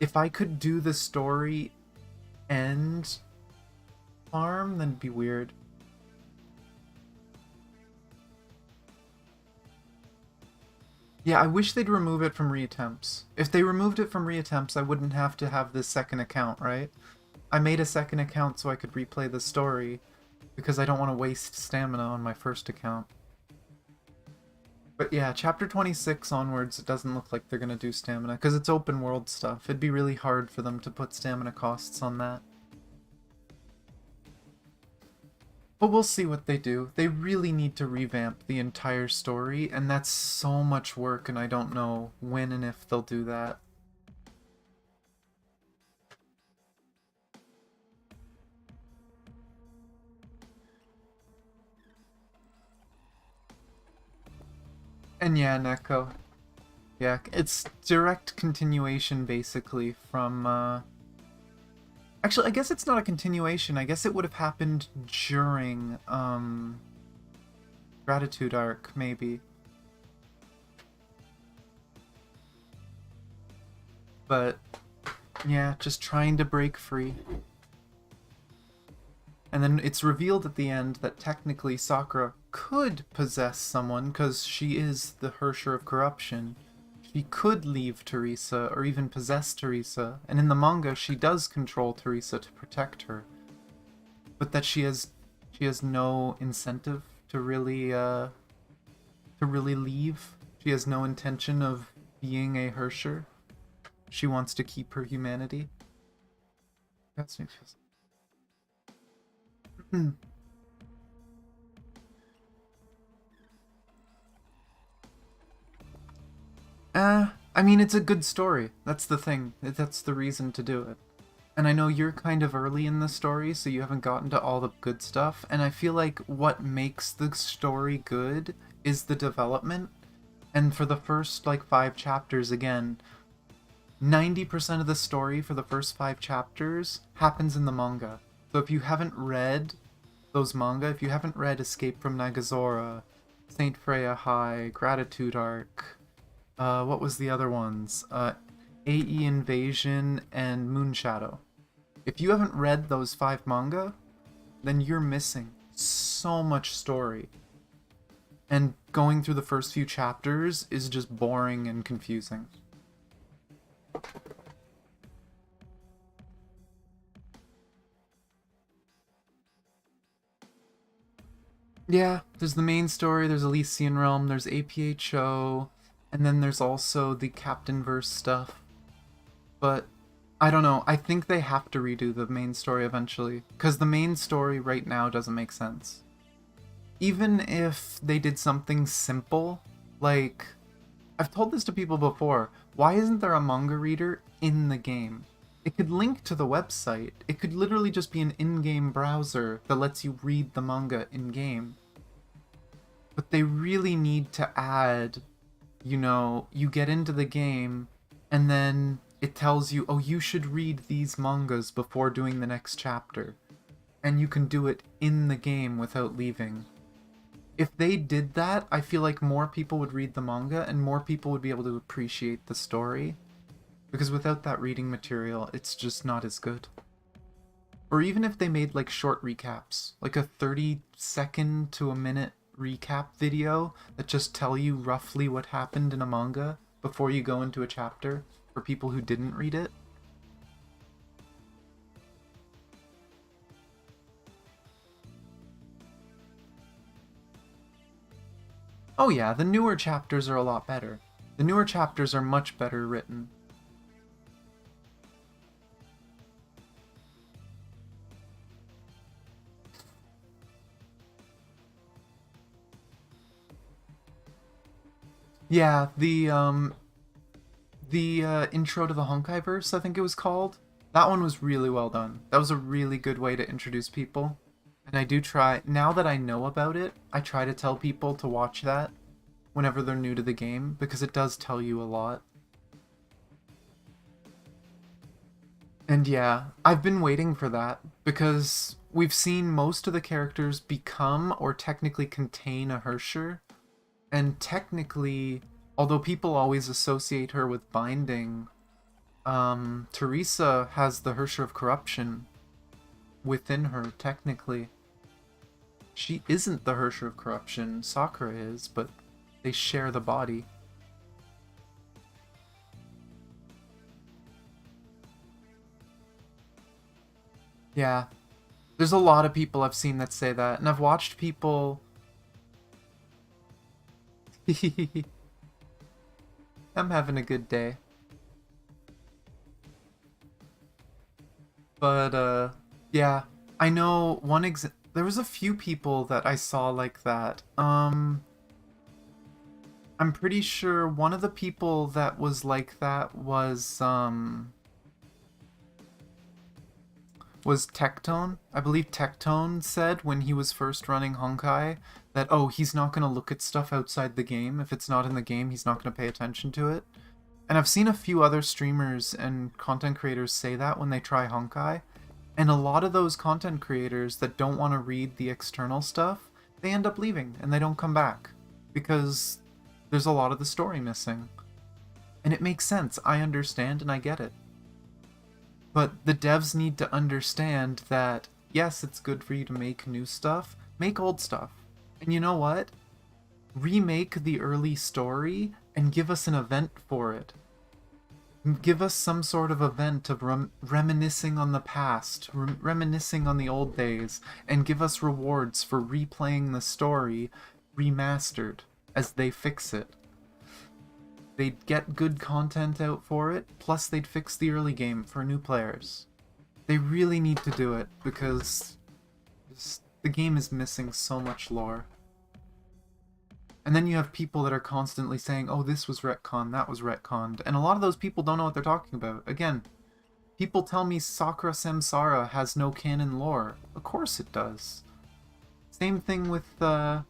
If I could do the story and farm, then it'd be weird. Yeah, I wish they'd remove it from reattempts. If they removed it from reattempts, I wouldn't have to have this second account, right? I made a second account so I could replay the story, because I don't want to waste stamina on my first account. But yeah, chapter 26 onwards, it doesn't look like they're gonna do stamina, because it's open world stuff. It'd be really hard for them to put stamina costs on that. But we'll see what they do. They really need to revamp the entire story, and that's so much work, and I don't know when and if they'll do that. And yeah, Neko. Yeah, it's direct continuation, basically, from, Actually, I guess it's not a continuation. I guess it would have happened during, Gratitude Arc, maybe. But, yeah, just trying to break free. And then it's revealed at the end that technically Sakura could possess someone, because she is the Hersher of Corruption. She could leave Teresa, or even possess Teresa, and in the manga she does control Teresa to protect her. But that she has no incentive to really leave. She has no intention of being a Hersher. She wants to keep her humanity. That's me. I mean, it's a good story. That's the thing. That's the reason to do it. And I know you're kind of early in the story, so you haven't gotten to all the good stuff, and I feel like what makes the story good is the development. And for the first, like, 5 chapters, again, 90% of the story for the first 5 chapters happens in the manga. So if you haven't read those manga, if you haven't read Escape from Nagazora, Saint Freya High, Gratitude Arc, what was the other ones? AE Invasion and Moonshadow. If you haven't read those 5 manga, then you're missing so much story. And going through the first few chapters is just boring and confusing. Yeah, there's the main story, there's Elysian Realm, there's APHO, and then there's also the Captain Verse stuff. But I don't know, I think they have to redo the main story eventually, because the main story right now doesn't make sense. Even if they did something simple, like, I've told this to people before, why isn't there a manga reader in the game? It could link to the website. It could literally just be an in-game browser that lets you read the manga in-game. But they really need to add, you get into the game and then it tells you, oh, you should read these mangas before doing the next chapter. And you can do it in the game without leaving. If they did that, I feel like more people would read the manga and more people would be able to appreciate the story. Because without that reading material, it's just not as good. Or even if they made like short recaps, like a 30-second to a minute recap video that just tell you roughly what happened in a manga before you go into a chapter for people who didn't read it. Oh yeah, the newer chapters are a lot better. The newer chapters are much better written. Yeah, the intro to the Honkai verse, I think it was called. That one was really well done. That was a really good way to introduce people. And I do try, now that I know about it, I try to tell people to watch that whenever they're new to the game, because it does tell you a lot. And yeah, I've been waiting for that, because we've seen most of the characters become or technically contain a Hersher, and technically, although people always associate her with binding, Teresa has the Hersher of corruption within her, technically. She isn't the Hersher of corruption, Sakura is, but they share the body. Yeah, there's a lot of people I've seen that say that, and I've watched people... I'm having a good day. But, yeah, I know there was a few people that I saw like that. I'm pretty sure one of the people that was like that was Tectone. I believe Tectone said when he was first running Honkai that, oh, he's not going to look at stuff outside the game. If it's not in the game, he's not going to pay attention to it. And I've seen a few other streamers and content creators say that when they try Honkai. And a lot of those content creators that don't want to read the external stuff, they end up leaving and they don't come back. Because there's a lot of the story missing. And it makes sense. I understand and I get it. But the devs need to understand that, yes, it's good for you to make new stuff. Make old stuff. And you know what? Remake the early story and give us an event for it. Give us some sort of event of reminiscing on the past, reminiscing on the old days, and give us rewards for replaying the story remastered as they fix it. They'd get good content out for it, plus they'd fix the early game for new players. They really need to do it, because the game is missing so much lore. And then you have people that are constantly saying, oh, this was retconned, that was retconned, and a lot of those people don't know what they're talking about. Again, people tell me Sakura Samsara has no canon lore. Of course it does. Same thing with what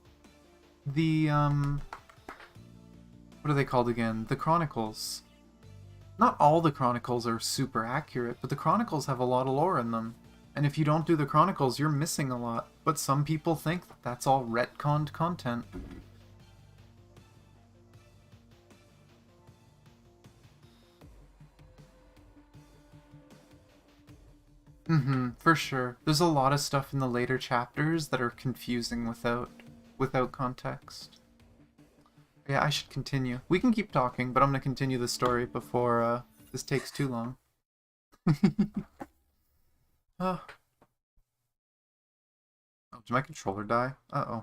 are they called again? The Chronicles. Not all the Chronicles are super accurate, but the Chronicles have a lot of lore in them. And if you don't do the Chronicles, you're missing a lot. But some people think that that's all retconned content. For sure. There's a lot of stuff in the later chapters that are confusing without context. Yeah, I should continue. We can keep talking, but I'm gonna continue the story before this takes too long. Oh. Oh, did my controller die? Uh-oh.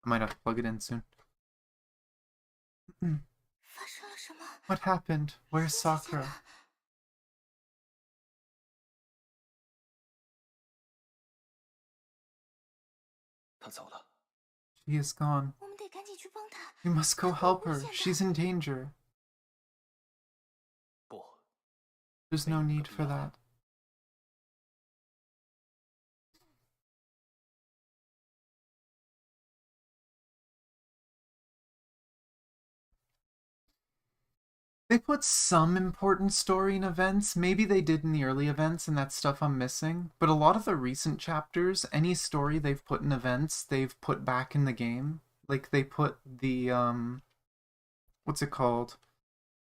I might have to plug it in soon. 发生了什么？ What happened? Where's 姐姐呢？ Sakura? 他走了。 She is gone. 我们得赶紧去帮她。 We must go 她很 help 危 her. 险的。 She's in danger. 不， There's no need for that. They put some important story in events. Maybe they did in the early events, and that's stuff I'm missing. But a lot of the recent chapters, any story they've put in events, they've put back in the game. Like they put the what's it called?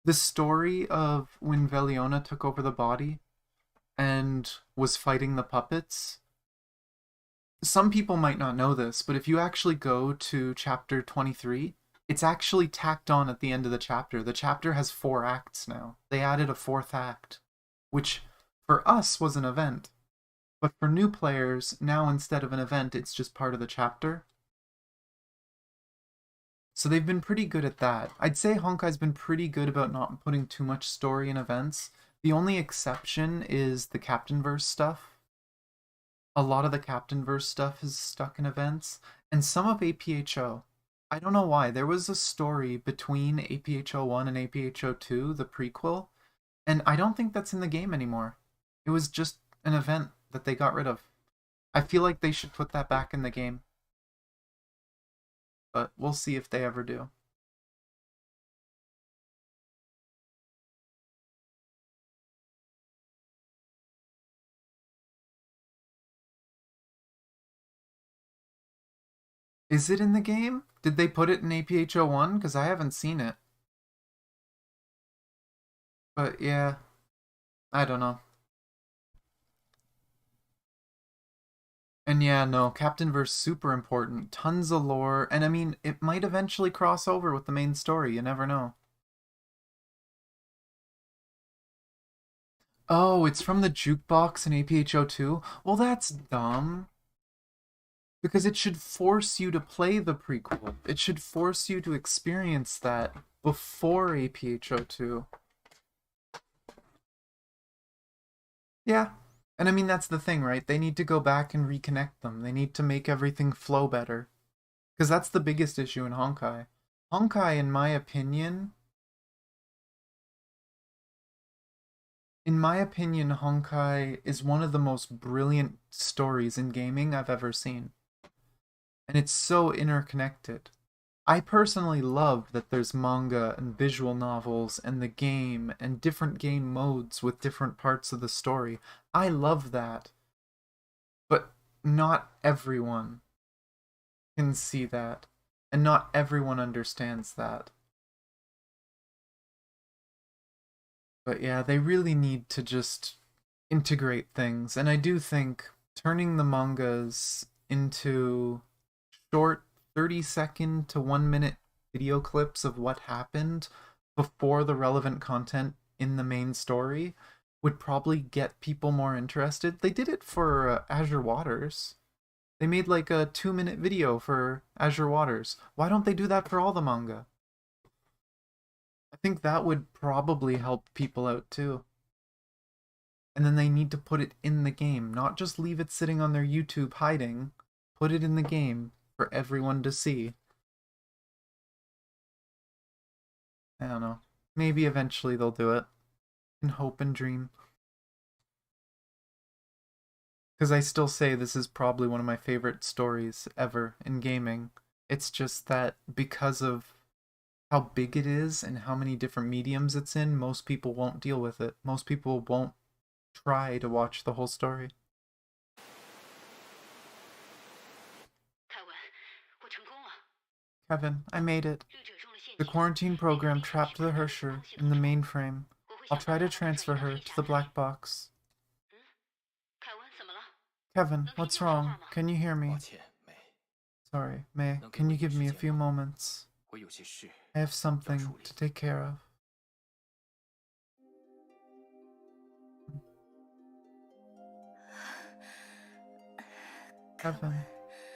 The story of when Veliona took over the body and was fighting the puppets. Some people might not know this, but if you actually go to chapter 23, it's actually tacked on at the end of the chapter. The chapter has 4 acts now. They added a 4th act, which for us was an event. But for new players, now instead of an event, it's just part of the chapter. So they've been pretty good at that. I'd say Honkai's been pretty good about not putting too much story in events. The only exception is the Captainverse stuff. A lot of the Captainverse stuff is stuck in events, and some of APHO. I don't know why. There was a story between APHO 1 and APHO 2, the prequel, and I don't think that's in the game anymore. It was just an event that they got rid of. I feel like they should put that back in the game. But we'll see if they ever do. Is it in the game? Did they put it in APHO 1? Because I haven't seen it. But yeah, I don't know. And yeah, no, Captainverse super important. Tons of lore, and I mean, it might eventually cross over with the main story, you never know. Oh, it's from the jukebox in APHO 2? Well, that's dumb. Because it should force you to play the prequel. It should force you to experience that before APHO 2. Yeah. And I mean, that's the thing, right? They need to go back and reconnect them. They need to make everything flow better. Because that's the biggest issue in Honkai. Honkai, in my opinion, Honkai is one of the most brilliant stories in gaming I've ever seen. And it's so interconnected. I personally love that there's manga and visual novels and the game and different game modes with different parts of the story. I love that. But not everyone can see that. And not everyone understands that. But yeah, they really need to just integrate things. And I do think turning the mangas into short 30-second to 1 minute video clips of what happened before the relevant content in the main story would probably get people more interested. They did it for Azure Waters. They made like a 2-minute video for Azure Waters. Why don't they do that for all the manga? I think that would probably help people out too. And then they need to put it in the game, not just leave it sitting on their YouTube hiding. Put it in the game for everyone to see. I don't know. Maybe eventually they'll do it. And hope and dream. Because I still say this is probably one of my favorite stories ever in gaming. It's just that because of how big it is and how many different mediums it's in, most people won't deal with it. Most people won't try to watch the whole story. Kevin, I made it. The quarantine program trapped the Hersher in the mainframe. I'll try to transfer her to the black box. Kevin, what's wrong? Can you hear me? 抱歉，梅， Sorry, May, can you give me a few moments? 我有些事 I have something to take care of. Kevin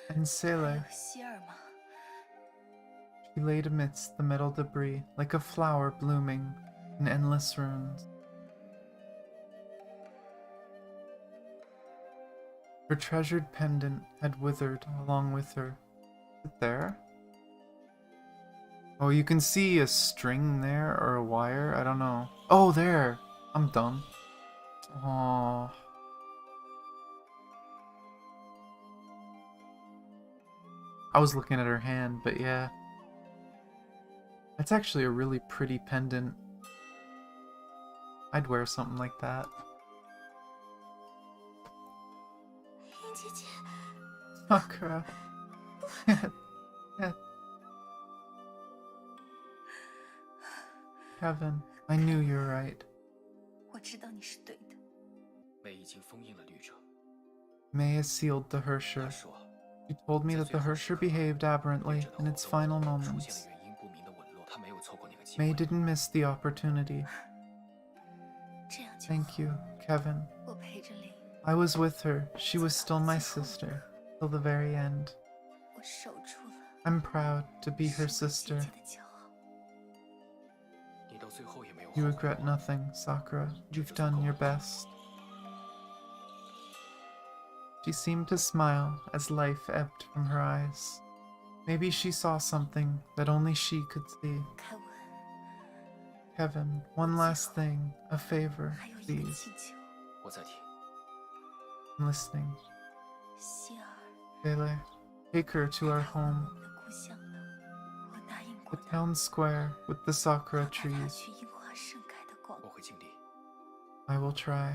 and 还 Seele, 有希尔吗？ He laid amidst the metal debris, like a flower blooming in endless ruins. Her treasured pendant had withered along with her. Is it there? Oh, you can see a string there or a wire? I don't know. Oh, there! I'm dumb. Oh. I was looking at her hand, but yeah. That's actually a really pretty pendant. I'd wear something like that. 云姐姐， Sakura. Kevin, I knew you were right. 我知道你是对的。梅已经封印了绿者。 May has sealed the 他 Hersher. 说， She told me that the Hersher behaved aberrantly in its final 出现 moments. 了原因不明的纹路，他没有错过那个机 May 会。 didn't miss the opportunity. 这样就 Thank 好。 you, Kevin. 我陪着琳， I was with her. She was still my sister. Till the very end. 我守住了。 I'm proud to be her 是我姐 sister. 姐的骄傲。 你到最后也没有后 You 悔 regret nothing, Sakura. You've done your best. She seemed to smile as life ebbed from her eyes. Maybe she saw something that only she could see. 凯文， Kevin, one last thing, a favor, 还有一个 please. 请求， 我在听。 I'm listening. 希尔， Seele, take her to our 带回我 home, 们的故乡吧。我答应 the 过他， town square with the sakura 要带他 trees. 去樱花盛开的广 我会尽力。 I will try.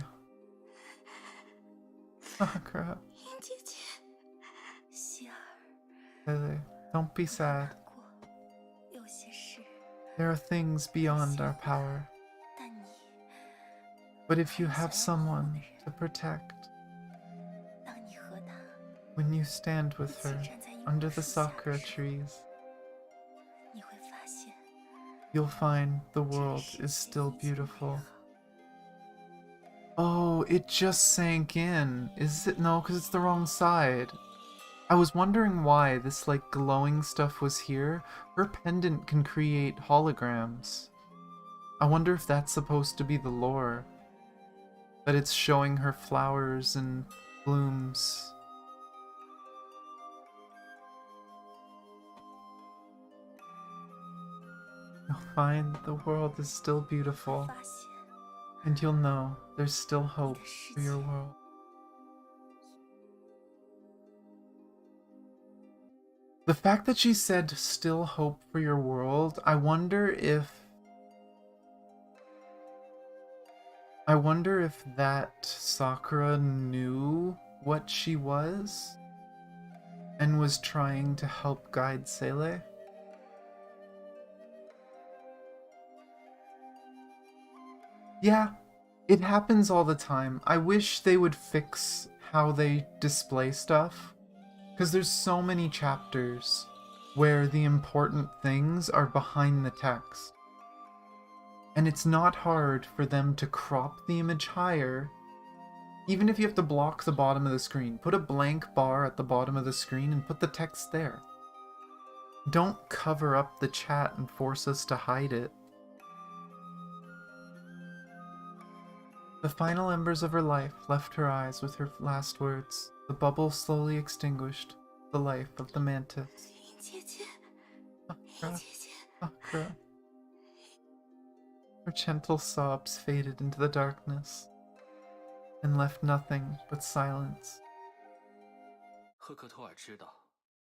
Sakura, 云姐姐，希尔， Seele, don't be sad. 难过，有些事， There are things beyond our power. 但你， But if you have someone to protect, 当你和他 when you stand 一 with 起 her 站在樱花 under the 树下的 sakura 时候， trees, 你会发现 you'll find the 这个 world 世 is 界 still 依旧美 beautiful. 好。 Oh, it just sank in. Is it? No, because it's the wrong side. I was wondering why this, like, glowing stuff was here. Her pendant can create holograms. I wonder if that's supposed to be the lore. That it's showing her flowers and blooms. You'll find the world is still beautiful. 发现 And you'll know there's still hope 你的世 for 界 your world. The fact that she said still hope for your world, I wonder if that Sakura knew what she was and was trying to help guide Seele. Yeah, it happens all the time. I wish they would fix how they display stuff, because there's so many chapters where the important things are behind the text. And it's not hard for them to crop the image higher, even if you have to block the bottom of the screen. Put a blank bar at the bottom of the screen and put the text there. Don't cover up the chat and force us to hide it. The final embers of her life left her eyes with her last words. The bubble slowly extinguished the life of the mantis. 云姐姐，云 Sakura, 姐姐， Sakura. Her gentle sobs faded into the darkness and left nothing but silence. 赫克托尔知道，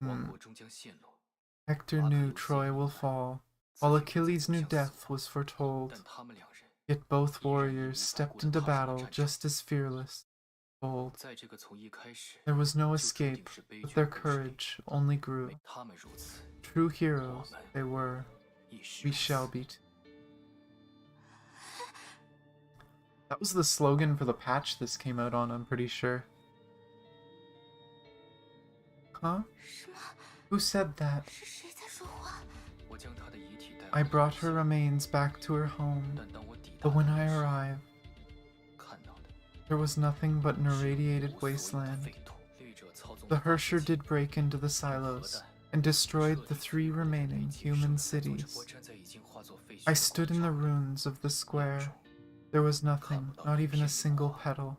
Hmm. 王国终将陷落， Hector knew Troy will fall, while Achilles knew death was foretold. 但他们两人 Yet both warriors stepped into battle just as fearless, bold. 在这个从一开始 There was no 就注定 escape, 是悲 but 剧 their 的故事里， courage only grew. 他们如此， True heroes they were. 亦是 We 如 shall 此。 be too. That was the slogan for the patch this came out on, I'm pretty sure. Huh? 什么？ Who said that? 是谁在说话？ 我将他的遗体带 I 回 brought 地 her 下， remains back to her home, 但当我抵达 but when 那 I 里时， arrived, 看到的 there was nothing but an 是 irradiated 无所谓的 wasteland. 废土。绿者操纵 The 了大 Hersher 气 did break into the 层，核 silos, 弹 and destroyed the 3 remaining human cities. I stood in the ruins of the square. There was nothing, not even a single petal.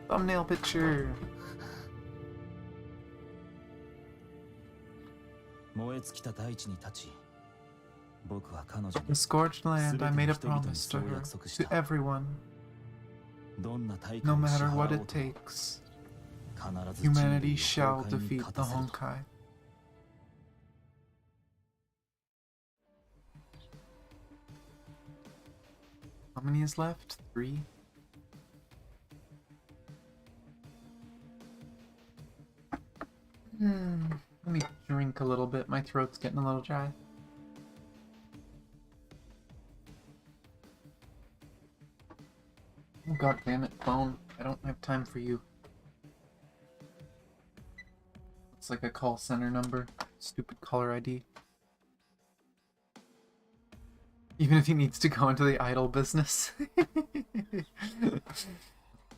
Thumbnail picture. In scorched land, I made a promise to her, to everyone. No matter what it takes, humanity shall defeat the Honkai. How many is left? 3? Let me drink a little bit. My throat's getting a little dry. Oh, God damn it, phone. I don't have time for you. It's like a call center number. Stupid caller ID. Even if he needs to go into the idol business.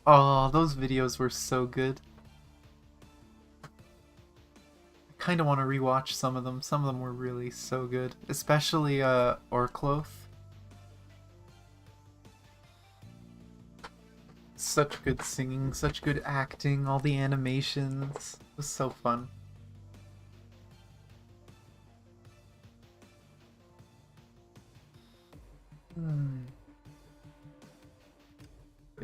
Oh, those videos were so good. I kind of want to rewatch some of them. Some of them were really so good. Especially Orkloth. Such good singing, such good acting, all the animations. It was so fun.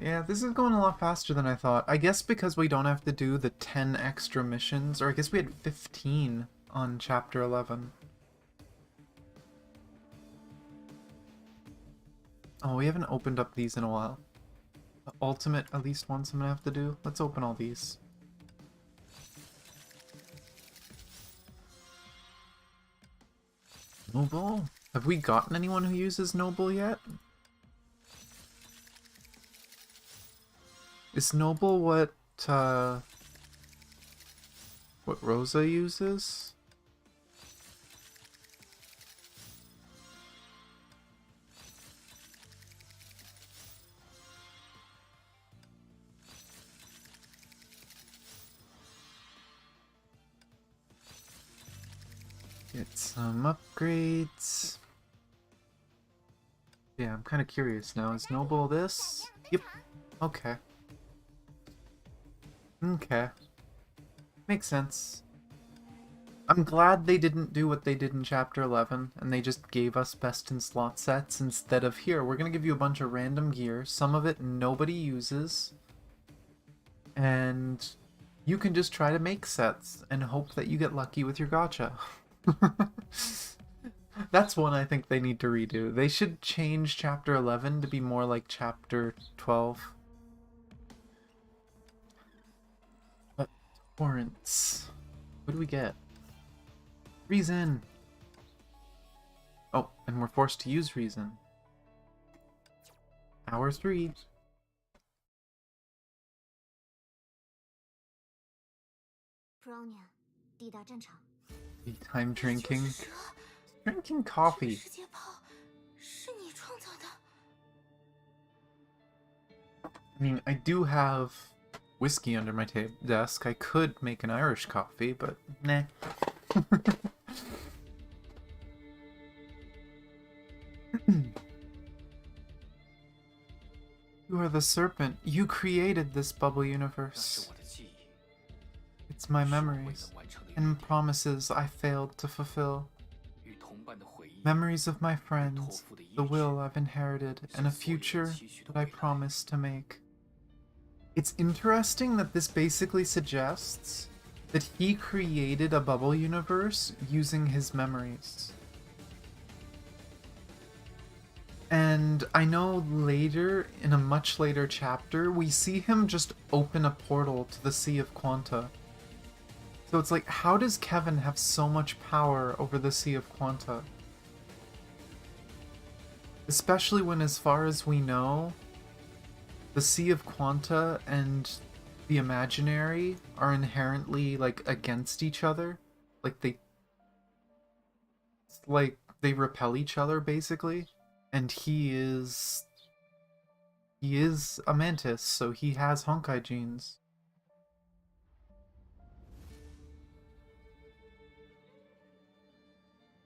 Yeah, this is going a lot faster than I thought. I guess because we don't have to do the 10 extra missions, or I guess we had 15 on Chapter 11. Oh, we haven't opened up these in a while. The ultimate, at least once I'm gonna have to do. Let's open all these. Noble? Have we gotten anyone who uses Noble yet? Is Noble what Rosa uses? Get some upgrades. Yeah, I'm kind of curious now. Is Noble this? Yep. Okay. Okay. Makes sense. I'm glad they didn't do what they did in Chapter 11, and they just gave us best in slot sets instead of, here, we're gonna give you a bunch of random gear, some of it nobody uses, and you can just try to make sets and hope that you get lucky with your gacha. That's one I think they need to redo. They should change Chapter 11 to be more like Chapter 12. But torrents. What do we get? Reason! Oh, and we're forced to use Reason. Hour 3. Bronya, 抵达战场。 Time drinking. Drinking coffee. 世界炮是你创造的。 I mean, I do have whiskey under my desk. I could make an Irish coffee, but nah. You are the serpent. You created this bubble 那是 universe. 我的记忆， It's my 是我未 memories 能完成的 and promises I failed to fulfill. 与同伴的回忆， Memories of my friends, the will I've inherited, and a future that I promise to make. It's interesting that this basically suggests that he created a bubble universe using his memories. And I know later, in a much later chapter, we see him just open a portal to the Sea of Quanta. So it's like, how does Kevin have so much power over the Sea of Quanta? Especially when, as far as we know, the Sea of Quanta and the imaginary are inherently, like, against each other. Like, they repel each other basically, and he is a mantis, so he has Honkai genes.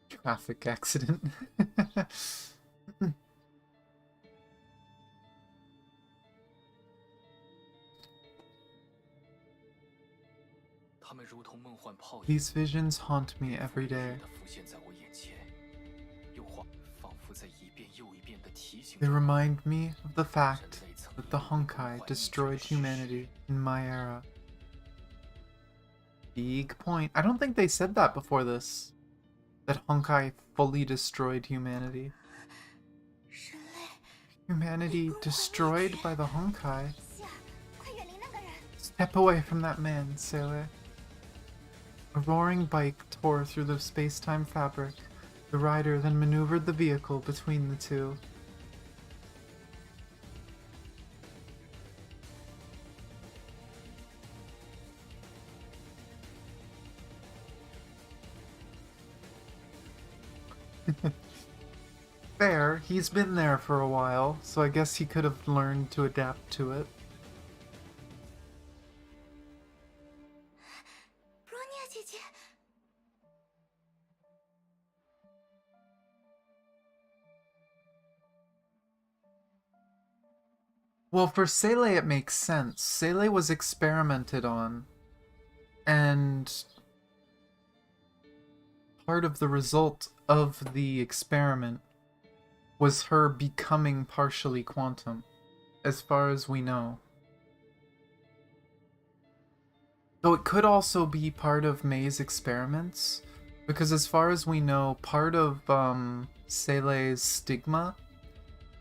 Traffic accident. 他们如同梦幻泡影， These visions haunt me every day. 地浮现在我眼前，又仿佛在一遍又一遍地提醒 They 着我， remind me of the 人 fact 类曾 that the 一度 Honkai 怀疑这个 destroyed 事实。 humanity in my era. Big point. I don't think they said that before this. That Honkai fully destroyed humanity. 人类， Humanity destroyed by the Honkai. 希尔，快远离那个人！ Step away from that man, Seele. A roaring bike tore through the space-time fabric. The rider then maneuvered the vehicle between the two. Fair, he's been there for a while, so I guess he could have learned to adapt to it. Bronya 姐姐， Well, for Seele it makes sense. Seele was experimented on, and part of the result of the experiment was her becoming partially quantum, as far as we know. Though it could also be part of May's experiments, because as far as we know, part of Sele's stigma,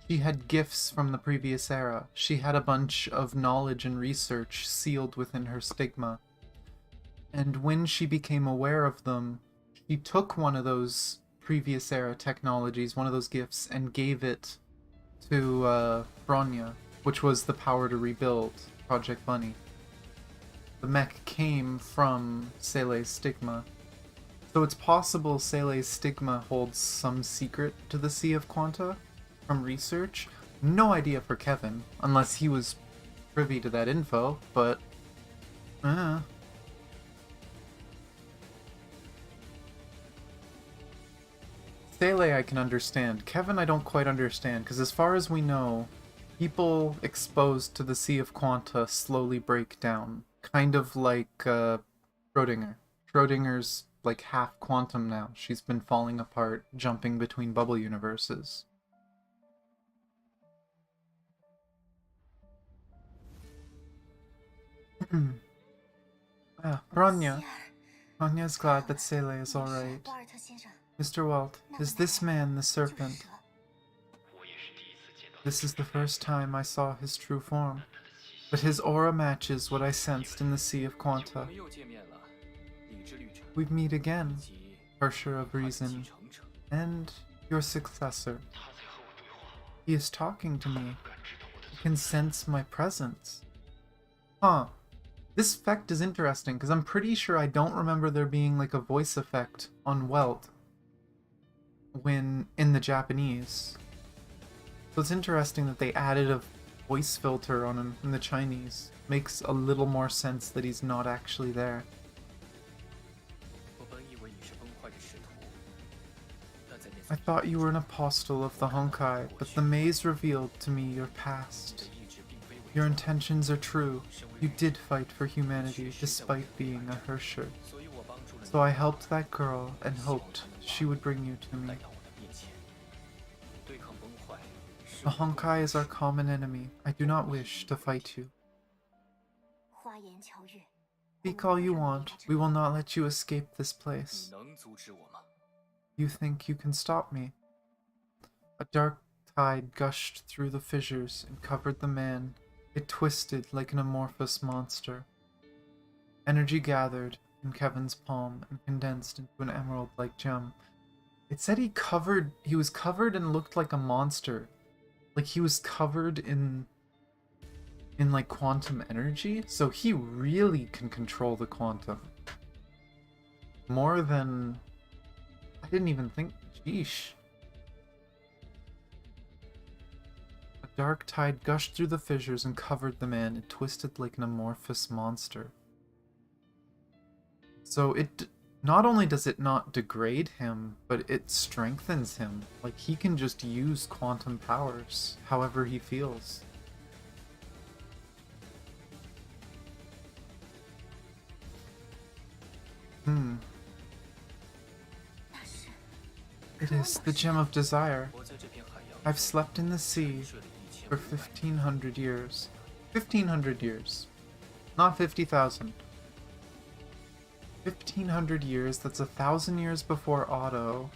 she had gifts from the previous era. She had a bunch of knowledge and research sealed within her stigma. And when she became aware of them, she took one of those previous era technologies, one of those gifts, and gave it to Bronya, which was the power to rebuild Project Bunny. The mech came from Sele's stigma. So it's possible Sele's stigma holds some secret to the Sea of Quanta from research. No idea for Kevin, unless he was privy to that info, but... Seele I can understand. Kevin I don't quite understand, because as far as we know, people exposed to the Sea of Quanta slowly break down. Kind of like Schrodinger. Schrodinger's like half quantum now. She's been falling apart, jumping between bubble universes. Bronya. 希尔， Bronya's glad that Seele is 你是 alright. 沃尔特先生， Mr. Walt, is this man the 就是 serpent? 蛇。 This is the first time I saw his true form, but his aura matches what I sensed in the Sea of 我 Quanta. 们又见面了，理智律者 We meet again, 以及 Harsher of 他的继 Reason, 承者。 and your successor. He is talking to me. He can sense my presence. Huh. This effect is interesting, because I'm pretty sure I don't remember there being like a voice effect on Welt when in the Japanese. So it's interesting that they added a voice filter on him in the Chinese. Makes a little more sense that he's not actually there. 我本以为你是崩坏的使徒，但在那 I 次 thought you were an apostle of the Honkai, but the maze revealed to me your 你的 past. 意志并非伪 Your 装， intentions are true. You did fight for humanity despite being a Harsher. 所以我帮助了 So I helped that girl and hoped she would bring you to 你 me. 来到我的面前，对抗崩坏是 The 我共 Honkai is our common enemy. I do not wish to fight you. 花言巧语， Speak all you want. We will not let you escape this 你 place. 能阻止我吗？ You think you can stop me? A dark tide gushed through the fissures and covered the man. It twisted like an amorphous monster. Energy gathered in Kevin's palm and condensed into an emerald-like gem. It said he was covered and looked like a monster. Like he was covered in like quantum energy, so he really can control the quantum. More than I didn't even think Sheesh. A dark tide gushed through the fissures and covered the man. It twisted like an amorphous monster. So it not only does it not degrade him, but it strengthens him. Like, he can just use quantum powers however he feels. It is the Gem of Desire. I've slept in the sea for 1,500 years. 1,500 years. Not 50,000. 1,500 years, that's 1,000 years before Otto.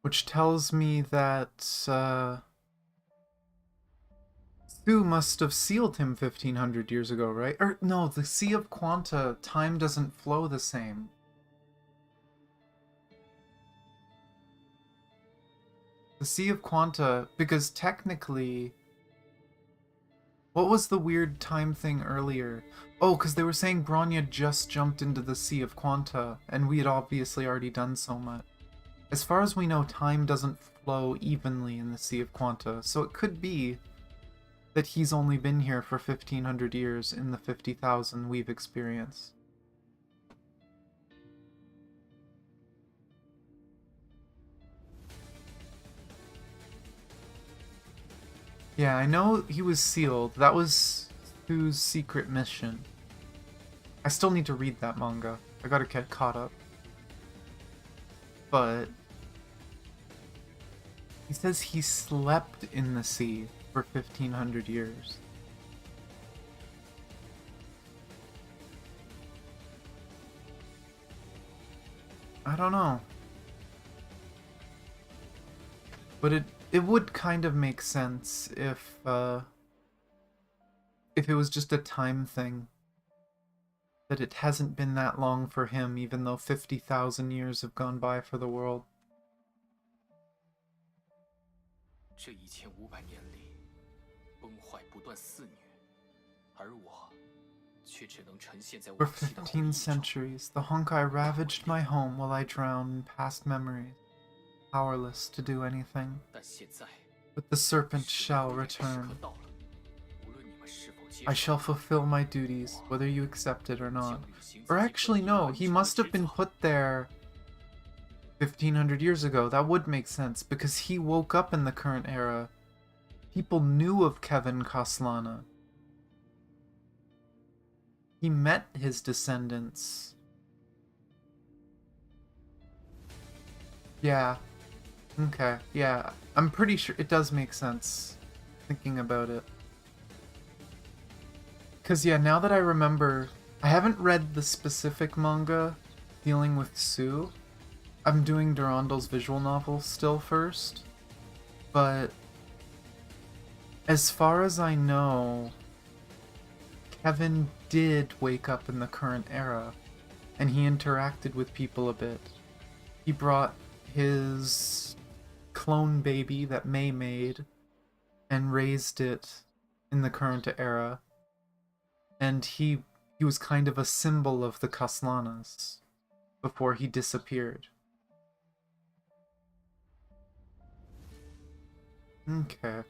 Which tells me that, Sue must have sealed him 1,500 years ago, right? Or, no, the Sea of Quanta, time doesn't flow the same. The Sea of Quanta, because technically... What was the weird time thing earlier? Oh, because they were saying Bronya just jumped into the Sea of Quanta, and we had obviously already done so much. As far as we know, time doesn't flow evenly in the Sea of Quanta, so it could be that he's only been here for 1,500 years in the 50,000 we've experienced. Yeah, I know he was sealed. That was Sue's secret mission. I still need to read that manga. I gotta get caught up. But... he says he slept in the sea for 1,500 years. I don't know. But it would kind of make sense if it was just a time thing. That it hasn't been that long for him, even though 50,000 years have gone by for the world. 这1500年里，崩坏不断肆虐，而我却只能沉陷在 For 往昔的回忆 15 中。 centuries, the Honkai ravaged my home while I drowned in past memories, powerless to do anything. 但现在， But the serpent 时 shall 候 return. 到了，无论你们是否接 I 受 shall fulfill my duties, whether you accept it or 将 not. 履行 Or 自己 actually, 本 no, 应 he 完 must 成 have 的 been 职责 put there 1,500 years ago. That would make sense, because he woke up in the current era. People knew of Kevin Kaslana. He met his descendants. Yeah. Okay, yeah. I'm pretty sure it does make sense, thinking about it. Because, yeah, now that I remember, I haven't read the specific manga dealing with Sue. I'm doing Durandal's visual novel still first. But as far as I know, Kevin did wake up in the current era, and he interacted with people a bit. He brought his clone baby that May made and raised it in the current era. And he was kind of a symbol of the Kaslanas before he disappeared. Okay.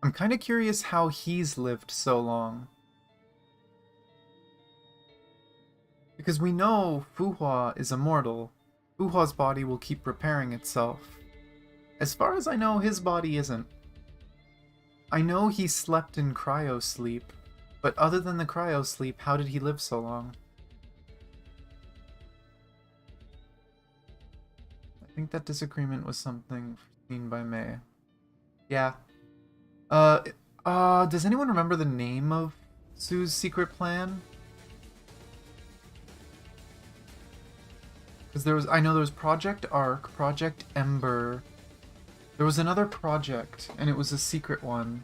I'm kind of curious how he's lived so long. Because we know Fuhua is immortal. Fuhua's body will keep repairing itself. As far as I know, his body isn't. I know he slept in cryosleep, but other than the cryosleep, how did he live so long? I think that disagreement was something foreseen by May. Yeah. Does anyone remember the name of Sue's secret plan? Because I know there was Project Arc, Project Ember. There was another project, and it was a secret one.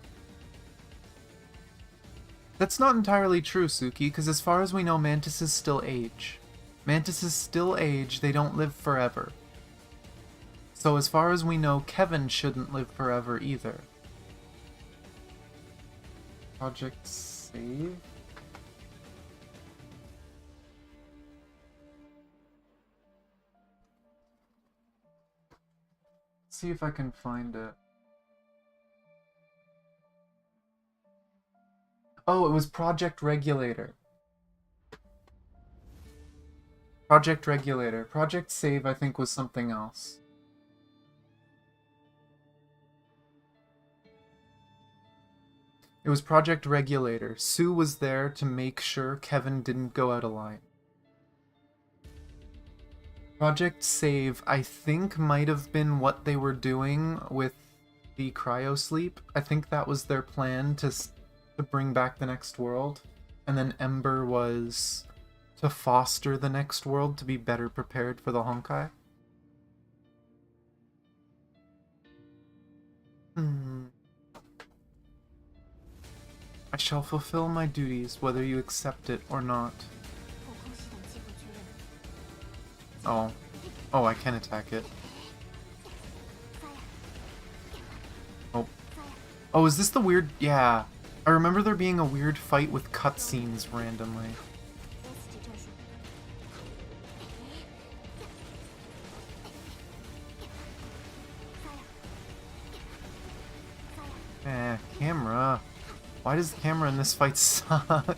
That's not entirely true, Suki, because as far as we know, mantises still age. Mantises still age, they don't live forever. So as far as we know, Kevin shouldn't live forever either. Project save? See if I can find it. Oh, it was Project Regulator. Project Regulator. Project Save, I think, was something else. It was Project Regulator. Sue was there to make sure Kevin didn't go out of line. Project Save, I think, might have been what they were doing with the cryosleep. I think that was their plan to bring back the next world. And then Ember was to foster the next world to be better prepared for the Honkai. I shall fulfill my duties, whether you accept it or not. Oh. Oh, I can attack it. Oh. Oh, is this the weird... Yeah. I remember there being a weird fight with cutscenes randomly. Camera. Why does the camera in this fight suck?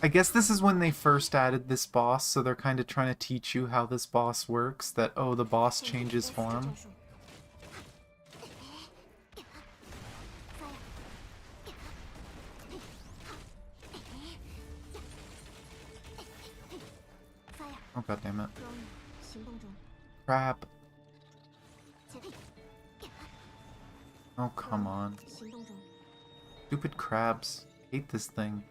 I guess this is when they first added this boss, so they're kind of trying to teach you how this boss works, that, oh, the boss changes form. Oh, goddammit. Crap. Oh, come on. Stupid crabs. Hate this thing.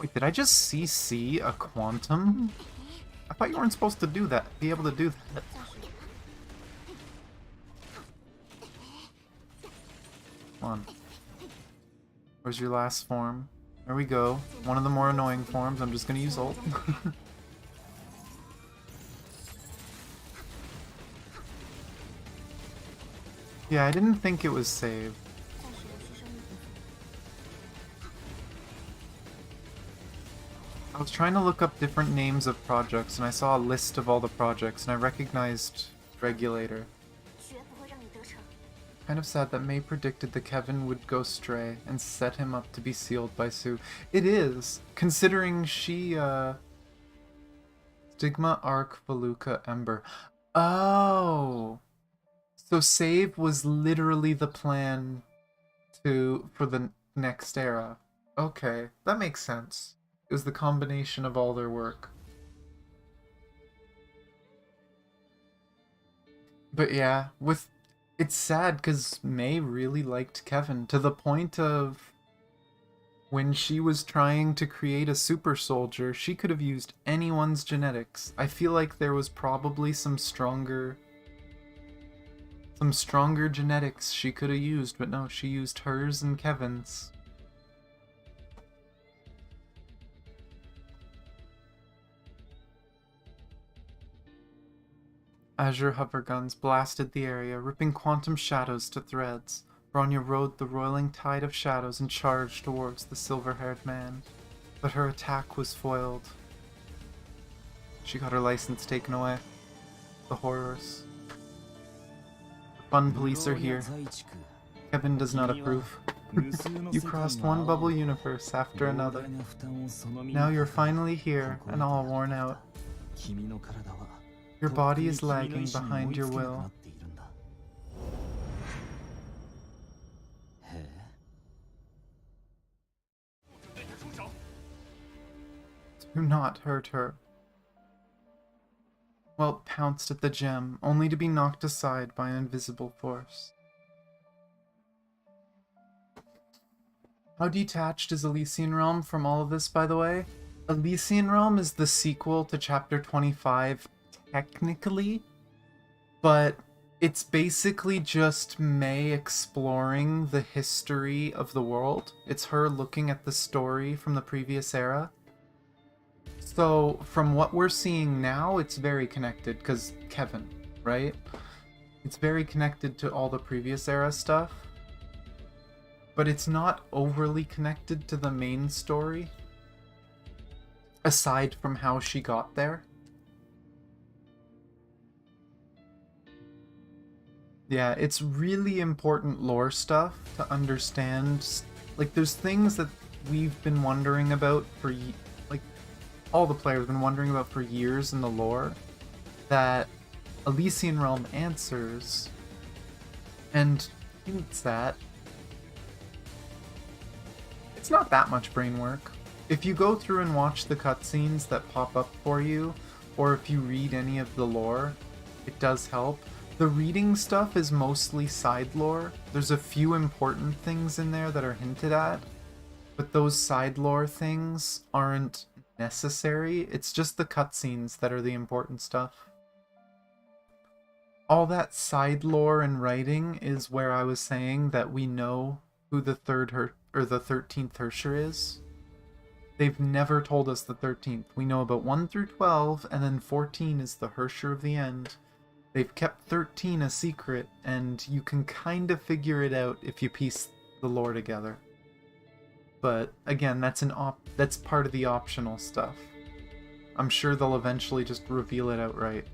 Wait, did I just CC a quantum? I thought you weren't supposed to do that. Be able to do that. Come on. Where's your last form? There we go. One of the more annoying forms. I'm just gonna use ult. Yeah, I didn't think it was saved. I was trying to look up different names of projects, and I saw a list of all the projects, and I recognized Regulator. Kind of sad that May predicted that Kevin would go stray and set him up to be sealed by Sue. It is, considering she, Stigma, Arc, Valuka, Ember. Oh! So save was literally the plan for the next era. Okay, that makes sense. It was the combination of all their work. But yeah, it's sad because May really liked Kevin to the point of when she was trying to create a super soldier, she could have used anyone's genetics. I feel like there was probably some stronger genetics she could have used, but no, she used hers and Kevin's. Azure hover guns blasted the area, ripping quantum shadows to threads. Bronya rode the roiling tide of shadows and charged towards the silver-haired man. But her attack was foiled. She got her license taken away. The horrors. The fun police are here. Kevin does not approve. You crossed one bubble universe after another. Now you're finally here, and all worn out. Your body is lagging behind your will. Do not hurt her. Whelp pounced at the gem, only to be knocked aside by an invisible force. How detached is Elysian Realm from all of this, by the way? Elysian Realm is the sequel to Chapter 25, technically, but It's basically just May exploring the history of the world. It's her looking at the story from the previous era. So, from what we're seeing now, it's very connected, because Kevin, right? It's very connected to all the previous era stuff. But it's not overly connected to the main story, aside from how she got there. Yeah, it's really important lore stuff to understand. Like, there's things that we've been wondering about for, like, all the players have been wondering about for years in the lore that Elysian Realm answers and hints at. It's not that much brain work. If you go through and watch the cutscenes that pop up for you, or if you read any of the lore, it does help. The reading stuff is mostly side lore. There's a few important things in there that are hinted at, but those side lore things aren't necessary. It's just the cutscenes that are the important stuff. All that side lore and writing is where I was saying that we know who the the 13th Herrscher is. They've never told us the 13th. We know about 1 through 12, and then 14 is the Herrscher of the End. They've kept 13 a secret, and you can kind of figure it out if you piece the lore together. But again, that's part of the optional stuff. I'm sure they'll eventually just reveal it outright.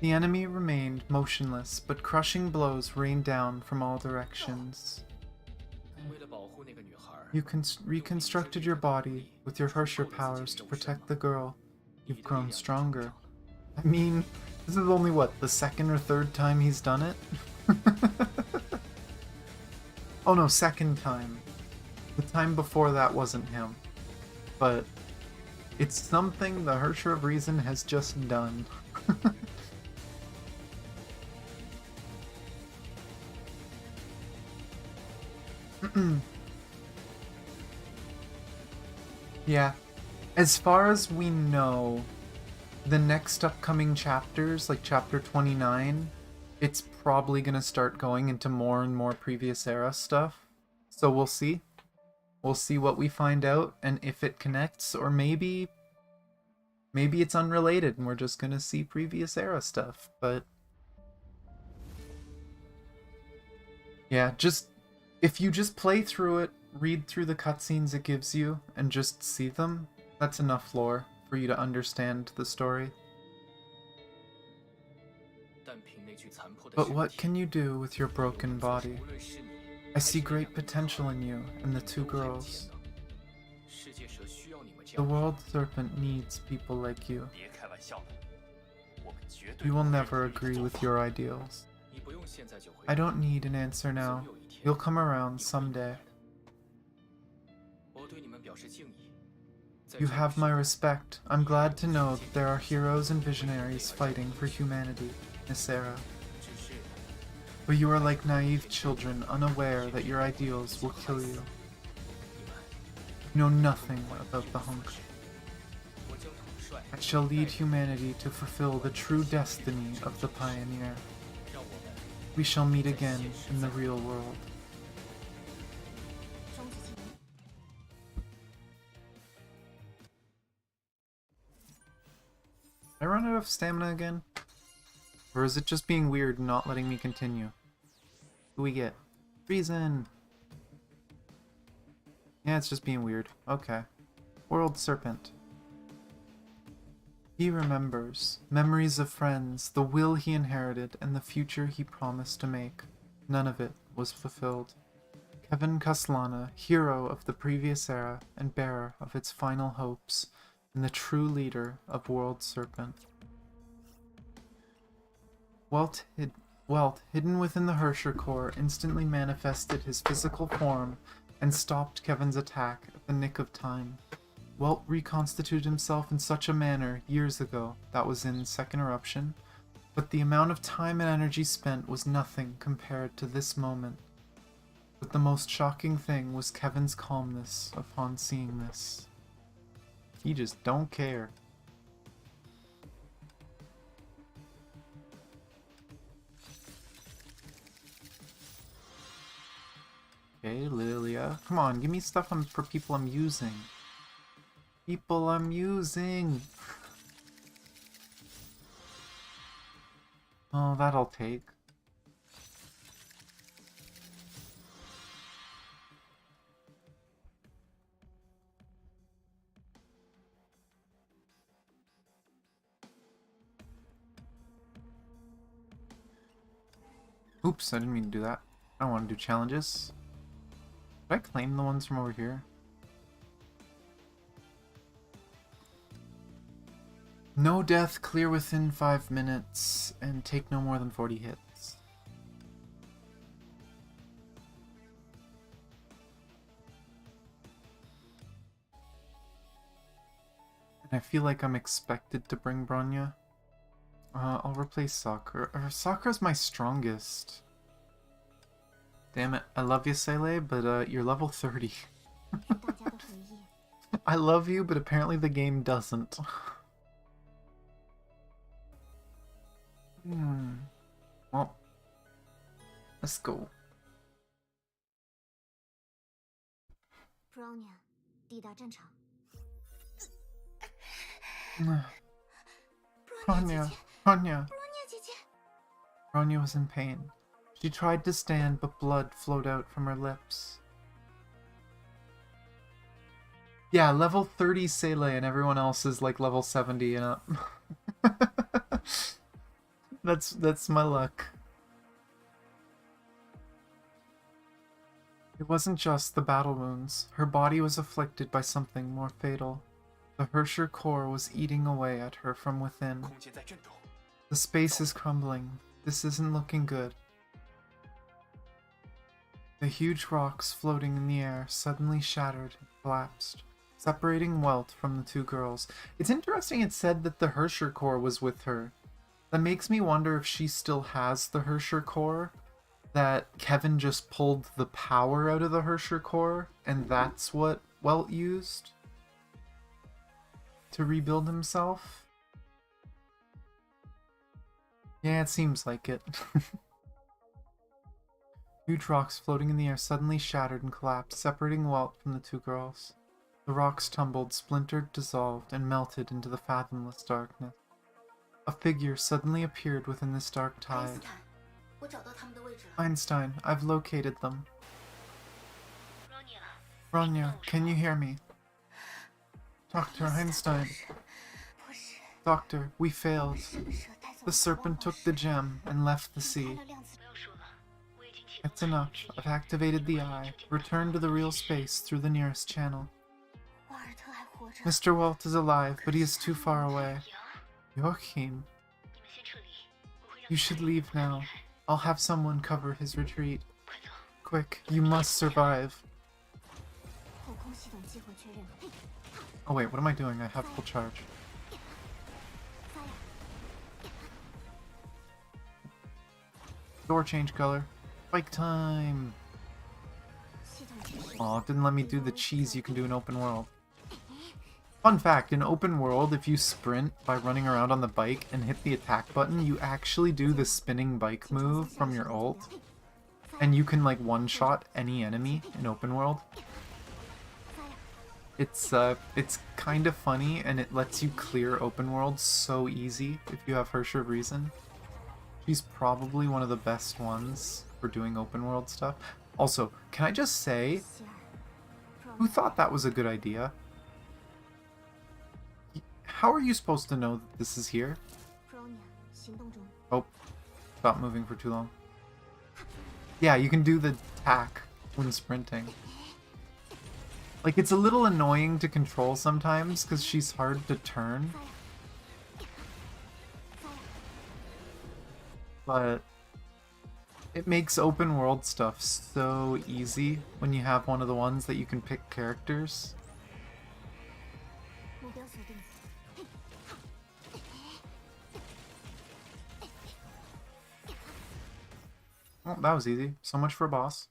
The enemy remained motionless, but crushing blows rained down from all directions. You reconstructed your body with your Herrscher powers to protect the girl. You've grown stronger. I mean, this is only, what, the second or third time he's done it? Oh no, second time. The time before that wasn't him. But it's something the Herrscher of Reason has just done. Yeah. As far as we know, the next upcoming chapters, like chapter 29, it's probably going to start going into more and more previous era stuff. So we'll see. We'll see what we find out and if it connects, or maybe it's unrelated and we're just going to see previous era stuff. But yeah, if you just play through it, read through the cutscenes it gives you, and just see them, that's enough lore for you to understand the story. But what can you do with your broken body? I see great potential in you and the two girls. The world serpent needs people like you. We will never agree with your ideals. I don't need an answer now. You'll come around someday. You have my respect. I'm glad to know that there are heroes and visionaries fighting for humanity, Ysera. But you are like naive children, unaware that your ideals will kill you. You know nothing about the Honkai. I shall lead humanity to fulfill the true destiny of the Pioneer. We shall meet again in the real world. Did I run out of stamina again? Or is it just being weird and not letting me continue? Who we get? Reason! Yeah, it's just being weird. Okay. World Serpent. He remembers. Memories of friends, the will he inherited, and the future he promised to make. None of it was fulfilled. Kevin Castellana, hero of the previous era and bearer of its final hopes, and the true leader of World Serpent. Wealth, hidden within the Herrscher core, instantly manifested his physical form and stopped Kevin's attack at the nick of time. Welt reconstituted himself in such a manner years ago, that was in Second Eruption, but the amount of time and energy spent was nothing compared to this moment. But the most shocking thing was Kevin's calmness upon seeing this. He just don't care. Okay, Lilia. Come on, give me stuff for people I'm using. People I'm using! Oh, that I'll take. Oops, I didn't mean to do that. I don't want to do challenges. Did I claim the ones from over here? No death, clear within 5 minutes, and take no more than 40 hits. And I feel like I'm expected to bring Bronya. I'll replace Sakura. Sakura's my strongest. Damn it, I love you, Seele, but you're level 30. I love you, but apparently the game doesn't. Well, let's go. Bronya 抵达战场。 Bronya. Bronya 姐姐。 Bronya was in pain. She tried to stand, but blood flowed out from her lips. Yeah, level 30 Seele and everyone else is like level 70 and up. That's my luck. It wasn't just the battle wounds. Her body was afflicted by something more fatal. The Herrscher core was eating away at her from within. The space is crumbling. This isn't looking good. The huge rocks floating in the air suddenly shattered and collapsed, separating Welt from the two girls. It's interesting it said that the Herrscher core was with her. That makes me wonder if she still has the Herrscher core, that Kevin just pulled the power out of the Herrscher core, and that's what Welt used to rebuild himself. Yeah, it seems like it. Huge rocks floating in the air suddenly shattered and collapsed, separating Welt from the two girls. The rocks tumbled, splintered, dissolved, and melted into the fathomless darkness. A figure suddenly appeared within this dark tide. Einstein, I've located them. Bronya, can you hear me? Dr. Einstein. Doctor, we failed. The serpent took the gem and left the sea. It's enough. I've activated the eye. Return to the real space through the nearest channel. Mr. Welt is alive, but he is too far away. Joachim. You should leave now. I'll have someone cover his retreat. Quick, you must survive. Oh wait, what am I doing? I have full charge. Door change color. Bike time! Aw, it didn't let me do the cheese you can do in open world. Fun fact, in open world, if you sprint by running around on the bike and hit the attack button, you actually do the spinning bike move from your ult. And you can like one-shot any enemy in open world. It's kind of funny, and it lets you clear open world so easy if you have Herrscher of Reason. She's probably one of the best ones for doing open world stuff. Also, can I just say, who thought that was a good idea? How are you supposed to know that this is here? Oh, stop moving for too long. Yeah, you can do the attack when sprinting. Like, it's a little annoying to control sometimes because she's hard to turn. But it makes open world stuff so easy when you have one of the ones that you can pick characters. Oh, that was easy. So much for a boss.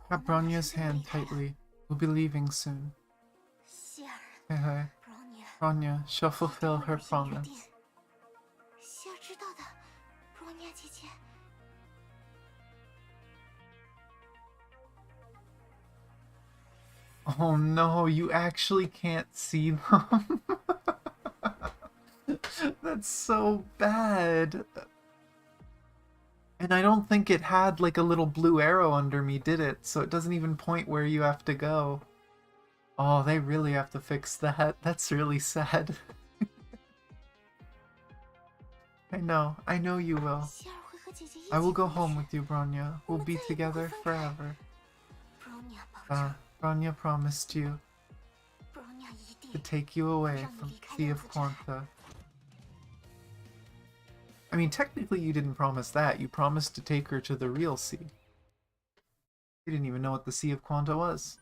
Grab Bronya's hand tightly. We'll be leaving soon. Hey, hey. Bronya, she'll fulfill her promise. 姐姐。 Oh no, you actually can't see them. That's so bad. And I don't think it had like a little blue arrow under me, did it? So it doesn't even point where you have to go. Oh, they really have to fix that. That's really sad. I know you will. 希尔会和姐姐一起 I will go 回去 home with you, Bronya. We'll be 我们再也不会 together 分开。 forever. Bronya 保证 Bronya promised you，Bronya 一 to 定 take you away 让你 from 离开 Sea 量 of 子站。 Quanta. I mean, technically you didn't promise that. You promised to take her to the real sea. You didn't even know what the Sea of Quanta was.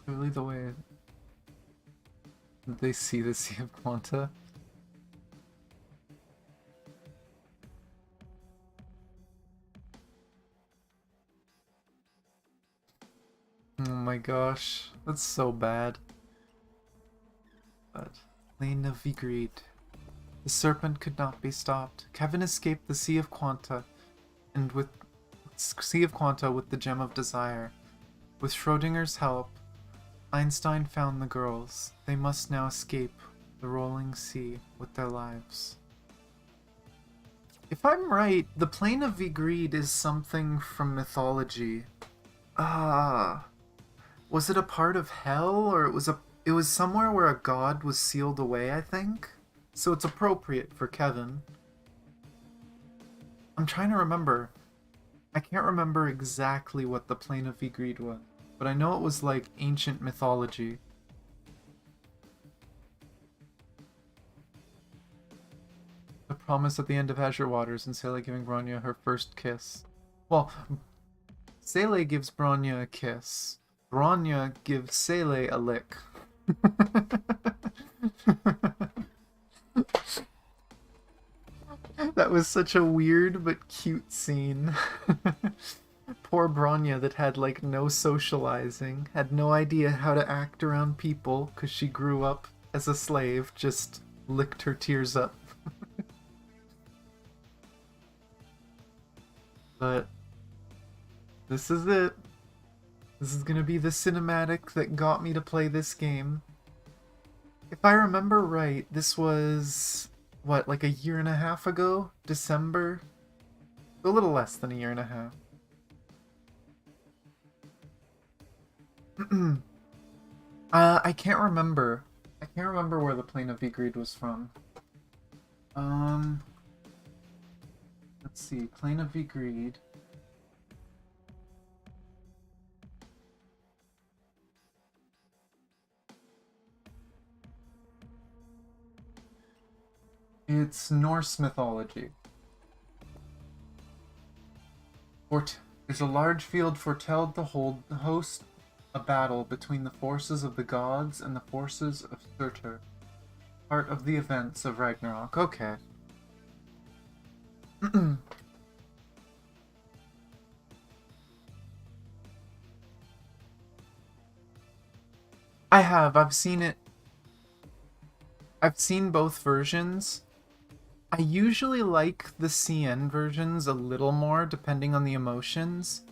Clearly the way they see the Sea of Quanta. Oh my gosh, that's so bad. But Lane of Vigrid. The serpent could not be stopped. Kevin escaped the Sea of Quanta, and with Sea of Quanta with the Gem of Desire. With Schrodinger's help, Einstein found the girls. They must now escape the rolling sea with their lives. If I'm right, the plane of Vigrid is something from mythology. Was it a part of hell, or it was somewhere where a god was sealed away, I think? So it's appropriate for Kevin. I'm trying to remember. I can't remember exactly what the plane of Vigrid was, but I know it was like ancient mythology. The promise at the end of Azure Waters and Seele giving Bronya her first kiss. Well, Seele gives Bronya a kiss. Bronya gives Seele a lick. That was such a weird but cute scene. Poor Bronya that had like no socializing, had no idea how to act around people because she grew up as a slave, just licked her tears up. But this is it. This is gonna be the cinematic that got me to play this game. If I remember right, this was, what, like a year and a half ago? December? A little less than a year and a half. I can't remember. I can't remember where the plane of Vigrid was from. Let's see. Plane of Vigrid. It's Norse mythology. There's a large field foretold to host a battle between the forces of the gods and the forces of Surtur. Part of the events of Ragnarok. Okay. I have. I've seen it. I've seen both versions. I usually like the CN versions a little more, depending on the emotions.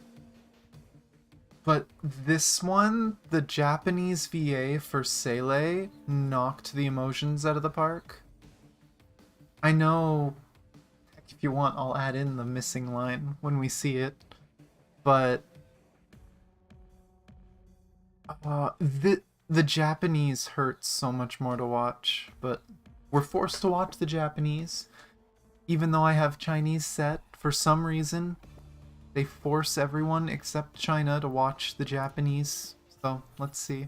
But this one, the Japanese VA for Seele, knocked the emotions out of the park. I know, heck, if you want, I'll add in the missing line when we see it. But the Japanese hurts so much more to watch, but we're forced to watch the Japanese. Even though I have Chinese set, for some reason, they force everyone except China to watch the Japanese. So, let's see.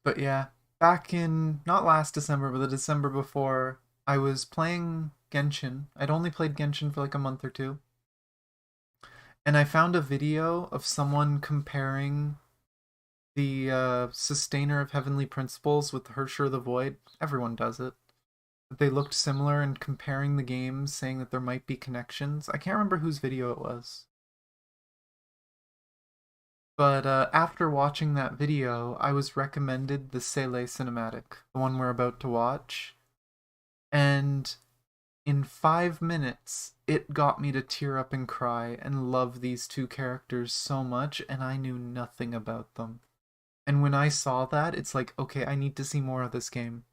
But yeah, back in, not last December, but the December before, I was playing Genshin. I'd only played Genshin for like a month or two. And I found a video of someone comparing the Sustainer of Heavenly Principles with Hersher the Void. Everyone does it. that they looked similar and comparing the games, saying that there might be connections. I can't remember whose video it was. But after watching that video, I was recommended the Seele cinematic, the one we're about to watch. And in 5 minutes, it got me to tear up and cry and love these two characters so much, and I knew nothing about them. And when I saw that, it's like, okay, I need to see more of this game.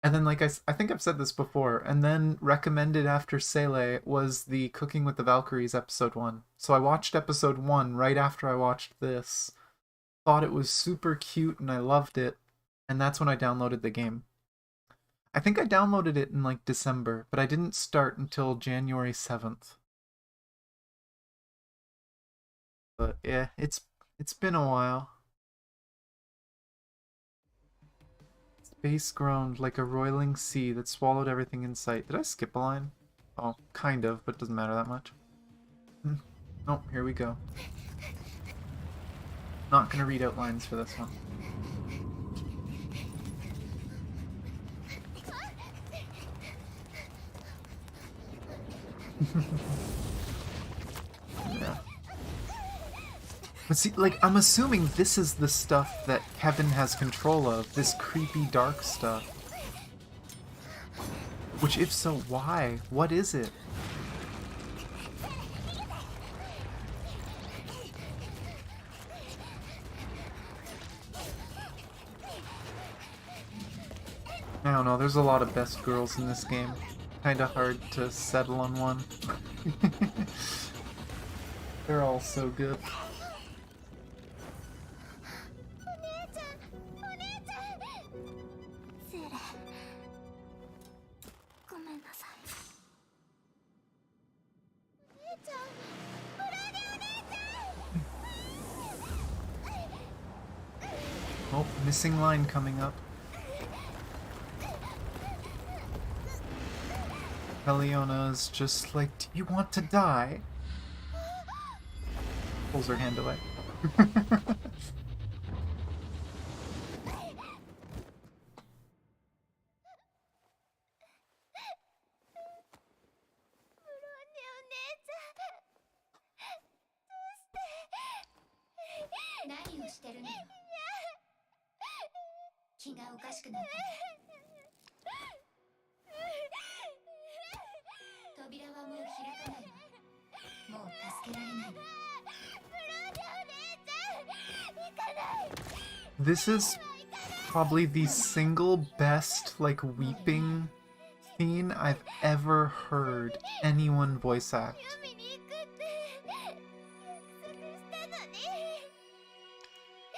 And then, like, I think I've said this before, and then recommended after Seele was the Cooking with the Valkyries episode 1. So I watched episode 1 right after I watched this, thought it was super cute and I loved it, and that's when I downloaded the game. I think I downloaded it in like December, but I didn't start until January 7th. But yeah, it's been a while. Space groaned like a roiling sea that swallowed everything in sight. Did I skip a line? Oh, kind of, but it doesn't matter that much. Oh, here we go. Not gonna read out lines for this one. Yeah. But see, like, I'm assuming this is the stuff that Kevin has control of, this creepy dark stuff. Which, if so, why? What is it? I don't know, there's a lot of best girls in this game. Kinda hard to settle on one. They're all so good. Oh, missing line coming up. Heliona's just like, do you want to die? Pulls her hand away. This is probably the single best, like, weeping scene I've ever heard anyone voice act.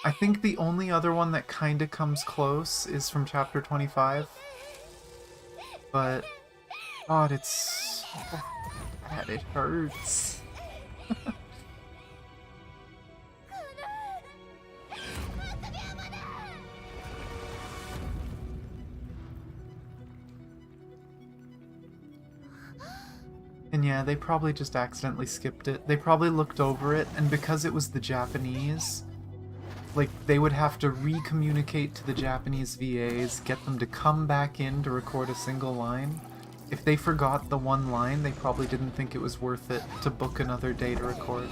I think the only other one that kinda comes close is from chapter 25. But, God, it's so bad, it hurts. And yeah, they probably just accidentally skipped it. They probably looked over it, and because it was the Japanese, like, they would have to re-communicate to the Japanese VAs, get them to come back in to record a single line. If they forgot the one line, they probably didn't think it was worth it to book another day to record.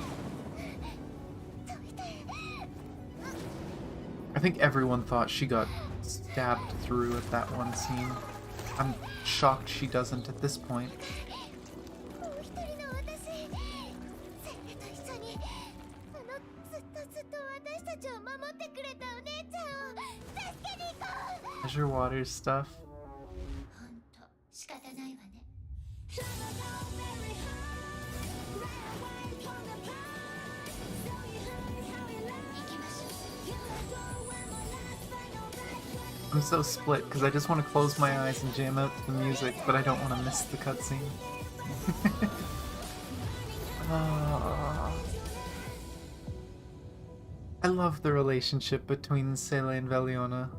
I think everyone thought she got stabbed through at that one scene. I'm shocked she doesn't at this point. Azure Waters stuff. I'm so split because I just want to close my eyes and jam out to the music, but I don't want to miss the cutscene. I love the relationship between Seele and Veliona.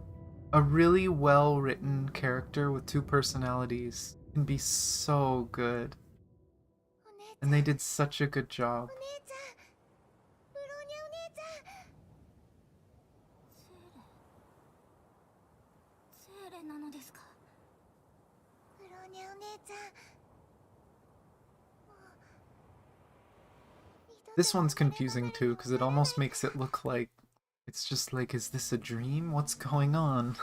A really well-written character with two personalities can be so good. And they did such a good job. This one's confusing too, because it almost makes it look like it's just like, is this a dream? What's going on?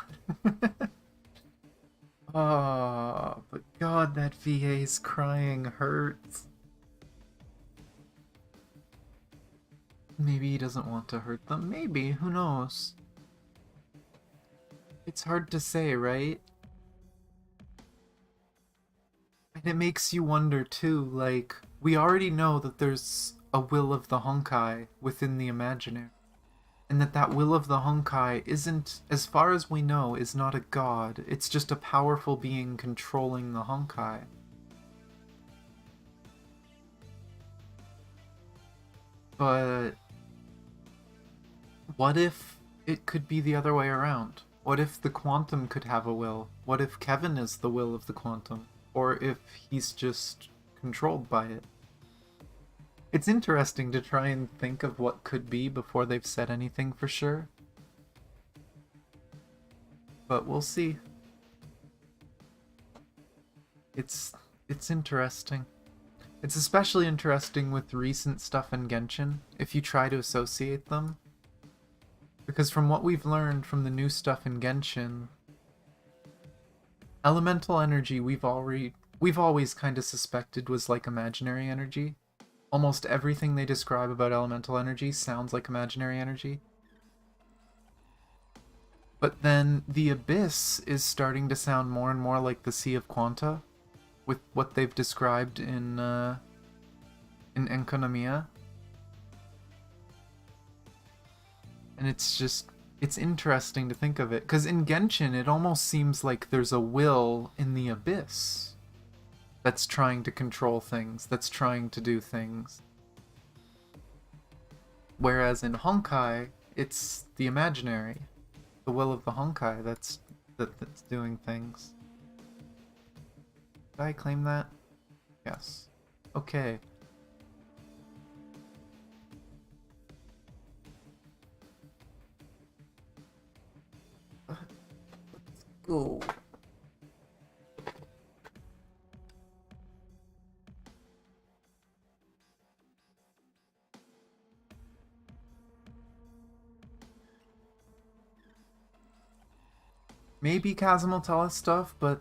Oh, but God, that VA's crying hurts. Maybe he doesn't want to hurt them. Maybe, who knows? It's hard to say, right? And it makes you wonder too, like, we already know that there's a will of the Honkai within the imaginary. And that will of the Honkai isn't, as far as we know, is not a god. It's just a powerful being controlling the Honkai. But what if it could be the other way around? What if the Quantum could have a will? What if Kevin is the will of the Quantum? Or if he's just controlled by it? It's interesting to try and think of what could be before they've said anything for sure. But we'll see. It's interesting. It's especially interesting with recent stuff in Genshin, if you try to associate them. Because from what we've learned from the new stuff in Genshin, elemental energy we've always kind of suspected was like imaginary energy. Almost everything they describe about elemental energy sounds like imaginary energy. But then the Abyss is starting to sound more and more like the Sea of Quanta, with what they've described in Enkonomiya. And it's interesting to think of it, because in Genshin it almost seems like there's a will in the Abyss that's trying to control things, that's trying to do things. Whereas in Honkai, it's the imaginary, the will of the Honkai that's doing things. Did I claim that? Yes. Okay. Let's go. Maybe Chasm will tell us stuff, but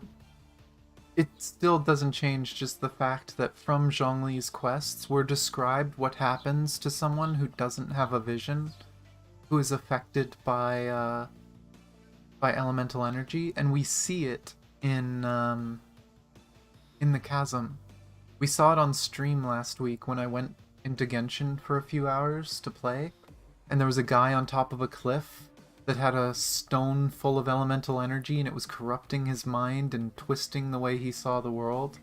it still doesn't change just the fact that from Zhongli's quests we're described what happens to someone who doesn't have a vision, who is affected by elemental energy, and we see it in the Chasm. We saw it on stream last week when I went into Genshin for a few hours to play, and there was a guy on top of a cliff that had a stone full of elemental energy, and it was corrupting his mind and twisting the way he saw the world.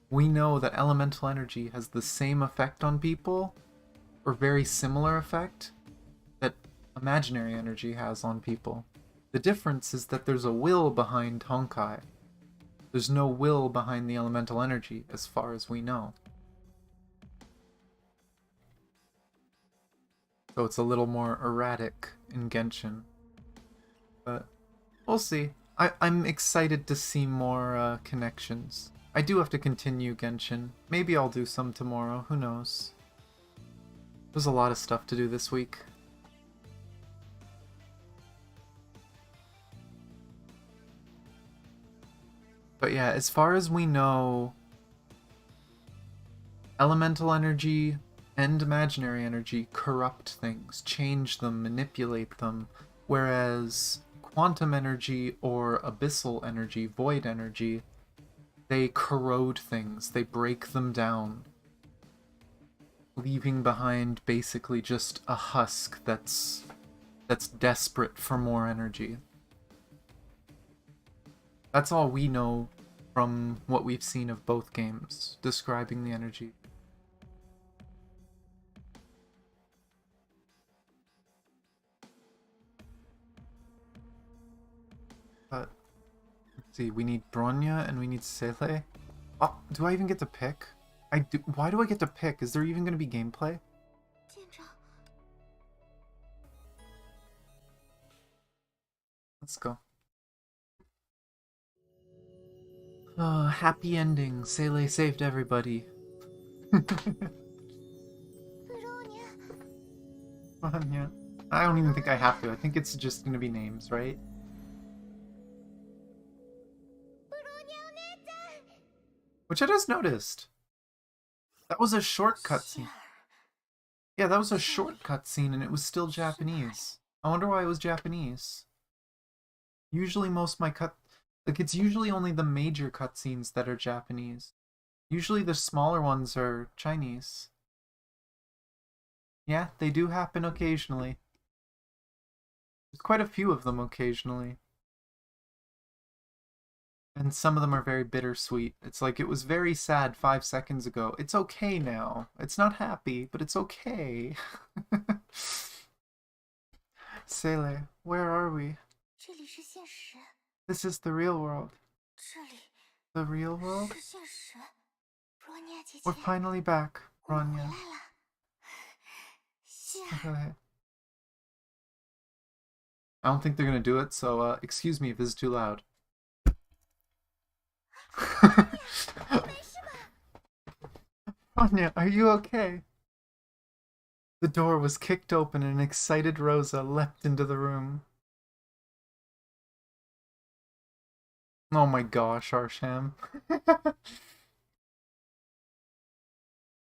We know that elemental energy has the same effect on people, or very similar effect, that imaginary energy has on people. The difference is that there's a will behind Honkai. There's no will behind the elemental energy, as far as we know. So it's a little more erratic in Genshin. But we'll see. I'm excited to see more connections. I do have to continue Genshin. Maybe I'll do some tomorrow, who knows. There's a lot of stuff to do this week. But yeah, as far as we know, elemental energy and imaginary energy corrupt things, change them, manipulate them, whereas quantum energy or abyssal energy, void energy, they corrode things, they break them down, leaving behind basically just a husk that's desperate for more energy. That's all we know from what we've seen of both games, describing the energy. But, let's see, we need Bronya and we need Seele. Oh, do I even get to pick? I do. Why do I get to pick? Is there even going to be gameplay? Let's go. Oh, happy ending. Seele saved everybody. Bronya, Bronya. I don't even think I have to. I think it's just gonna be names, right? Bronya お姉ちゃん。 Which I just noticed. That was a short シェ cutscene. ル、 Yeah, that was a short cutscene and it was still Japanese. I wonder why it was Japanese. Usually most my like it's usually only the major cutscenes that are Japanese. Usually the smaller ones are Chinese. Yeah, they do happen occasionally. There's quite a few of them occasionally. And some of them are very bittersweet. It's like it was very sad 5 seconds ago. It's okay now. It's not happy, but it's okay. Seele, where are we? 这里是现实， This is the real world. 这里 The real world? 是现实。Bronya 姐姐， We're finally back, 我们回 Bronya. 来了。谢尔， Okay. I don't think they're gonna do it, so excuse me if this is too loud. 没事吧？ Bronya, are you okay? The door was kicked open and an excited Rosa leapt into the room. Oh my gosh, Arsham.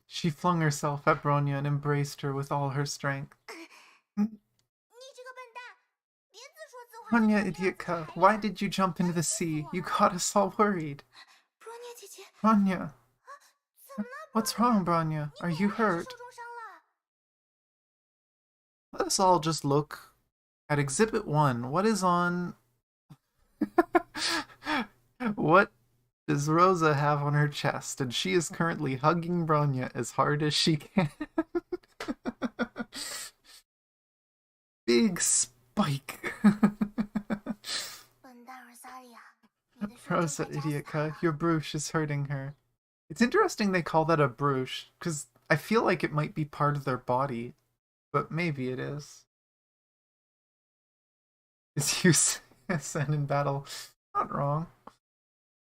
She flung herself at Bronya and embraced her with all her strength. 你这个笨蛋，别自说自话。 Bronya, idiotka, why did you jump into the sea? You got us all worried. Bronya 姐姐， Bronya, 怎么了？ what's wrong, Bronya? Are you 你还是 hurt? 受重伤了。 Let us all just look at Exhibit 1. What is on... What does Rosa have on her chest? And she is currently hugging Bronya as hard as she can. Big spike. 笨蛋尔萨利亚，你的手 Rosa, 就快夹死他 idiotka, 了。 your brooch is hurting her. It's interesting they call that a brooch, because I feel like it might be part of their body, but maybe it is. Is use Sen in battle not wrong?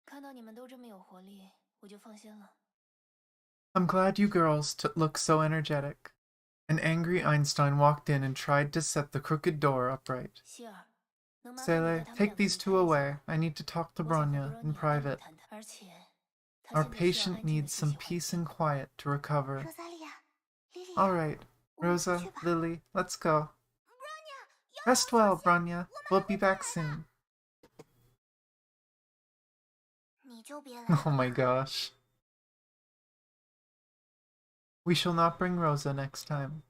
看到你们都这么有活力，我就放心了。 I'm glad you girls look so energetic. An angry Einstein walked in and tried to set the crooked door upright. 希尔，能麻烦你 Seele, 带他们 take 两个 these 离 two 开一下 away. I need to talk to 我想和 Bronya in Bronya 单独 private. 谈谈，而且他 Our 现在需要 patient 安静的 needs 休 some 息缓 peace 解。 and quiet to recover. 罗萨利亚，莉莉 All 亚， right, 我们去 Rosa, 吧。 Lily, let's go. Bronya，要 Rest 好 well, 好休息， Bronya. 我 We'll 们还 be 会再 back 来的。 soon. 你就别来 Oh 了。 my gosh. We shall not bring Rosa next time.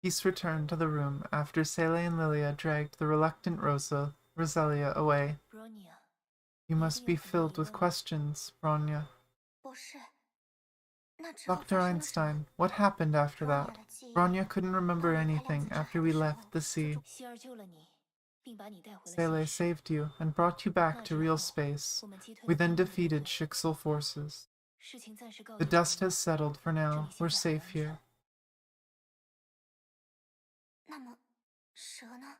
Peace returned to the room after Seele and Lilia dragged the reluctant Rosalia away. Bronya， You must be filled with questions, Bronya. 不是，那之后 Dr. 发生了什么？ Einstein, what happened after that? Bronya 的记忆 Bronya couldn't remember 当离开 anything 量子 after 场 we 的时候 left the sea. 希尔救了你，并把你带回了 Seele 现实。 saved you and brought you back 那 to 之 real 后， space. 我们击退 We 了 then 敌人的 defeated 部队， Shixel forces. 事情暂时告 The 一段 dust 落。 has settled for 这 now. 里 We're 现在很 safe 安 here. 全。那么，蛇呢？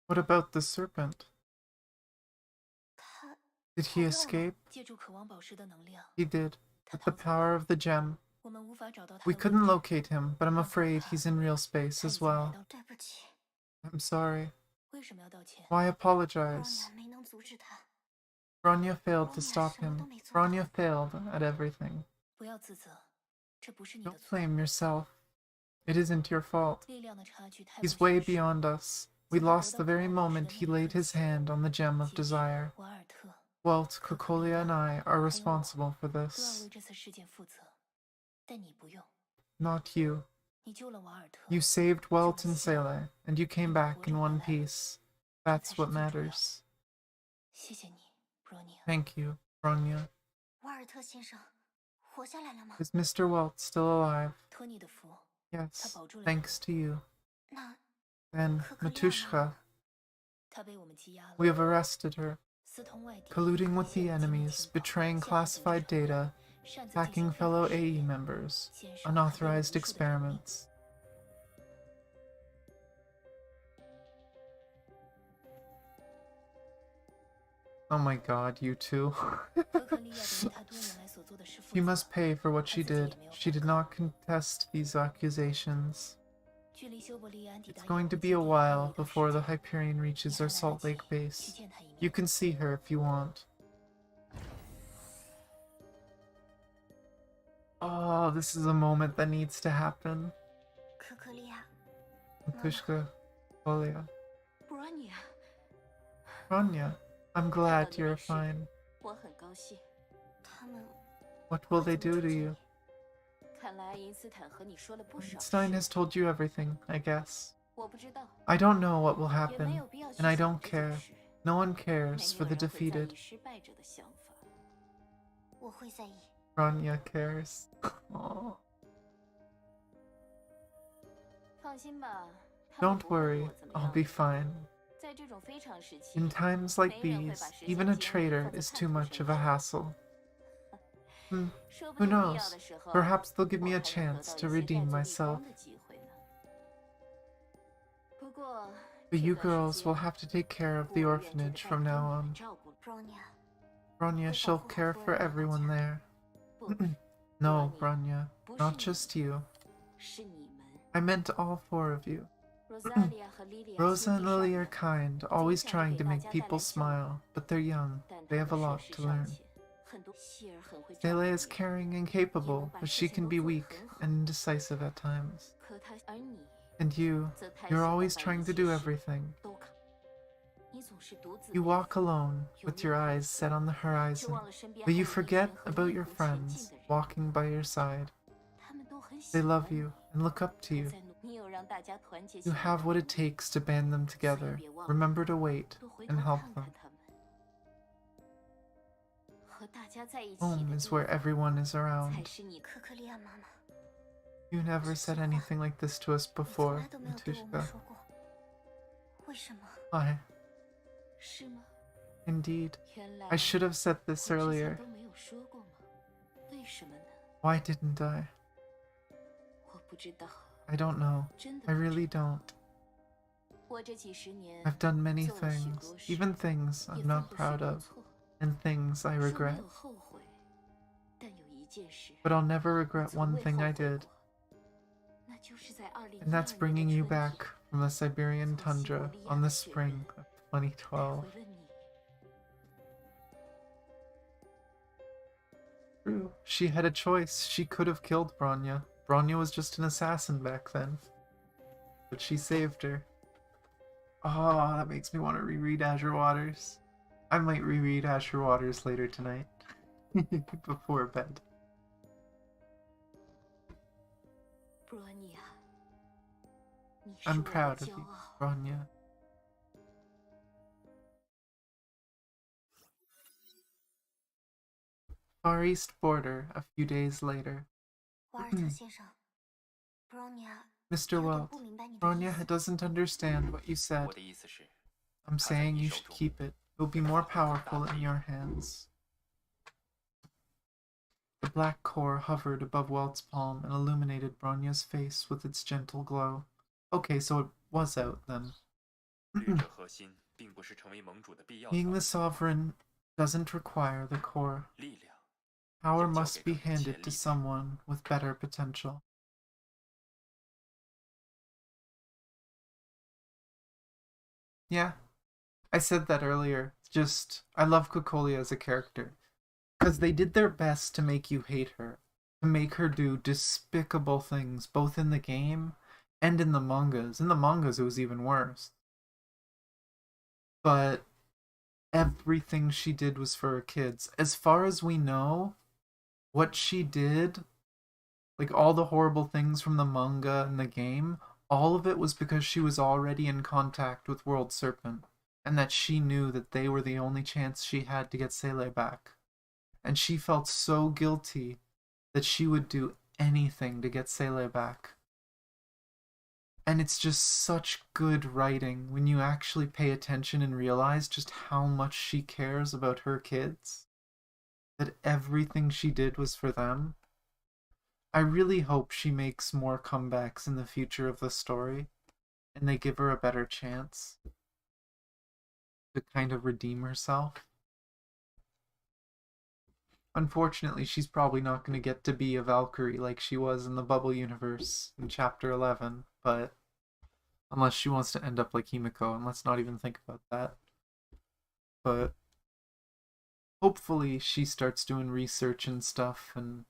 What about the serpent? 他 Did 跑 he 掉了。 escape? 借助渴望宝石的能量， He did. 他 With the 逃走 power 了。 of the gem. 我们无法找到他 We 的位 couldn't 置。 locate him, but I'm 很可 afraid 怕。 he's in real space 他已 as 经来 well. 到。对不起， I'm sorry. 为什么要道歉？ Why apologize? Bronya 没能阻止他。 Bronya failed to Bronya stop 什么都 him. 没做到。 Bronya failed at everything. 不要自责，这不是你的 Don't 错。 blame yourself. It isn't your fault. 力量的差距太 He's 过 way 悬殊。 beyond us. We 在他得 lost 到 the 渴 very 望宝石 moment 的 he 那一 laid 刻 his 起， hand on the gem of 其实 desire. 瓦尔特、 Walt, 可可利 Kokolia, and 亚 I are 还有我 responsible for 都要 this. 为这次事件负责，但你不用。 Not you. 你救了瓦尔特， You saved Walt and 救了 Seele, and you came 你 back 活 in 着 one 回来了， piece. 这 That's 才是 what 最重要的。 matters. 谢谢你，Bronya。 Thank you, Bronya. 瓦尔特先生活下来了吗？ Is Mr. Walt still alive? 托你的福，他 Yes, 保住了你。 thanks to you. 那 Then, Kokolia Matushka, 他被我们羁押了， we have arrested her, 私通外敌， colluding with the 泄露机密 enemies, 情报， betraying 陷害 classified 本城， data, 擅自进行 hacking 非法 fellow 实验， AE members, 坚守捍卫了无 unauthorized 数的人命。 experiments. Oh my god, you two. 可可利亚的为她多年来所做的事负 She 责， must pay for what 她 she 自己也 did. 没有 She 反 did 抗。 not contest these accusations. 距离修伯利安抵 It's 达 going 野 to 狐 be 基 a 地还有 while 一段 before 时 the 间， Hyperion reaches 你 our 还来得 Salt 及 Lake 去 base. 见她一面。 You can see her if you want. Oh, this is a moment that needs to happen. 可可利亚， Matushka, Olia. Bronya， Bronya, I'm 看到 glad 你 you're 没事， fine. 我很高兴。 他们 What will 会 they 怎么 do 处 to 置 you? 你？ 看来爱因斯坦和你说了不少 Einstein 事， has told you everything, I guess. 我不知道， I don't know what will 也没 happen, 有必要去 and I 想 don't 这件 care. 事。 No one 没 cares for 有 the 人会在 defeated. 意失败者的想法。我会在意。 Bronya cares. Aw. 放心吧，他们 Don't 不会对 worry, 我怎么 I'll 样 be 的。 fine. 在这种非常时期， In times like 没人会 these, 把实 even 现 a 机会 traitor 放在 is 叛 too 徒 much 身 of a 上。 hassle. Hmm, 说不 who 定必要 knows? 的时候， Perhaps they'll give 我 me 还 a 能得 chance 到 to 一些 redeem 盖足立 myself. 功的机会呢。不过， But 这 you 段时 girls 间 will have to take care of 孤 the 儿院就得 orphanage 拜 from 托 now 你们 on. 照顾了。 Bronya， Bronya 会 shall 保护好 care 所有 for 人，好 everyone 像。 there. 不， No, Bronya, Bronya, 不是 not 你 just 们， you. 是你们。 I meant all four of you. Rosalia 和 Lilia Rosa 心 and 地善 Lily 良， are kind, 总 always 想着 trying 给 to 大 make 家带 people 来笑话， smile, but they're young. 但 They 他 have a 们 lot 涉世 to 尚 learn. 浅，很多希尔很会照顾 Seele 别 is 人， caring and 也能 capable, 把 but 事 she 情 can 都 be 做得 weak 很好。 and indecisive at times. 可他，而你 And you, 则太 you're 喜欢 always 把一 trying to 切 do 事 everything. 都扛。你总是独自 You 背 walk 负， alone, 有 with 面 your 苦 eyes 涩， set on the 却 horizon, 忘了身边 but 还 you 有一 forget 群和 about 你一 your 同前 friends 进的人， walking by your side. 他们都很喜 They 欢 love 你， you and look up to 还 you. 在努。你有让大家团结起 You 来 have 的 what 能 it 力， takes to band them 所以 together. 别忘了 Remember to wait 多回 and 头 help 看 them. 看他们。和大家在一起 Home 的 is 地 where 方， everyone is 才 around. 是你 可可利亚妈妈， You never said anything like this to us 你从 before, 来都没有对我们 Matushka. 说过。为什么？ Why? 是吗？ Indeed. 原来 I should have said 我 this 之前 earlier. 都没有说过吗？为什么呢？ Why didn't I? 我不知道， I don't know. 真的 I 不知 really 道。 don't. 我这几十年 I've done many 做了许 things, 多事， even things 也 I'm 犯 not 过许 proud 多 of, 错， and things I 说没 regret. 有后悔，但有一件事 But I'll never 我 regret 从 one 未 thing 后 I 悔 did, 过，那就是在2012 and that's 年 bringing 的 you 春天 back from the Siberian 从西伯 tundra 利亚 on 的 the 雪 spring 原 of 带 2012. 回了你。 True. She had a choice. She could have killed Bronya. Bronya was just an assassin back then. But she saved her. Oh, that makes me want to reread Azure Waters. I might reread Azure Waters later tonight. Before bed. Bronya，你是 I'm 我的 proud of 骄 you, 傲。 Bronya. Far East border, a few days later. 瓦尔特先生，Bronya Mr. 有点 Welt, 不明白你的意 Bronya 思。 doesn't understand what you said. 我的意思是， I'm 他在 saying 你 you 手 should 中。 keep it. It will be more powerful in your hands. The black core hovered above Welt's palm and illuminated Bronya's face with its gentle glow. Okay, so it was out then. 掠者核心并不是成为盟主的必要条 Being the 件， sovereign doesn't require the core. 力量 Power 要交 must 给 be 更有潜 handed 力 to 的。 someone with better potential. Yeah, I said that earlier. Just, I love Kokolia as a character. Because they did their best to make you hate her. To make her do despicable things, both in the game and in the mangas. In the mangas, it was even worse. But everything she did was for her kids. As far as we know, what she did, like all the horrible things from the manga and the game, all of it was because she was already in contact with World Serpent, and that she knew that they were the only chance she had to get Seele back. And she felt so guilty that she would do anything to get Seele back. And it's just such good writing when you actually pay attention and realize just how much she cares about her kids. That everything she did was for them. I really hope she makes more comebacks in the future of the story, and they give her a better chance to kind of redeem herself. Unfortunately, she's probably not going to get to be a Valkyrie like she was in the Bubble universe in Chapter 11, but unless she wants to end up like Himiko, and let's not even think about that. But hopefully she starts doing research and stuff, and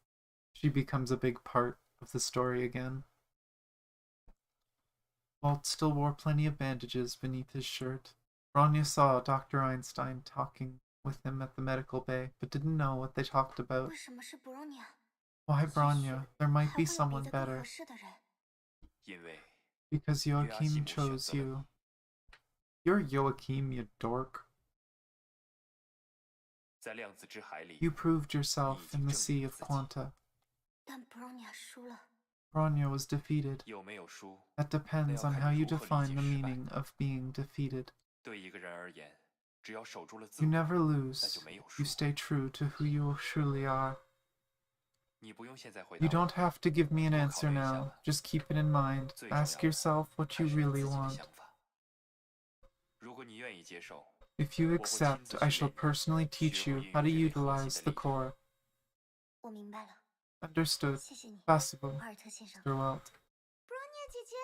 she becomes a big part of the story again. Walt still wore plenty of bandages beneath his shirt. Bronya saw Dr. Einstein talking with him at the medical bay, but didn't know what they talked about. 为什么是 Bronya？ Why Bronya? There might 还 be 会有别 someone 的更 better. 合适的人。因为 Because Joachim chose you. You're Joachim, you dork. 在量子之海里， You proved yourself in the Sea of Quanta. 但 Bronya 输了。 Bronya was defeated. 有没有输， That depends on how you define the meaning of being defeated. 对一个人而言，只要守住了自 You 我， never 那 lose. 就没有输 You。stay true to who you truly are. 你不用现在回答 You 我 don't have to give me an 多考 answer 虑一下 now. 吧。 Just keep it in mind. 最重要 Ask 的 yourself what 还 you 是你 really 自己的 want. 想法。如果你愿意接受， If you accept, I shall personally teach you how to utilize the core. 我明白了， Understood. 谢谢你， Possible, 瓦尔特先生。 Mr. Welt. Bronya 姐姐，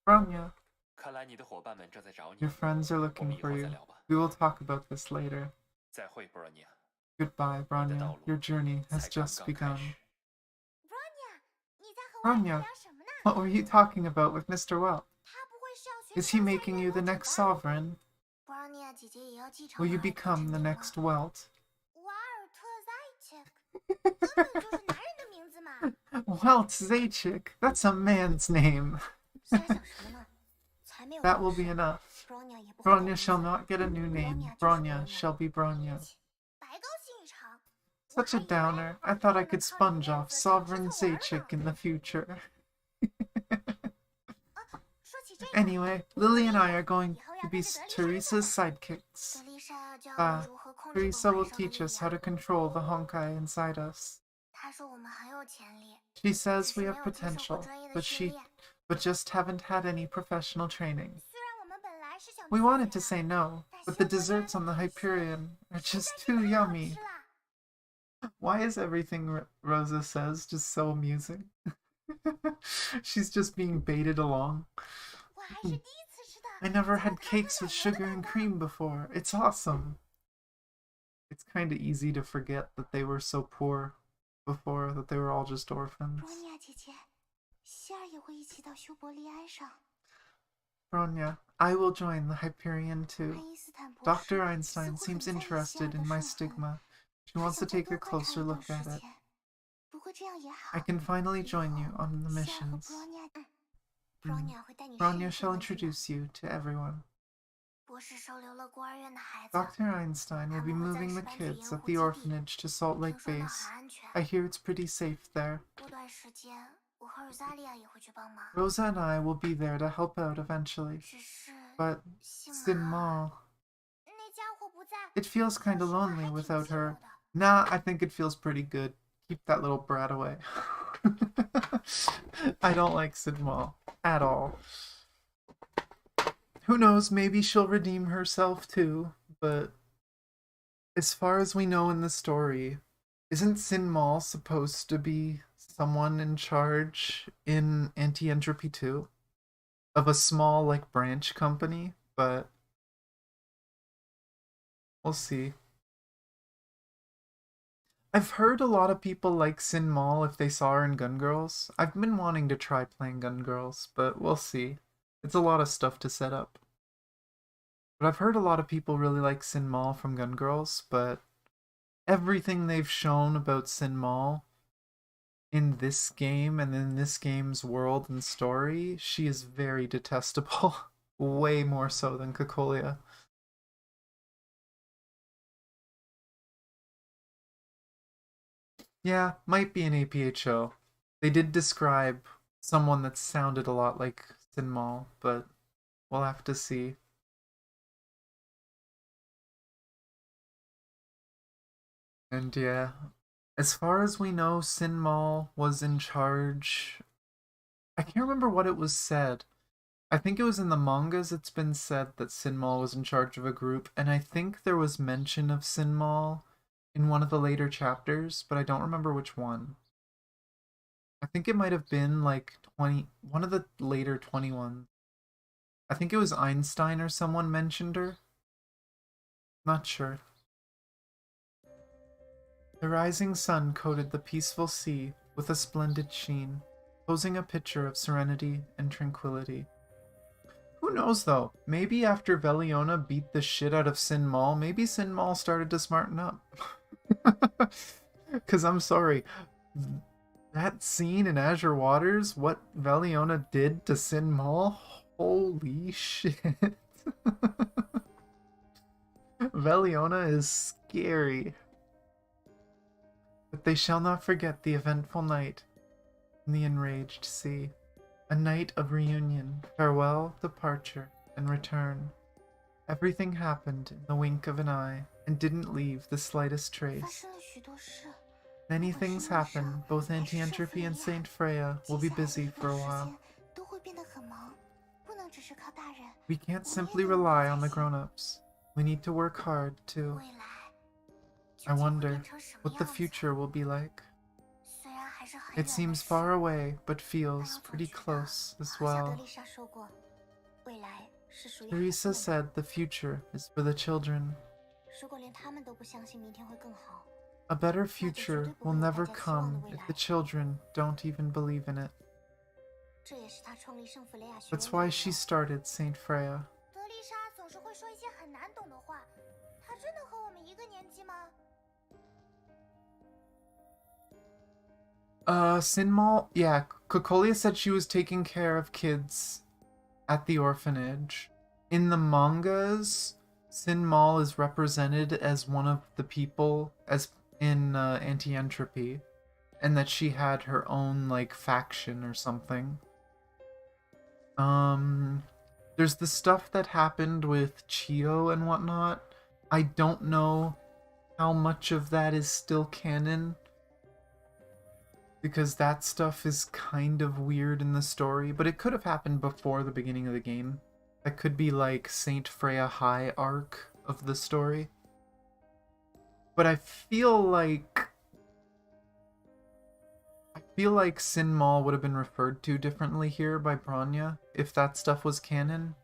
Bronya, 看来你的伙伴们正在找你 your。friends are 我 looking 们以 for 后再 you. 聊吧。 We will talk about this later. 再会，布兰尼亚。 Goodbye, Bronya. Your journey 才 has 刚 just 刚开 begun. 始。 Bronya，你在和瓦尔特 Bronya, 聊什么呢？ what were you talking about with Mr. Welt? 他不会是要学 Is he 乔赛 making 月 you the 火种 next 吧 sovereign? Bronya 姐姐也要继承 Will 瓦 you 尔特 become 阵 the 营吗 next Welt? 瓦尔特 Zaitchik， 根本就是男人的名字嘛。 Welt Zaitchik? That's a man's name. 瞎想什么呢？才没有 That 这 will 种 be 事。 enough. Bronya 也不会改 Bronya 名 shall 字 not get a new name. Bronya 就是 Bronya Bronya shall be Bronya. 白高兴一场。 Such a downer. I thought I could sponge off Sovereign Zaitchik in the future. 说起这个， Anyway, Lily and I are going to be Teresa's sidekicks. 德丽莎教我 Ah, 们如何控制 Teresa 本 will 怀上的 teach 力 us how to 量。 control the Honkai inside us. 她说我们很有潜力， She 只 says 是 we 没 have 有接受过 potential, 专业的 but 训 she 练。 but just haven't had any professional training. 虽然我们本来是想 We 拒 wanted 绝 to 的 say no, 但 but 修 the 伯利 desserts 安 on 的 the 培训 Hyperion are 实 just 在是 too 太好 yummy. 吃了。 Why is everything Rosa says just so amusing? She's just being baited along. 我还是第一次吃的。 I never 从 had 卡特 cakes 奶 with 牛的 sugar 版 and 本 cream before. It's awesome. It's kind of easy to forget that they were so poor before, that they were all just orphans. Bronya 姐姐，希儿也会一起到修伯利安上。 Bronya, I will join the Hyperion 爱 too. 因斯坦博士 Dr. 似 Einstein 乎很 seems 在意希尔 interested 的 in my 生活。 stigma. She 他 wants to 想再 take a 多观察 closer 一段 look 时 at it. 间。不过这样也好。 I can finally 以 join 后 you on the 希尔和 missions. Bronya 会带你适应 Bronya 这个 shall 地方。 introduce you to everyone. 博士收留了孤儿院的孩子， Dr. Einstein will 他 be 们会暂 moving 时 the 搬去 kids 盐 at 湖 the 基地。 orphanage to Salt 听 Lake 说那 Base. 很安全。 I hear it's pretty safe there. 过段时间，我和尔萨利亚也会去帮忙。 Rosa and I will be there to help out eventually. 只是 But 幸 Sin 好 Mall, 那家伙不在， it feels 说 kind 实 of 话 lonely 还挺 without 寂 her. 寞的。 Nah, I think it feels pretty good. Keep that little brat away. I don't like Sin Mall at all. Who knows, maybe she'll redeem herself too, but as far as we know in the story, isn't Sin Mall supposed to be someone in charge in Anti-Entropy 2? Of a small, like, branch company? But we'll see. I've heard a lot of people like Sin Mall if they saw her in Gun Girls. I've been wanting to try playing Gun Girls, but we'll see. It's a lot of stuff to set up. But I've heard a lot of people really like Sin Mall from Gun Girls, but everything they've shown about Sin Mall in this game and in this game's world and story, she is very detestable. Way more so than Cocolia. Yeah, might be an APHO. They did describe someone that sounded a lot like Sin Mall, but we'll have to see. And yeah, as far as we know, Sin Mall was in charge. I can't remember what it was said. I think it was in the mangas it's been said that Sin Mall was in charge of a group, and I think there was mention of Sin Mall in one of the later chapters, but I don't remember which one. I think it might have been like one of the later 21. I think it was Einstein or someone mentioned her. Not sure. The rising sun coated the peaceful sea with a splendid sheen, posing a picture of serenity and tranquility. Who knows though? Maybe after Veliona beat the shit out of Sin Maul, maybe Sin Maul started to smarten up. Cause I'm sorry, that scene in Azure Waters, what Veliona did to Sin Maul, holy shit. Veliona is scary. But they shall not forget the eventful night in the enraged sea. A night of reunion, farewell, departure, and return. Everything happened in the wink of an eye, and didn't leave the slightest 发 trace. 生了许多事， Many things happen, both Anti-Entropy and Saint Freya will be 接下来的 busy 一 for a 段时 while. 间都会变得很忙，不能只是靠大人。 We can't simply rely on the grown-ups. We need to work hard too. 未来 I 究竟会 wonder 变成什么 what the 样子？ future will be like. 虽然还是很 It 远的 seems 事， far away, but 但 feels 我总 pretty 觉得 close as 好像德 well. 丽莎说过，未来是属于孩子 Teresa 们的。 said the future is for the children. 如果连他们都不相信明天会更好， A better future will never come if the children don't even believe in it. 这也是他创立圣弗雷亚学院 That's 的 why 理 she 由。 started Saint Freya. 德丽莎总是会说一些很难懂的话，她真的和我们一个年纪吗？ Sin Maul, yeah, Cocolia said she was taking care of kids at the orphanage. In the mangas, Sin Maul is represented as one of the people as in Anti-Entropy, and that she had her own like faction or something. There's the stuff that happened with Chio and whatnot. I don't know how much of that is still canon, because that stuff is kind of weird in the story, but it could have happened before the beginning of the game. That could be like Saint Freya High arc of the story. But I feel like Sin Maul would have been referred to differently here by Bronya if that stuff was canon.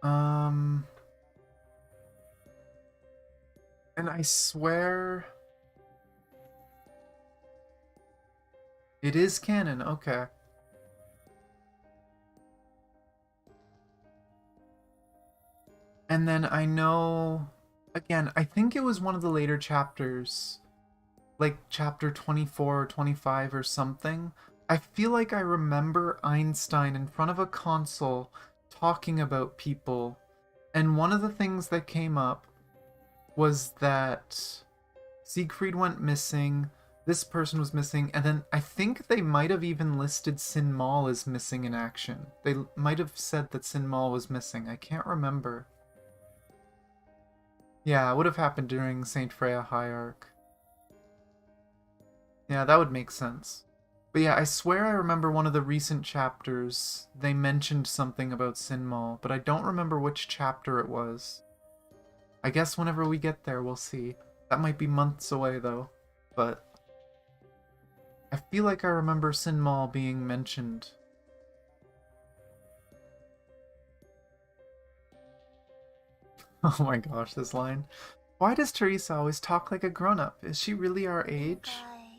And I swear it is canon, okay. And then I know, again, I think it was one of the later chapters, like chapter 24 or 25 or something. I feel like I remember Einstein in front of a console talking about people, and one of the things that came up was that Siegfried went missing, this person was missing, and then I think they might have even listed Sin Maul as missing in action. They might have said that Sin Maul was missing. I can't remember. Yeah, it would have happened during Saint Freya High Arc. Yeah, that would make sense. But yeah, I swear I remember one of the recent chapters, they mentioned something about Sin Maul, but I don't remember which chapter it was. I guess whenever we get there, we'll see. That might be months away, though. But I feel like I remember Sin Maul being mentioned. Oh my gosh, this line. Why does Teresa always talk like a grown-up? Is she really our age?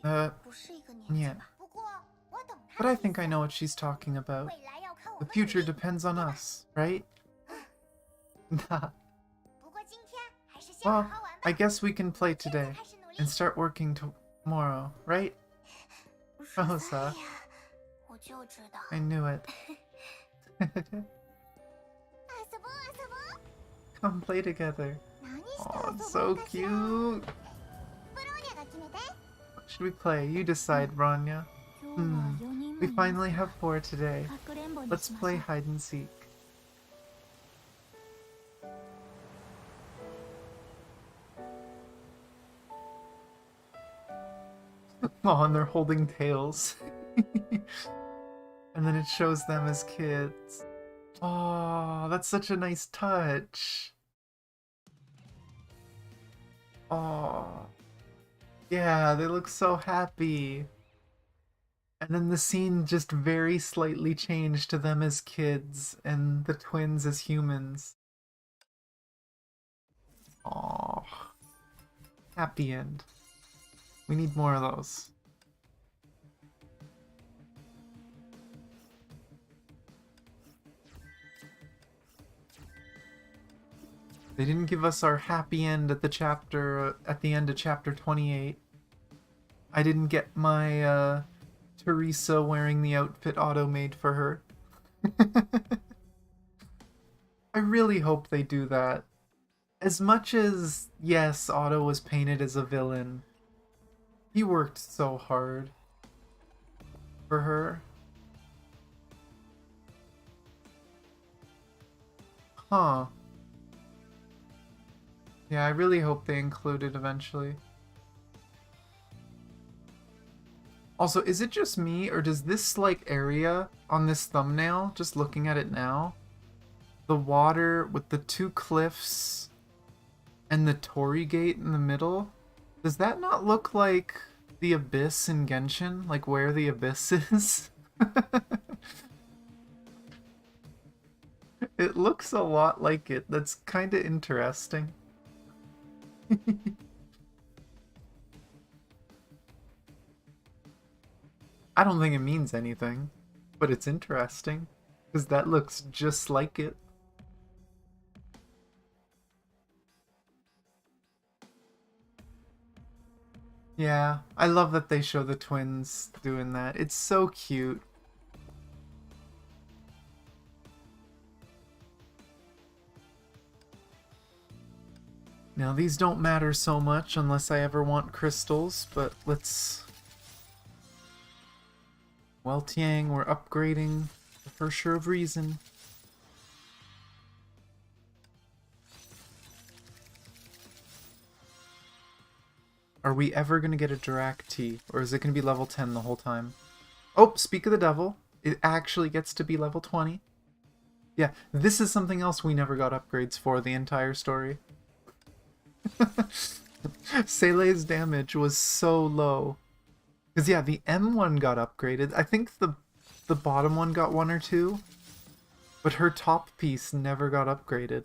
应该不是一个年纪 yeah. 吧？不过我懂她 But 的 I 意 think I 思 know what she's talking about. 未来要看我 The 们努 future 力 depends on us, right? 不过今天还是先好 Well, 好玩吧。 I guess we can play 现在 today 开始努力 and start working tomorrow, right? 13 Rosa. 呀，我就知道。 I knew it. 遊ぼう遊ぼう。 Come play together. 何して Oh, 遊 it's ぼ so うかしら。 cute. ブローニャが決めて。 What should we play? You decide, Bronya. 今日は4人 We もいます finally have 4 today. かくれんぼに Let's しましょ play う。 hide and seek. Oh, and they're holding tails. And then it shows them as kids. Oh, that's such a nice touch. Oh, yeah, they look so happy. And then the scene just very slightly changed to them as kids and the twins as humans. Oh, happy end. We need more of those. They didn't give us our happy end at the end of chapter 28. I didn't get my Teresa wearing the outfit Otto made for her. I really hope they do that. As much as, yes, Otto was painted as a villain, he worked so hard for her. Huh. Yeah, I really hope they include it eventually. Also, is it just me, or does this, like, area on this thumbnail, just looking at it now, the water with the two cliffs and the Torii Gate in the middle, does that not look like the Abyss in Genshin? Like, where the Abyss is? It looks a lot like it. That's kind of interesting. I don't think it means anything, but it's interesting, because that looks just like it. Yeah, I love that they show the twins doing that. It's so cute. Now, these don't matter so much unless I ever want crystals, but let's... Well, Tiang, we're upgrading for sure of reason. Are we ever going to get a Dirac T? Or is it going to be level 10 the whole time? Oh, speak of the devil. It actually gets to be level 20. Yeah, this is something else we never got upgrades for the entire story. Seele's damage was so low. Because, yeah, the M1 got upgraded. I think the bottom one got 1 or 2. But her top piece never got upgraded.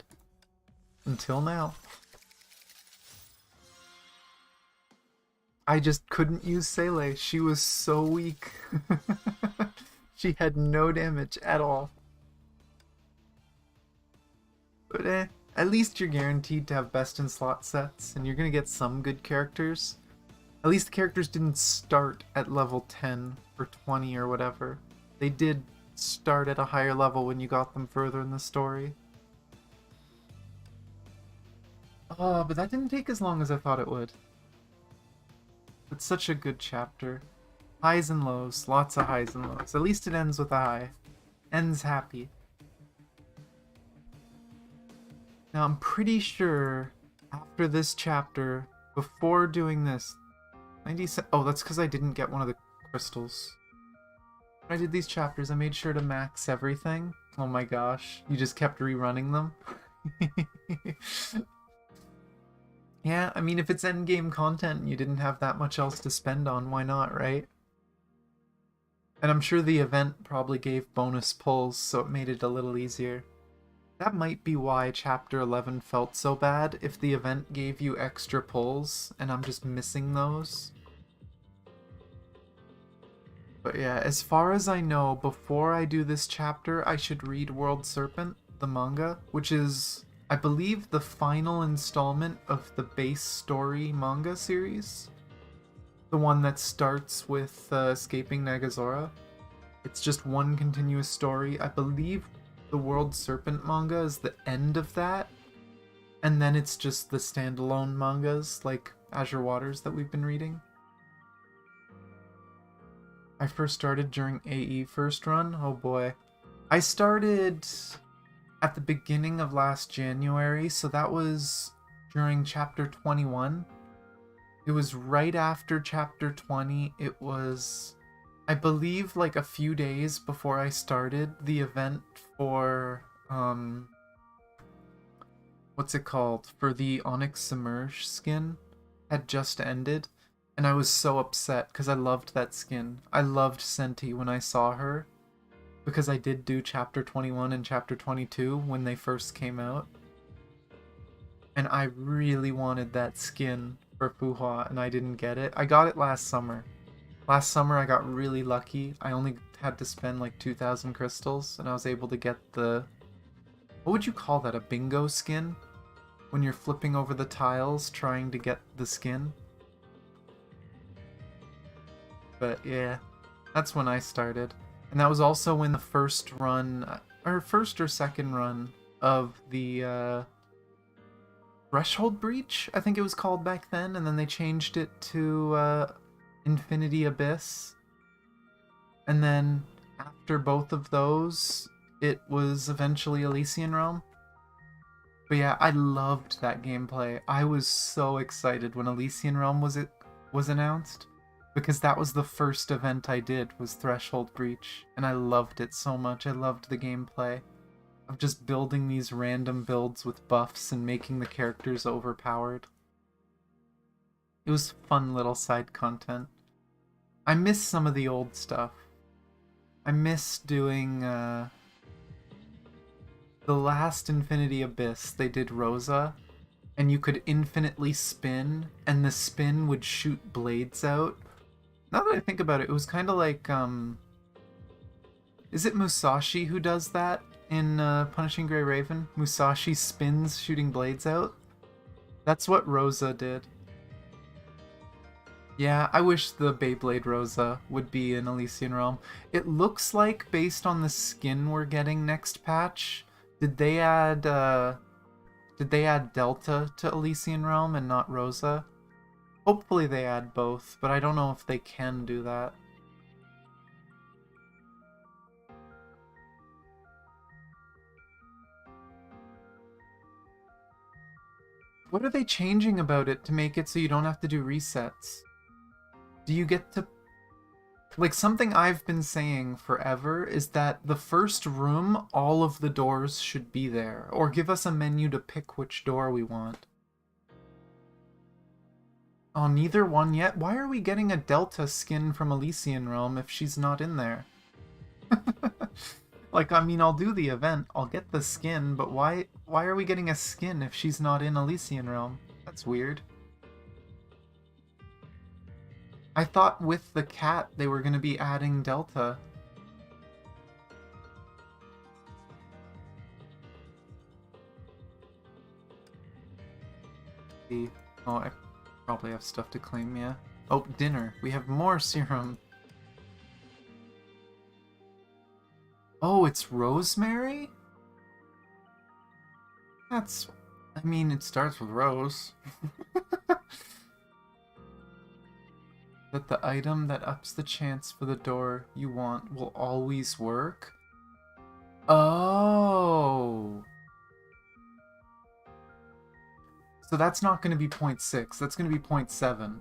Until now. I just couldn't use Seele. She was so weak. She had no damage at all. But at least you're guaranteed to have best in slot sets, and you're gonna get some good characters. At least the characters didn't start at level 10 or 20 or whatever. They did start at a higher level when you got them further in the story. Oh, but that didn't take as long as I thought it would. It's such a good chapter. Highs and lows, lots of highs and lows. At least it ends with a high. Ends happy. Now I'm pretty sure after this chapter, before doing this, 97. Oh, that's because I didn't get one of the crystals. When I did these chapters, I made sure to max everything. Oh my gosh, you just kept rerunning them. Yeah, I mean, if it's endgame content and you didn't have that much else to spend on, why not, right? And I'm sure the event probably gave bonus pulls, so it made it a little easier. That might be why Chapter 11 felt so bad, if the event gave you extra pulls, and I'm just missing those. But yeah, as far as I know, before I do this chapter, I should read World Serpent, the manga, which is, I believe, the final installment of the base story manga series. The one that starts with escaping Nagazora. It's just one continuous story. I believe the World Serpent manga is the end of that. And then it's just the standalone mangas, like Azure Waters, that we've been reading. I first started during AE first run. Oh boy. I started at the beginning of last January, so that was during chapter 21. It was right after chapter 20. It was, I believe, like a few days before I started the event for, what's it called? For the Onyx Submerge skin. had just ended, and I was so upset because I loved that skin. I loved Senti when I saw her, because I did do Chapter 21 and Chapter 22 when they first came out. And I really wanted that skin for Fuhua, and I didn't get it. I got it last summer. Last summer I got really lucky. I only had to spend like 2,000 crystals, and I was able to get the... What would you call that? A bingo skin? When you're flipping over the tiles trying to get the skin? But yeah, that's when I started. And that was also when the first run, or first or second run of the Threshold Breach, I think it was called back then, and then they changed it to Infinity Abyss. And then after both of those, it was eventually Elysian Realm. But yeah, I loved that gameplay. I was so excited when Elysian Realm was announced, because that was the first event I did, was Threshold Breach, and I loved it so much. I loved the gameplay of just building these random builds with buffs and making the characters overpowered. It was fun little side content. I miss some of the old stuff. I miss doing the last Infinity Abyss. They did Rosa, and you could infinitely spin, and the spin would shoot blades out. Now that I think about it, it was kind of like, is it Musashi who does that in Punishing Grey Raven? Musashi spins shooting blades out? That's what Rosa did. Yeah, I wish the Beyblade Rosa would be in Elysian Realm. It looks like, based on the skin we're getting next patch, did they add Delta to Elysian Realm and not Rosa? Hopefully they add both, but I don't know if they can do that. What are they changing about it to make it so you don't have to do resets? Do you get to... Like, something I've been saying forever is that the first room, all of the doors should be there, or give us a menu to pick which door we want. Oh, neither one yet? Why are we getting a Delta skin from Elysian Realm if she's not in there? Like, I mean, I'll do the event, I'll get the skin, but why are we getting a skin if she's not in Elysian Realm? That's weird. I thought with the cat they were going to be adding Delta. Oh, I probably have stuff to claim, yeah. Oh, dinner. We have more serum. Oh, it's rosemary? That's... I mean, it starts with rose. That the item that ups the chance for the door you want will always work? Oh! So that's not going to be 0.6, that's going to be 0.7.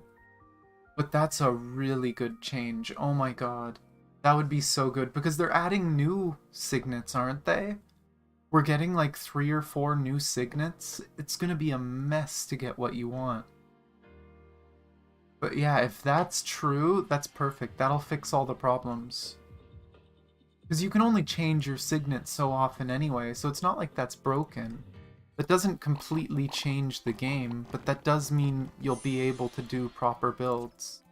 But that's a really good change. Oh my god. That would be so good, because they're adding new signets, aren't they? We're getting like 3 or 4 new signets. It's going to be a mess to get what you want. But yeah, if that's true, that's perfect. That'll fix all the problems. Because you can only change your signet so often anyway, so it's not like that's broken. That doesn't completely change the game, but that does mean you'll be able to do proper builds.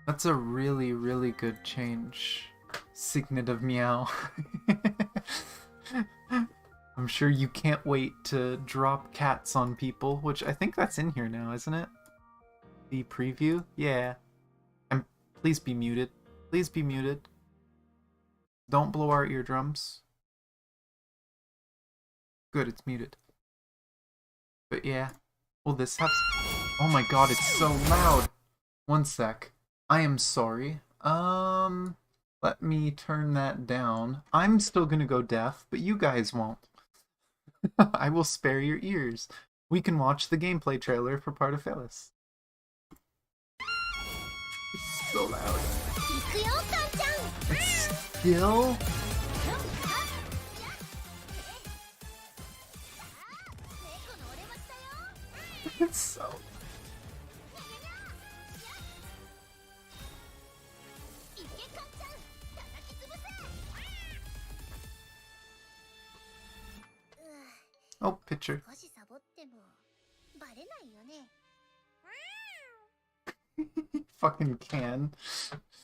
That's a really, really good change. Signet of Meow. I'm sure you can't wait to drop cats on people, which I think that's in here now, isn't it? The preview? Yeah. Please be muted. Please be muted. Don't blow our eardrums. Good, it's muted. But yeah. Will this have... Oh my god, it's so loud! One sec. I am sorry. Let me turn that down. I'm still gonna go deaf, but you guys won't. I will spare your ears. We can watch the gameplay trailer for Part of Phyllis. It's so loud. It's still... It's so... Oh, picture. 少しサボってもバレないよね。 Fucking can.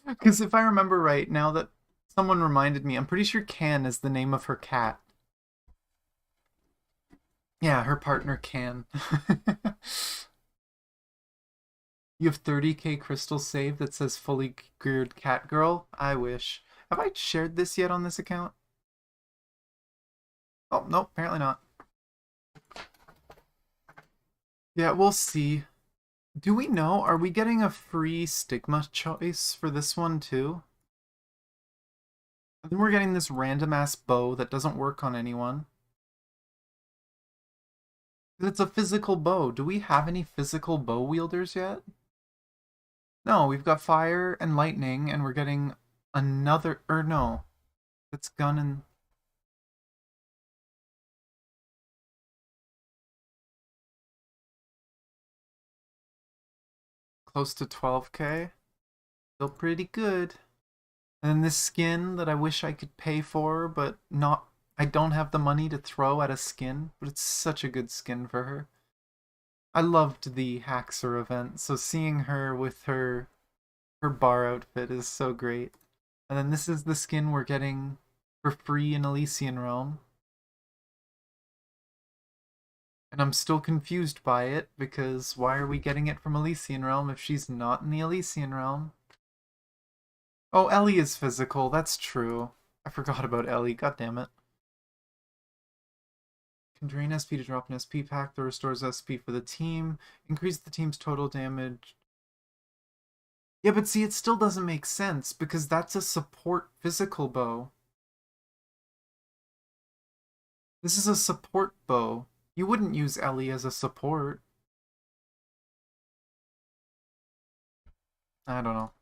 Because if I remember right, now that someone reminded me, I'm pretty sure Can is the name of her cat. Yeah, her partner Can. You have 30k crystals saved that says fully geared cat girl? I wish. Have I shared this yet on this account? Oh, no, apparently not. Yeah, we'll see. Do we know? Are we getting a free stigma choice for this one too? I think we're getting this random ass bow that doesn't work on anyone. It's a physical bow. Do we have any physical bow wielders yet? No, we've got fire and lightning, and we're getting another... Or no. It's gun and... Close to 12k. Still pretty good. And then this skin that I wish I could pay for, but not... I don't have the money to throw at a skin, but it's such a good skin for her. I loved the Haxor event, so seeing her with her bar outfit is so great. And then this is the skin we're getting for free in Elysian Realm. And I'm still confused by it, because why are we getting it from Elysian Realm if she's not in the Elysian Realm? Oh, Ellie is physical, that's true. I forgot about Ellie, god damn it. Can drain SP to drop an SP pack that restores SP for the team. Increase the team's total damage. Yeah, but see, it still doesn't make sense, because that's a support physical bow. This is a support bow. You wouldn't use Ellie as a support. I don't know.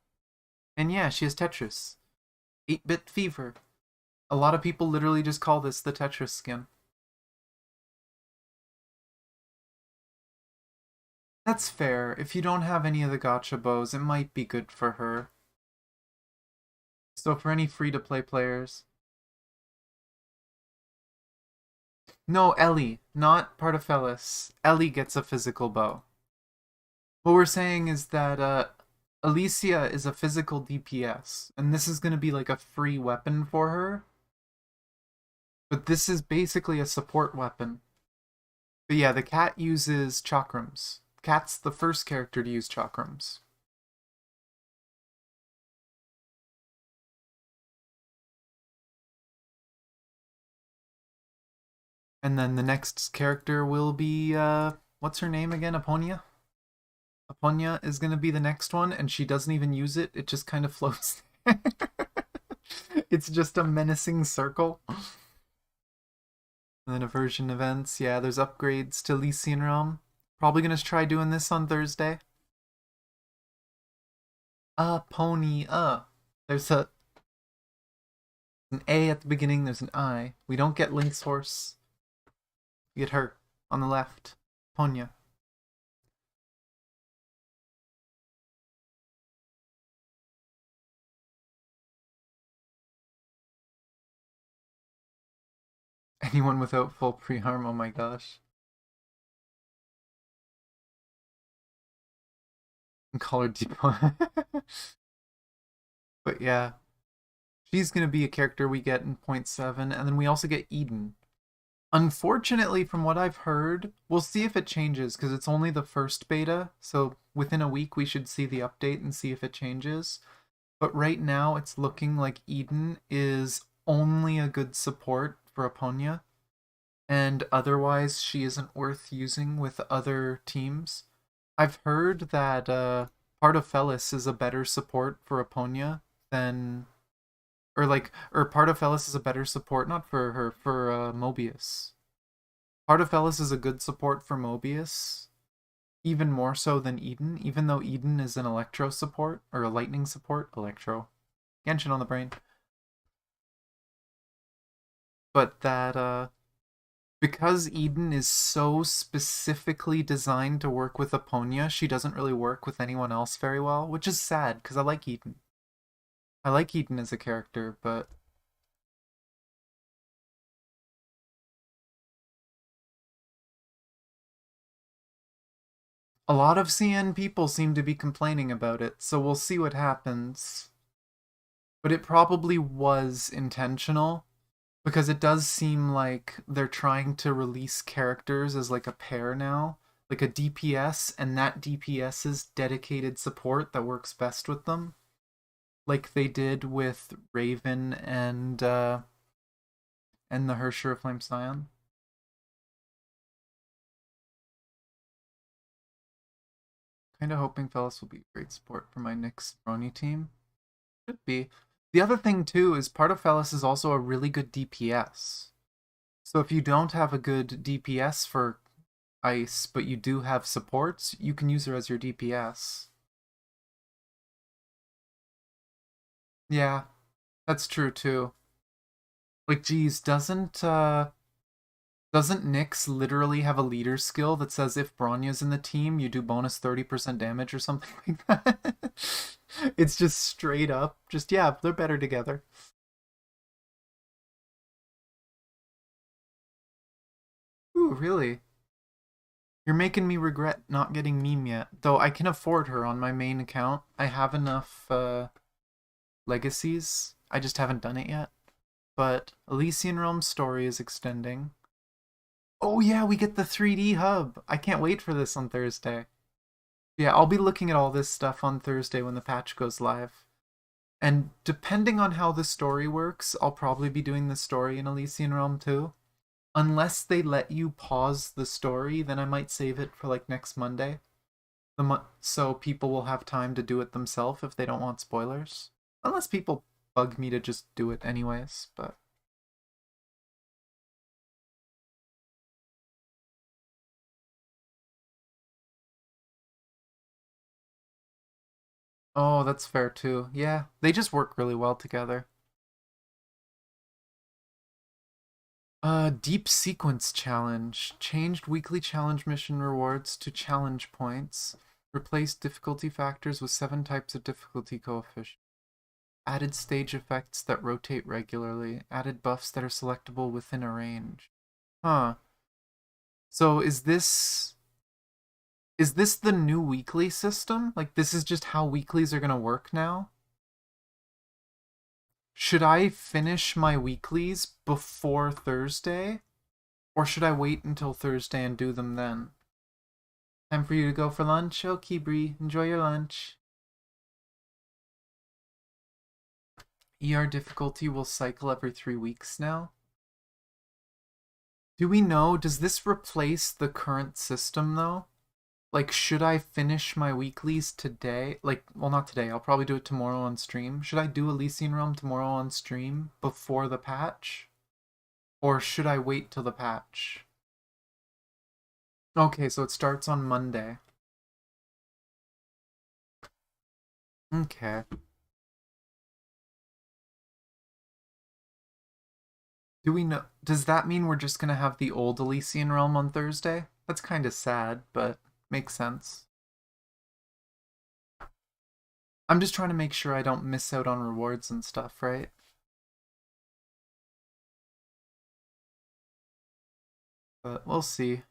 And yeah, she has Tetris. 8-bit fever. A lot of people literally just call this the Tetris skin. That's fair. If you don't have any of the gacha bows, it might be good for her. So for any free-to-play players... No, Ellie, not Partophelis. Ellie gets a physical bow. What we're saying is that Alicia is a physical DPS, and this is going to be like a free weapon for her. But this is basically a support weapon. But yeah, the cat uses chakrams. Cat's the first character to use chakrams. And then the next character will be, what's her name again? Aponia? Aponia is going to be the next one, and she doesn't even use it. It just kind of floats. It's just a menacing circle. And then aversion events. Yeah, there's upgrades to Elysian Realm. Probably going to try doing this on Thursday. Pony, There's an A at the beginning, there's an I. We don't get Link's horse. We get her on the left. Ponya. Anyone without full pre-harm, oh my gosh. And call her Depot. But yeah. She's gonna be a character we get in 0.7, and then we also get Eden. Unfortunately, from what I've heard, we'll see if it changes, because it's only the first beta, so within a week we should see the update and see if it changes. But right now, it's looking like Eden is only a good support for Aponia, and otherwise she isn't worth using with other teams. I've heard that Partophelis is a better support for Aponia than... Or Partophelis is a better support, not for her, for Mobius. Partophelis is a good support for Mobius, even more so than Eden, even though Eden is an Electro support, or a Lightning support. Electro. Genshin on the brain. But that, Because Eden is so specifically designed to work with Aponia, she doesn't really work with anyone else very well, which is sad, because I like Eden. I like Eden as a character, but... A lot of CN people seem to be complaining about it, so we'll see what happens. But it probably was intentional, because it does seem like they're trying to release characters as like a pair now. Like a DPS, and that DPS's dedicated support that works best with them. Like they did with Raven and the Hersher of Flame Scion. Kinda hoping Fellas will be great support for my next Bronya team. Should be. The other thing too is part of Fellas is also a really good DPS. So if you don't have a good DPS for Ice, but you do have supports, you can use her as your DPS. Yeah, that's true too. Like, geez, doesn't Nyx literally have a leader skill that says if Bronya's in the team, you do bonus 30% damage or something like that? It's just straight up, just, yeah, they're better together. Ooh, really? You're making me regret not getting Meme yet. Though I can afford her on my main account. I have enough legacies. I just haven't done it yet. But Elysian Realm's story is extending. Oh yeah, we get the 3D hub. I can't wait for this on Thursday. Yeah, I'll be looking at all this stuff on Thursday when the patch goes live. And depending on how the story works, I'll probably be doing the story in Elysian Realm too. Unless they let you pause the story, then I might save it for like next Monday. So people will have time to do it themselves if they don't want spoilers. Unless people bug me to just do it anyways, but... Oh, that's fair too. Yeah, they just work really well together. Deep Sequence Challenge. Changed weekly challenge mission rewards to challenge points. Replaced difficulty factors with 7 types of difficulty coefficient. Added stage effects that rotate regularly. Added buffs that are selectable within a range. Huh. So is this the new weekly system? Like, this is just how weeklies are gonna work now? Should I finish my weeklies before Thursday? Or should I wait until Thursday and do them then? Time for you to go for lunch? Okay, Bree. Enjoy your lunch. ER difficulty will cycle every 3 weeks now. Do we know, does this replace the current system though? Like, should I finish my weeklies today? Like, well, not today. I'll probably do it tomorrow on stream. Should I do Elysian Realm tomorrow on stream before the patch? Or should I wait till the patch? Okay, so it starts on Monday. Okay. Do we know? Does that mean we're just gonna have the old Elysian Realm on Thursday? That's kind of sad, but makes sense. I'm just trying to make sure I don't miss out on rewards and stuff, right? But we'll see.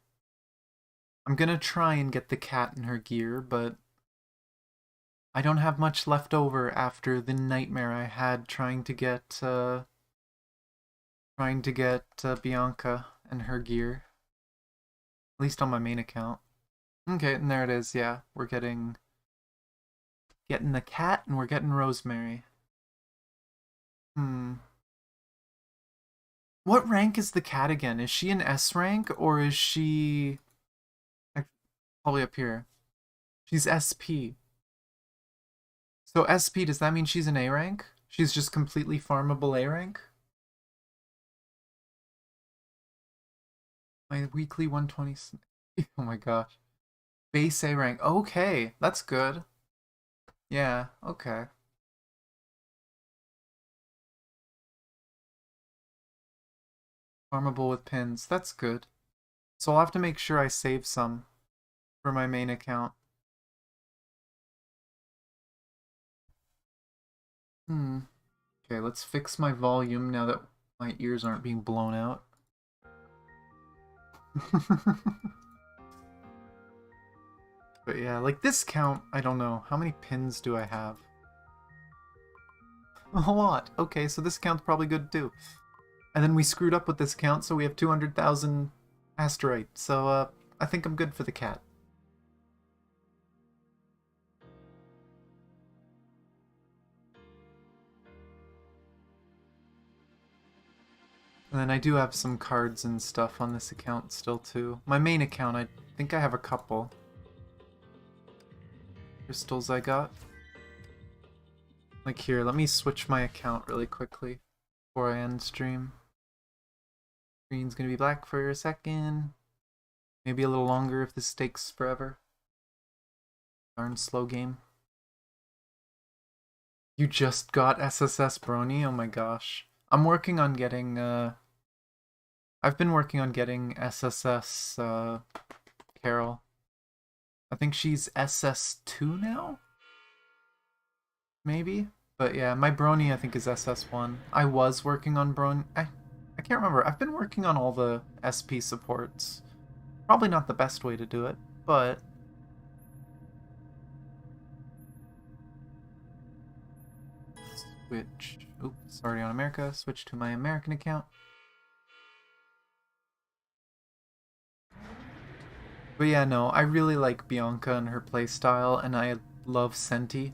I'm gonna try and get the cat in her gear, but I don't have much left over after the nightmare I had trying to get Bianca and her gear. At least on my main account. Okay, and there it is, yeah. We're getting the cat and we're getting Rosemary. What rank is the cat again? Is she an S rank or is she probably up here? She's SP. So SP, does that mean she's an A rank? She's just completely farmable A rank? My weekly 120... Oh my gosh. Base A rank. Okay, that's good. Yeah, okay. Farmable with pins. That's good. So I'll have to make sure I save some for my main account. Okay, let's fix my volume now that my ears aren't being blown out. But yeah, like this count, I don't know. How many pins do I have? A lot. Okay, so this count's probably good too. And then we screwed up with this count, so we have 200,000 asteroid. So, I think I'm good for the cat. And then I do have some cards and stuff on this account still too. My main account, I think I have a couple crystals I got. Like here, let me switch my account really quickly before I end stream. Screen's gonna be black for a second. Maybe a little longer if this takes forever. Darn slow game. You just got SSS Brony? Oh my gosh. I'm working on getting, I've been working on getting SSS, Carol. I think she's SS2 now? Maybe? But yeah, my Brony I think is SS1. I was working on Brony. I can't remember. I've been working on all the SP supports. Probably not the best way to do it, but... Switch. Oops, already on America. Switch to my American account. But yeah, no, I really like Bianca and her playstyle, and I love Senti.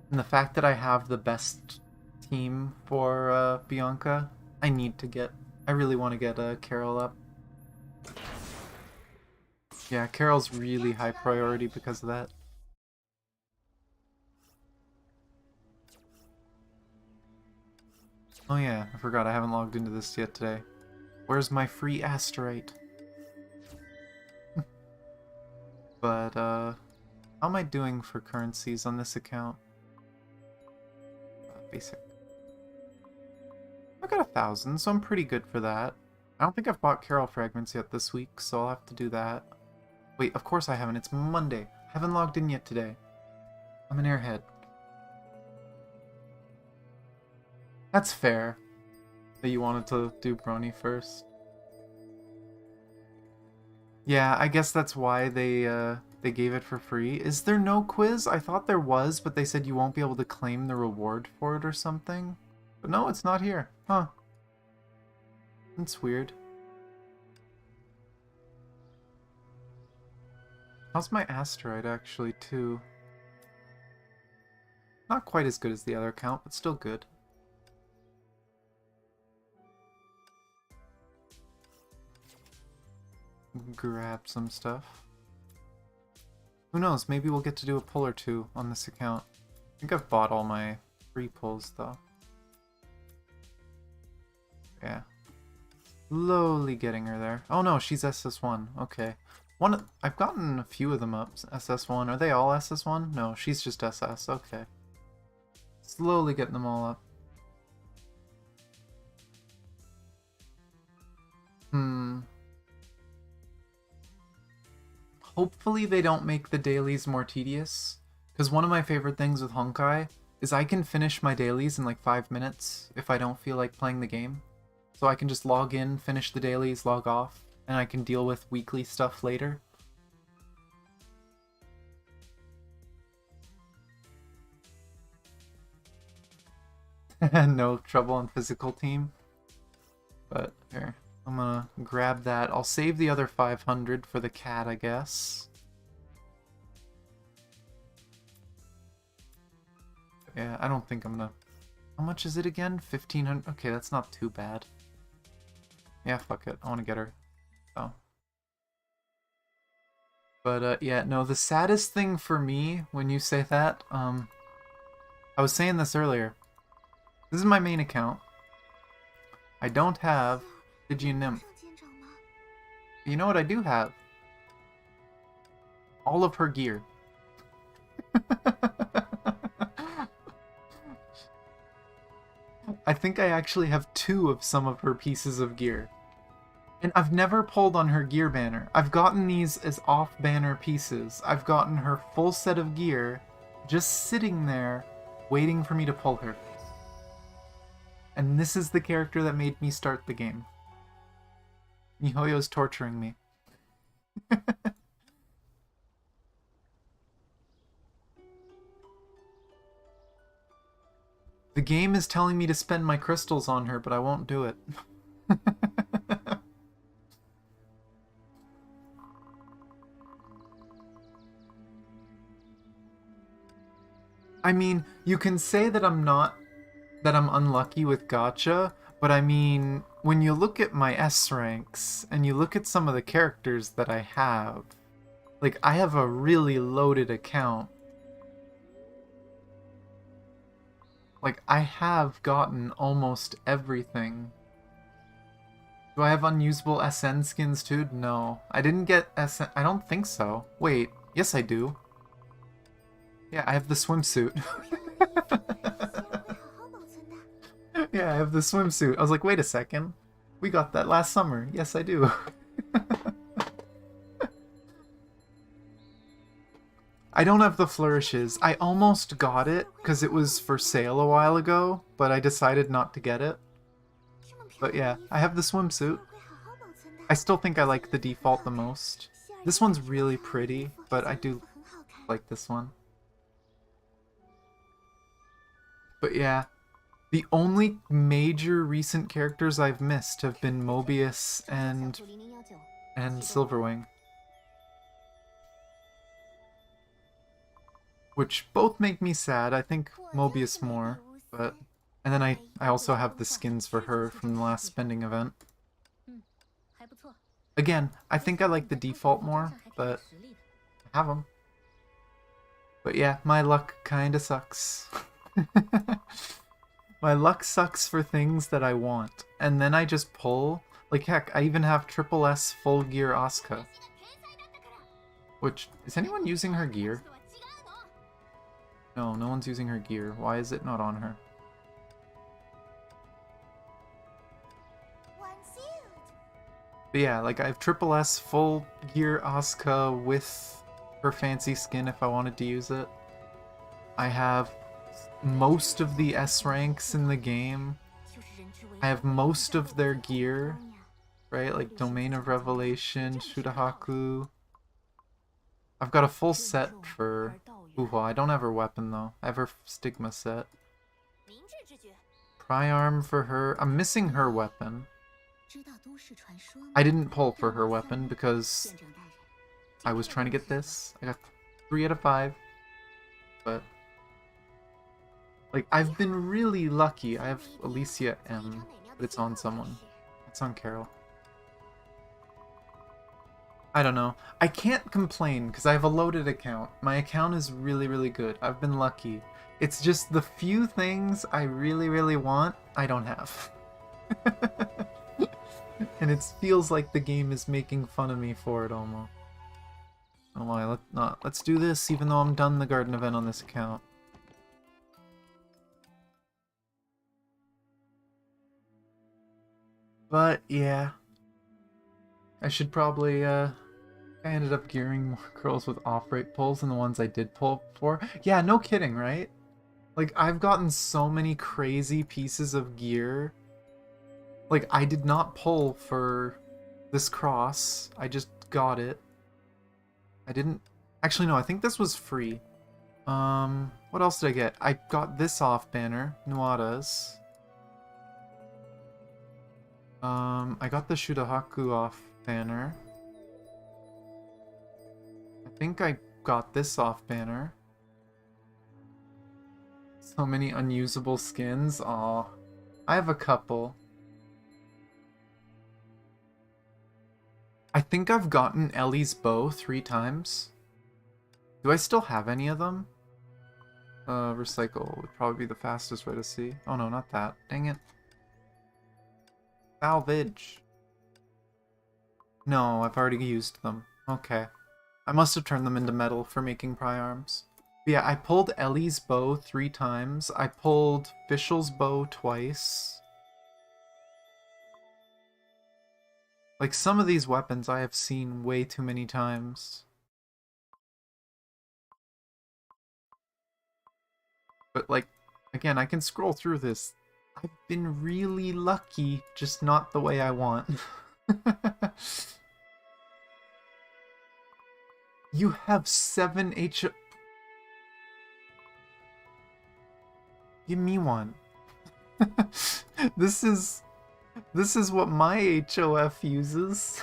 And the fact that I have the best team for Bianca, I really want to get Carol up. Yeah, Carol's really high priority because of that. Oh yeah, I forgot I haven't logged into this yet today. Where's my free asteroid? But, how am I doing for currencies on this account? Basic. I got 1,000, so I'm pretty good for that. I don't think I've bought Carol Fragments yet this week, so I'll have to do that. Wait, of course I haven't. It's Monday. I haven't logged in yet today. I'm an airhead. That's fair that you wanted to do Brony first. Yeah, I guess that's why they gave it for free. Is there no quiz? I thought there was, but they said you won't be able to claim the reward for it or something. But no, it's not here. Huh. That's weird. How's my asteroid actually, too? Not quite as good as the other account, but still good. Grab some stuff. Who knows, maybe we'll get to do a pull or two on this account. I think I've bought all my free pulls, though. Yeah. Slowly getting her there. Oh no, she's SS1. Okay. I've gotten a few of them up. SS1. Are they all SS1? No, she's just SS. Okay. Slowly getting them all up. Hopefully they don't make the dailies more tedious, because one of my favorite things with Honkai is I can finish my dailies in like 5 minutes if I don't feel like playing the game. So I can just log in, finish the dailies, log off, and I can deal with weekly stuff later. No trouble on physical team. But here, I'm gonna grab that. I'll save the other 500 for the cat, I guess. Yeah, I don't think I'm gonna... How much is it again? 1,500? Okay, that's not too bad. Yeah, fuck it. I want to get her. Oh. But, yeah, no, the saddest thing for me when you say that, I was saying this earlier. This is my main account. I don't have Diginymph. You know what I do have? All of her gear. I think I actually have 2 of some of her pieces of gear. And I've never pulled on her gear banner. I've gotten these as off-banner pieces. I've gotten her full set of gear just sitting there waiting for me to pull her. And this is the character that made me start the game. Mihoyo's torturing me. The game is telling me to spend my crystals on her, but I won't do it. I mean, you can say that I'm unlucky with gacha, but I mean, when you look at my S ranks and you look at some of the characters that I have, like, I have a really loaded account. Like, I have gotten almost everything. Do I have unusable SN skins too? No. I didn't get SN... I don't think so. Wait. Yes, I do. Yeah, I have the swimsuit. Yeah, I have the swimsuit. I was like, wait a second. We got that last summer. Yes, I do. I don't have the flourishes. I almost got it because it was for sale a while ago, but I decided not to get it. But yeah, I have the swimsuit. I still think I like the default the most. This one's really pretty, but I do like this one. But yeah, the only major recent characters I've missed have been Mobius and Silverwing. Which both make me sad. I think Mobius more, but... And then I also have the skins for her from the last spending event. Again, I think I like the default more, but I have them. But yeah, my luck kinda sucks. My luck sucks for things that I want. And then I just pull... Like, heck, I even have Triple S Full Gear Asuka. Which, is anyone using her gear? No, no one's using her gear. Why is it not on her? But yeah, like I have Triple S Full Gear Asuka with her fancy skin if I wanted to use it. I have most of the S ranks in the game. I have most of their gear, right? Like Domain of Revelation, Shudahaku. I've got a full set for Uho. I don't have her weapon though. I have her Stigma set. Priarm for her. I'm missing her weapon. I didn't pull for her weapon because I was trying to get this. I got 3 out of 5. But like, I've been really lucky. I have Alicia M, but it's on someone. It's on Carol. I don't know. I can't complain because I have a loaded account. My account is really, really good. I've been lucky. It's just the few things I really, really want, I don't have. And it feels like the game is making fun of me for it almost. Oh why? Let's do this even though I'm done the garden event on this account. But yeah, I should probably I ended up gearing more girls with off-rate pulls than the ones I did pull for. Yeah, no kidding, right? Like, I've gotten so many crazy pieces of gear. Like, I did not pull for this cross. I just got it. I didn't... Actually, no, I think this was free. What else did I get? I got this off banner, Nuada's. I got the Shudahaku off banner. I think I got this off banner. So many unusable skins. Aw. I have a couple. I think I've gotten Ellie's bow 3 times. Do I still have any of them? Recycle would probably be the fastest way to see. Oh no, not that. Dang it. Salvage. No, I've already used them. Okay. I must have turned them into metal for making Priarms. But yeah, I pulled Ellie's bow 3 times. I pulled Fischl's bow twice. Like, some of these weapons I have seen way too many times. But, like, again, I can scroll through this. I've been really lucky, just not the way I want. You have 7 H... Give me one. This is what my HOF uses.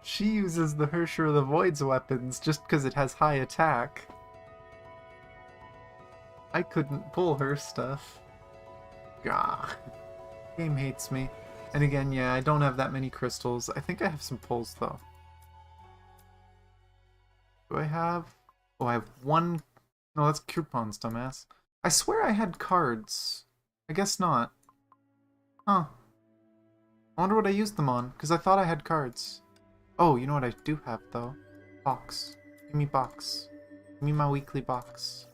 She uses the Hersher of the Void's weapons just because it has high attack. I couldn't pull her stuff. Gah. Game hates me. And again, yeah, I don't have that many crystals. I think I have some pulls, though. Do I have... Oh, I have one... No, that's coupons, dumbass. I swear I had cards. I guess not. Huh. I wonder what I used them on, because I thought I had cards. Oh, you know what I do have, though? Box. Give me box. Give me my weekly box.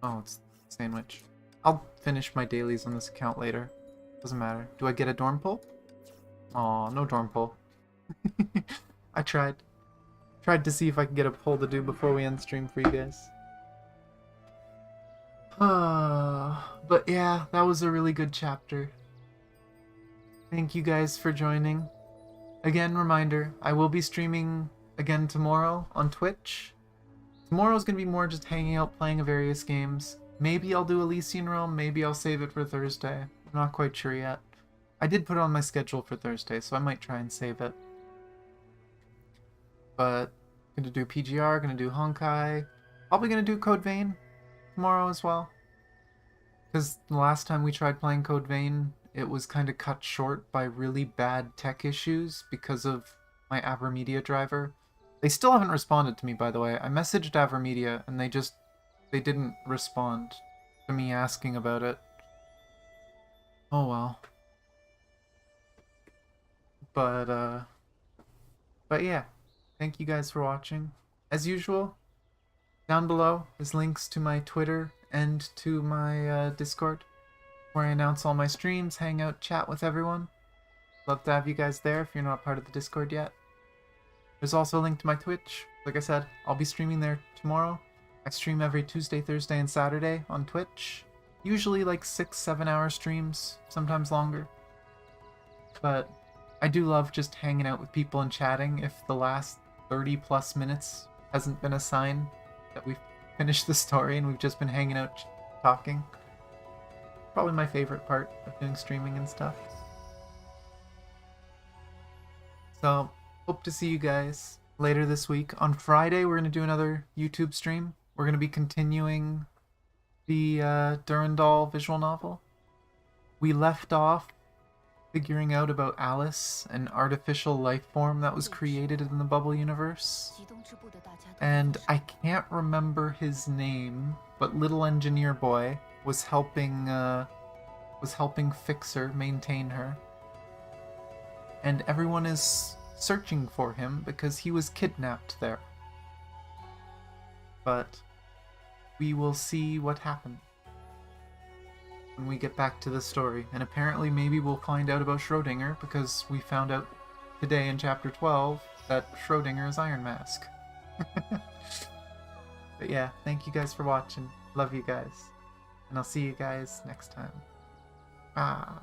Oh, it's sandwich. I'll finish my dailies on this account later. Doesn't matter. Do I get a dorm pull? Aw, no dorm pull. I tried. Tried to see if I could get a pull to do before we end stream for you guys. But yeah, that was a really good chapter. Thank you guys for joining. Again, reminder, I will be streaming again tomorrow on Twitch. Tomorrow's gonna be more just hanging out, playing various games. Maybe I'll do Elysian Realm, maybe I'll save it for Thursday. I'm not quite sure yet. I did put it on my schedule for Thursday, so I might try and save it. But gonna do PGR, gonna do Honkai, probably gonna do Code Vein tomorrow as well. Because the last time we tried playing Code Vein, it was kind of cut short by really bad tech issues because of my Avermedia driver. They still haven't responded to me, by the way. I messaged Avermedia and they didn't respond to me asking about it. Oh well. But yeah. Thank you guys for watching. As usual, down below is links to my Twitter and to my Discord, where I announce all my streams, hang out, chat with everyone. Love to have you guys there if you're not part of the Discord yet. There's also a link to my Twitch. Like I said, I'll be streaming there tomorrow. I stream every Tuesday, Thursday, and Saturday on Twitch. Usually like 6-7 hour streams, sometimes longer. But I do love just hanging out with people and chatting if the last 30 plus minutes hasn't been a sign that we've finished the story and we've just been hanging out talking. Probably my favorite part of doing streaming and stuff. So, hope to see you guys later this week. On Friday, we're going to do another YouTube stream. We're going to be continuing the Durandal visual novel. We left off figuring out about Alice, an artificial life form that was created in the Bubble universe. And I can't remember his name, but Little Engineer Boy was helping fix her, maintain her. And everyone is searching for him because he was kidnapped there. But we will see what happened when we get back to the story. And apparently maybe we'll find out about Schrodinger, because we found out today in chapter 12 that Schrodinger is Iron Mask. But yeah, thank you guys for watching. Love you guys. And I'll see you guys next time. Ah.